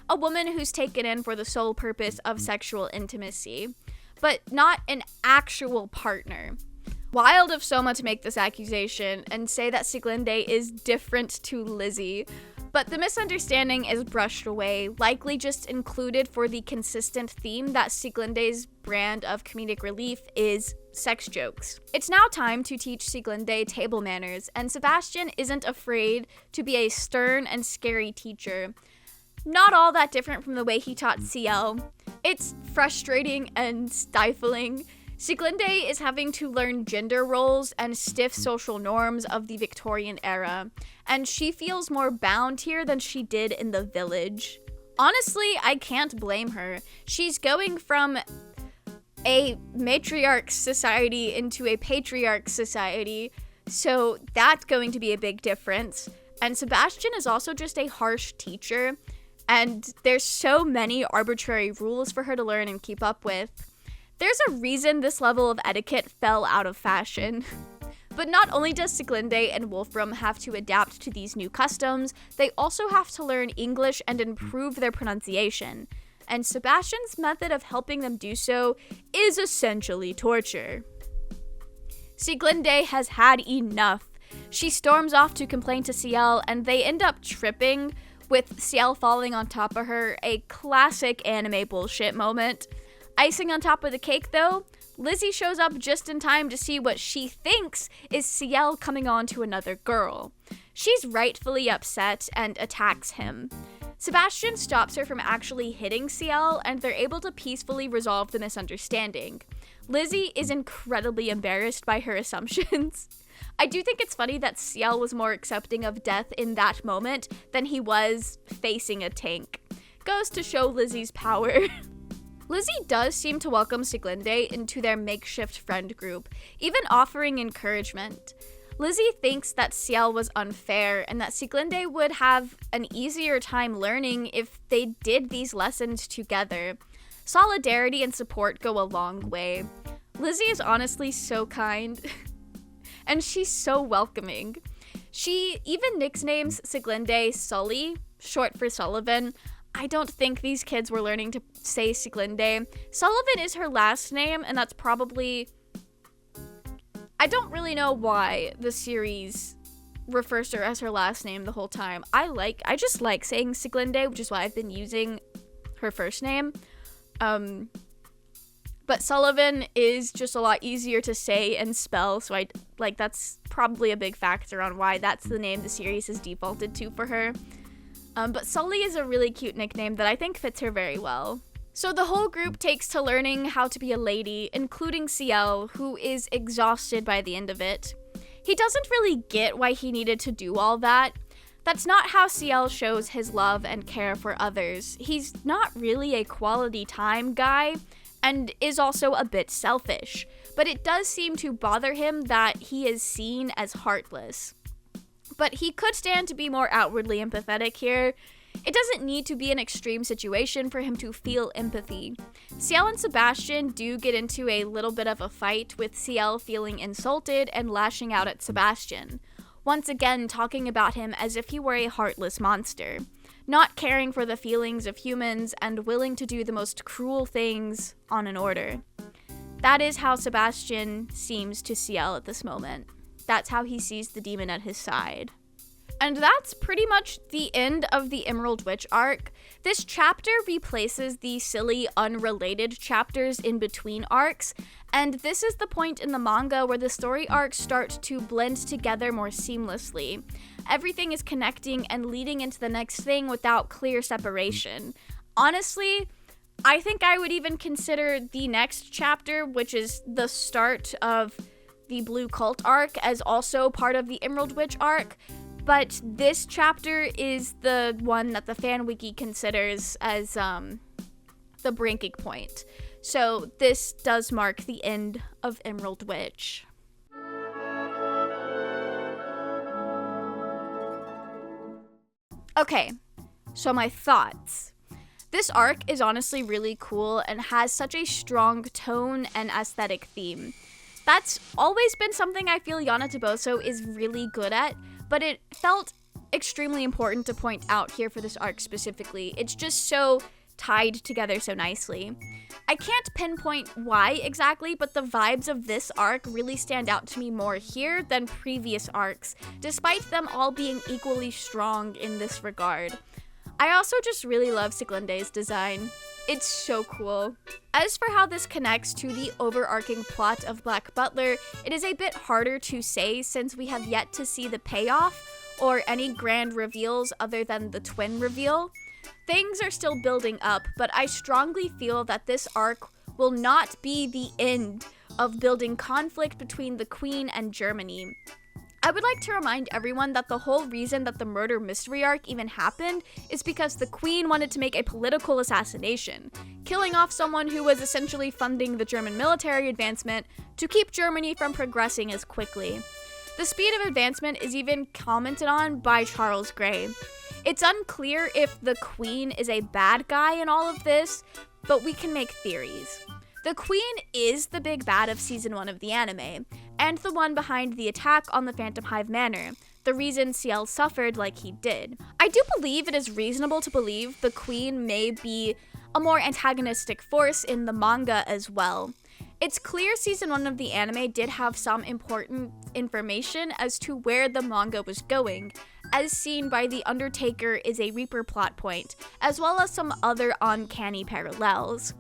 [SPEAKER 1] a woman who's taken in for the sole purpose of sexual intimacy, but not an actual partner. Wild of Soma to make this accusation and say that Sieglinde is different to Lizzie, but the misunderstanding is brushed away, likely just included for the consistent theme that Sieglinde's brand of comedic relief is sex jokes. It's now time to teach Sieglinde table manners, and Sebastian isn't afraid to be a stern and scary teacher. Not all that different from the way he taught Ciel. It's frustrating and stifling. Sieglinde is having to learn gender roles and stiff social norms of the Victorian era, and she feels more bound here than she did in the village. Honestly, I can't blame her. She's going from a matriarch society into a patriarch society, so that's going to be a big difference. And Sebastian is also just a harsh teacher, and there's so many arbitrary rules for her to learn and keep up with. There's a reason this level of etiquette fell out of fashion. But not only does Sieglinde and Wolfram have to adapt to these new customs, they also have to learn English and improve their pronunciation. And Sebastian's method of helping them do so is essentially torture. Sieglinde has had enough. She storms off to complain to Ciel, and they end up tripping, with Ciel falling on top of her, a classic anime bullshit moment. Icing on top of the cake, though, Lizzie shows up just in time to see what she thinks is Ciel coming on to another girl. She's rightfully upset and attacks him. Sebastian stops her from actually hitting Ciel, and they're able to peacefully resolve the misunderstanding. Lizzie is incredibly embarrassed by her assumptions. I do think it's funny that Ciel was more accepting of death in that moment than he was facing a tank. Goes to show Lizzie's power. Lizzie does seem to welcome Sieglinde into their makeshift friend group, even offering encouragement. Lizzie thinks that Ciel was unfair and that Sieglinde would have an easier time learning if they did these lessons together. Solidarity and support go a long way. Lizzie is honestly so kind, and she's so welcoming. She even nicknames Sieglinde Sully, short for Sullivan. I don't think these kids were learning to say Sieglinde. Sullivan is her last name, and that's probably... I don't really know why the series refers to her as her last name the whole time. I just like saying Sieglinde, which is why I've been using her first name. But Sullivan is just a lot easier to say and spell, so that's probably a big factor on why that's the name the series has defaulted to for her. But Sully is a really cute nickname that I think fits her very well. So the whole group takes to learning how to be a lady, including Ciel, who is exhausted by the end of it. He doesn't really get why he needed to do all that. That's not how Ciel shows his love and care for others. He's not really a quality time guy, and is also a bit selfish, but it does seem to bother him that he is seen as heartless. But he could stand to be more outwardly empathetic here. It doesn't need to be an extreme situation for him to feel empathy. Ciel and Sebastian do get into a little bit of a fight, with Ciel feeling insulted and lashing out at Sebastian, once again talking about him as if he were a heartless monster, not caring for the feelings of humans and willing to do the most cruel things on an order. That is how Sebastian seems to Ciel at this moment. That's how he sees the demon at his side. And that's pretty much the end of the Emerald Witch arc. This chapter replaces the silly, unrelated chapters in between arcs, and this is the point in the manga where the story arcs start to blend together more seamlessly. Everything is connecting and leading into the next thing without clear separation. Honestly, I think I would even consider the next chapter, which is the start of the Blue Cult arc, as also part of the Emerald Witch arc. But this chapter is the one that the fan wiki considers as the breaking point. So this does mark the end of Emerald Witch. Okay, so my thoughts. This arc is honestly really cool and has such a strong tone and aesthetic theme. That's always been something I feel Yana Toboso is really good at, but it felt extremely important to point out here for this arc specifically. It's just so tied together so nicely. I can't pinpoint why exactly, but the vibes of this arc really stand out to me more here than previous arcs, despite them all being equally strong in this regard. I also just really love Siglinde's design. It's so cool. As for how this connects to the overarching plot of Black Butler, it is a bit harder to say since we have yet to see the payoff or any grand reveals other than the twin reveal. Things are still building up, but I strongly feel that this arc will not be the end of building conflict between the Queen and Germany. I would like to remind everyone that the whole reason that the murder mystery arc even happened is because the Queen wanted to make a political assassination, killing off someone who was essentially funding the German military advancement to keep Germany from progressing as quickly. The speed of advancement is even commented on by Charles Gray. It's unclear if the Queen is a bad guy in all of this, but we can make theories. The Queen is the big bad of Season 1 of the anime, and the one behind the attack on the Phantom Hive Manor, the reason Ciel suffered like he did. I do believe it is reasonable to believe the Queen may be a more antagonistic force in the manga as well. It's clear Season 1 of the anime did have some important information as to where the manga was going, as seen by the Undertaker is a Reaper plot point, as well as some other uncanny parallels.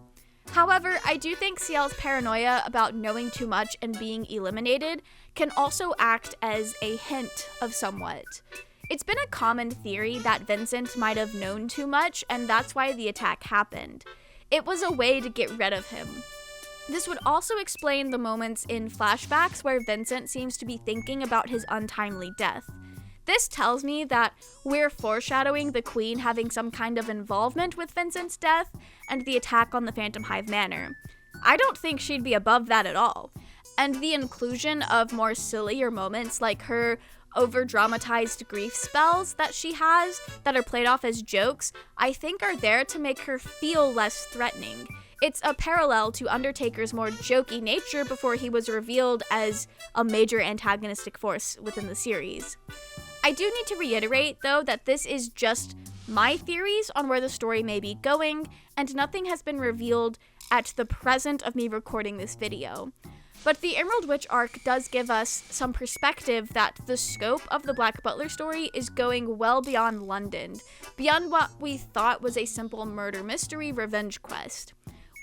[SPEAKER 1] However, I do think Ciel's paranoia about knowing too much and being eliminated can also act as a hint of somewhat. It's been a common theory that Vincent might have known too much, and that's why the attack happened. It was a way to get rid of him. This would also explain the moments in flashbacks where Vincent seems to be thinking about his untimely death. This tells me that we're foreshadowing the Queen having some kind of involvement with Vincent's death and the attack on the Phantom Hive Manor. I don't think she'd be above that at all. And the inclusion of more sillier moments like her over-dramatized grief spells that she has that are played off as jokes, I think are there to make her feel less threatening. It's a parallel to Undertaker's more jokey nature before he was revealed as a major antagonistic force within the series. I do need to reiterate, though, that this is just my theories on where the story may be going, and nothing has been revealed at the present of me recording this video. But the Emerald Witch arc does give us some perspective that the scope of the Black Butler story is going well beyond London, beyond what we thought was a simple murder mystery revenge quest.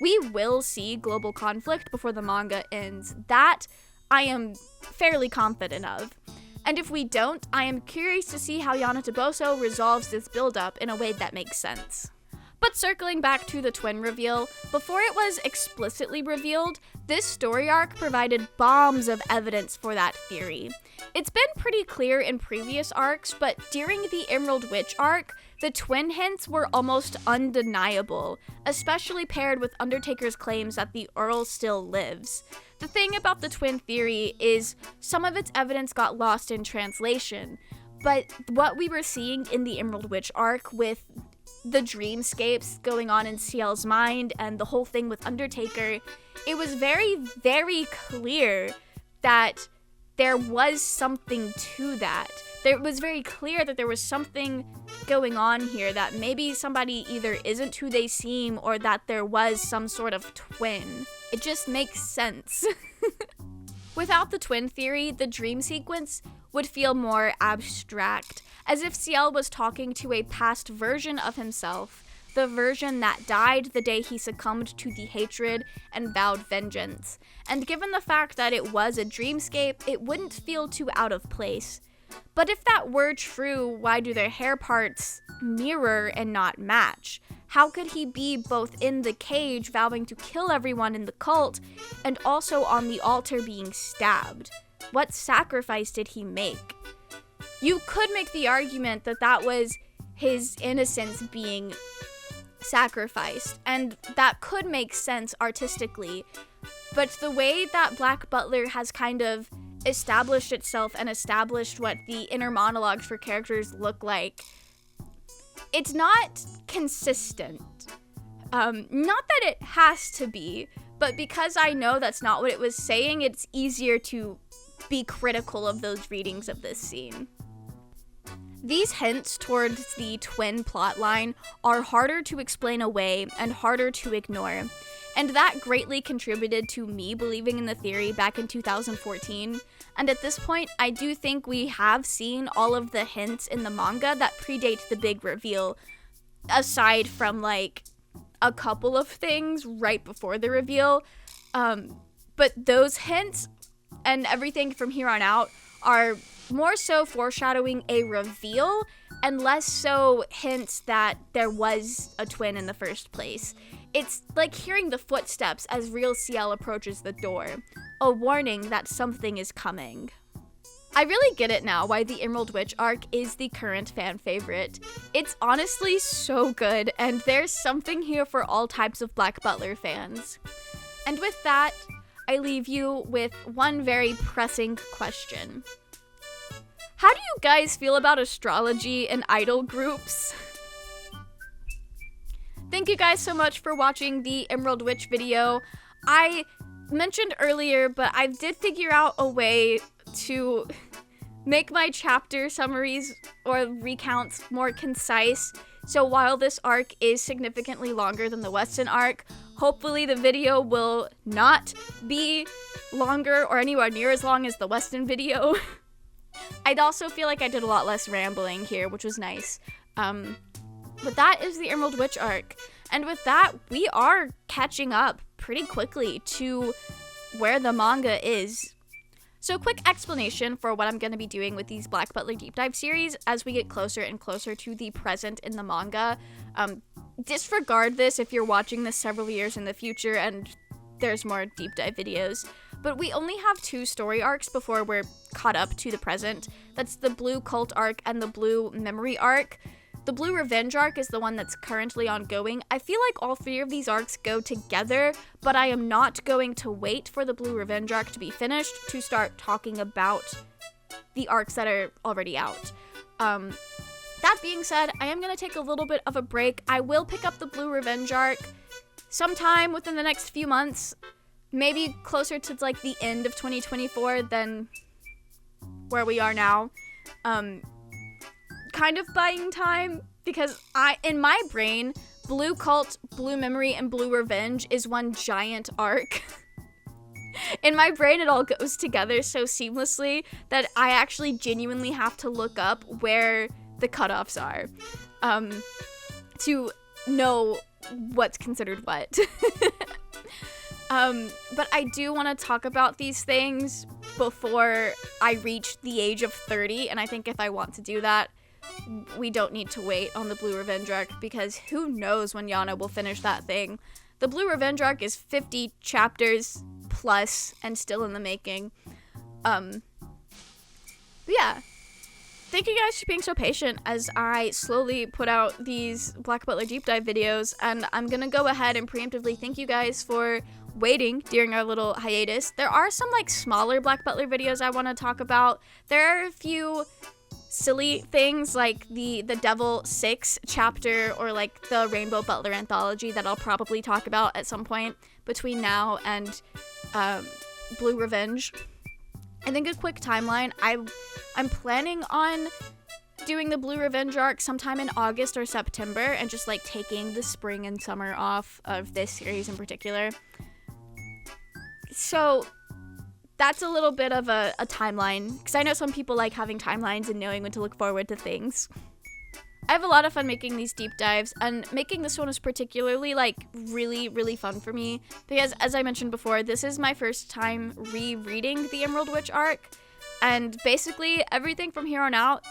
[SPEAKER 1] We will see global conflict before the manga ends. That I am fairly confident of. And if we don't, I am curious to see how Yana Toboso resolves this build-up in a way that makes sense. But circling back to the twin reveal, before it was explicitly revealed, this story arc provided bombs of evidence for that theory. It's been pretty clear in previous arcs, but during the Emerald Witch arc, the twin hints were almost undeniable, especially paired with Undertaker's claims that the Earl still lives. The thing about the twin theory is some of its evidence got lost in translation, but what we were seeing in the Emerald Witch arc with the dreamscapes going on in CL's mind and the whole thing with Undertaker, it was very, very clear that there was something to that. It was very clear that there was something going on here, that maybe somebody either isn't who they seem or that there was some sort of twin. It just makes sense. Without the twin theory, the dream sequence would feel more abstract, as if CL was talking to a past version of himself, the version that died the day he succumbed to the hatred and vowed vengeance. And given the fact that it was a dreamscape, it wouldn't feel too out of place. But if that were true, why do their hair parts mirror and not match? How could he be both in the cage vowing to kill everyone in the cult and also on the altar being stabbed? What sacrifice did he make? You could make the argument that that was his innocence being sacrificed, and that could make sense artistically, but the way that Black Butler has kind of established itself and established what the inner monologues for characters look like, it's not consistent. Not that it has to be, but because I know that's not what it was saying, it's easier to be critical of those readings of this scene. These hints towards the twin plotline are harder to explain away and harder to ignore, and that greatly contributed to me believing in the theory back in 2014, and at this point, I do think we have seen all of the hints in the manga that predate the big reveal, aside from, like, a couple of things right before the reveal, but those hints and everything from here on out are more so foreshadowing a reveal and less so hints that there was a twin in the first place. It's like hearing the footsteps as real CL approaches the door, a warning that something is coming. I really get it now why the Emerald Witch arc is the current fan favorite. It's honestly so good, and there's something here for all types of Black Butler fans. And with that, I leave you with one very pressing question. How do you guys feel about astrology and idol groups? Thank you guys so much for watching the Emerald Witch video. I mentioned earlier, but I did figure out a way to make my chapter summaries or recounts more concise. So while this arc is significantly longer than the Weston arc, hopefully the video will not be longer or anywhere near as long as the Weston video. I'd also feel like I did a lot less rambling here, which was nice. But that is the Emerald Witch arc. And with that, we are catching up pretty quickly to where the manga is. So quick explanation for what I'm going to be doing with these Black Butler Deep Dive series as we get closer and closer to the present in the manga. Disregard this if you're watching this several years in the future and there's more deep dive videos. But we only have 2 story arcs before we're caught up to the present. That's the Blue Cult arc and the Blue Memory arc. The Blue Revenge arc is the one that's currently ongoing. I feel like all 3 of these arcs go together, but I am not going to wait for the Blue Revenge arc to be finished to start talking about the arcs that are already out. That being said, I am going to take a little bit of a break. I will pick up the Blue Revenge arc sometime within the next few months, maybe closer to like the end of 2024 than where we are now. Kind of buying time because in my brain, Blue Cult, Blue Memory, and Blue Revenge is one giant arc. In my brain, it all goes together so seamlessly that I actually genuinely have to look up where the cutoffs are to know what's considered what. But I do want to talk about these things before I reach the age of 30, and I think if I want to do that, we don't need to wait on the Blue Revenge arc, because who knows when Yana will finish that thing. The Blue Revenge arc is 50 chapters plus and still in the making. But yeah. Thank you guys for being so patient as I slowly put out these Black Butler deep dive videos, and I'm gonna go ahead and preemptively thank you guys for waiting during our little hiatus. There are some like smaller Black Butler videos I want to talk about. There are a few silly things like the Devil 6 chapter or like the Rainbow Butler anthology that I'll probably talk about at some point between now and Blue Revenge. I think a quick timeline, I'm planning on doing the Blue Revenge arc sometime in August or September and just like taking the spring and summer off of this series in particular. So that's a little bit of a timeline, because I know some people like having timelines and knowing when to look forward to things. I have a lot of fun making these deep dives, and making this one was particularly like really, really fun for me because, as I mentioned before, this is my first time rereading the Emerald Witch arc, and basically everything from here on out,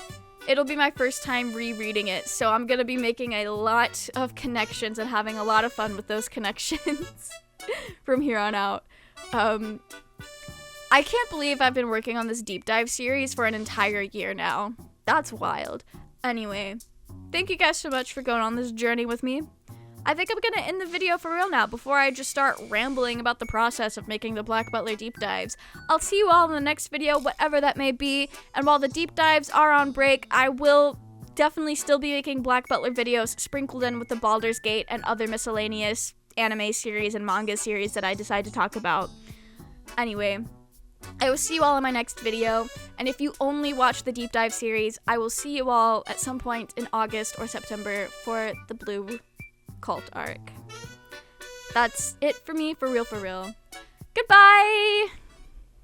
[SPEAKER 1] it'll be my first time rereading it, so I'm gonna be making a lot of connections and having a lot of fun with those connections from here on out. I can't believe I've been working on this deep dive series for an entire year now. That's wild. Anyway, thank you guys so much for going on this journey with me. I think I'm gonna end the video for real now before I just start rambling about the process of making the Black Butler deep dives. I'll see you all in the next video, whatever that may be, and while the deep dives are on break, I will definitely still be making Black Butler videos sprinkled in with the Baldur's Gate and other miscellaneous anime series and manga series that I decide to talk about. Anyway, I will see you all in my next video, and if you only watch the deep dive series, I will see you all at some point in August or September for the Blue Cult arc. That's it for me, for real, for real. Goodbye!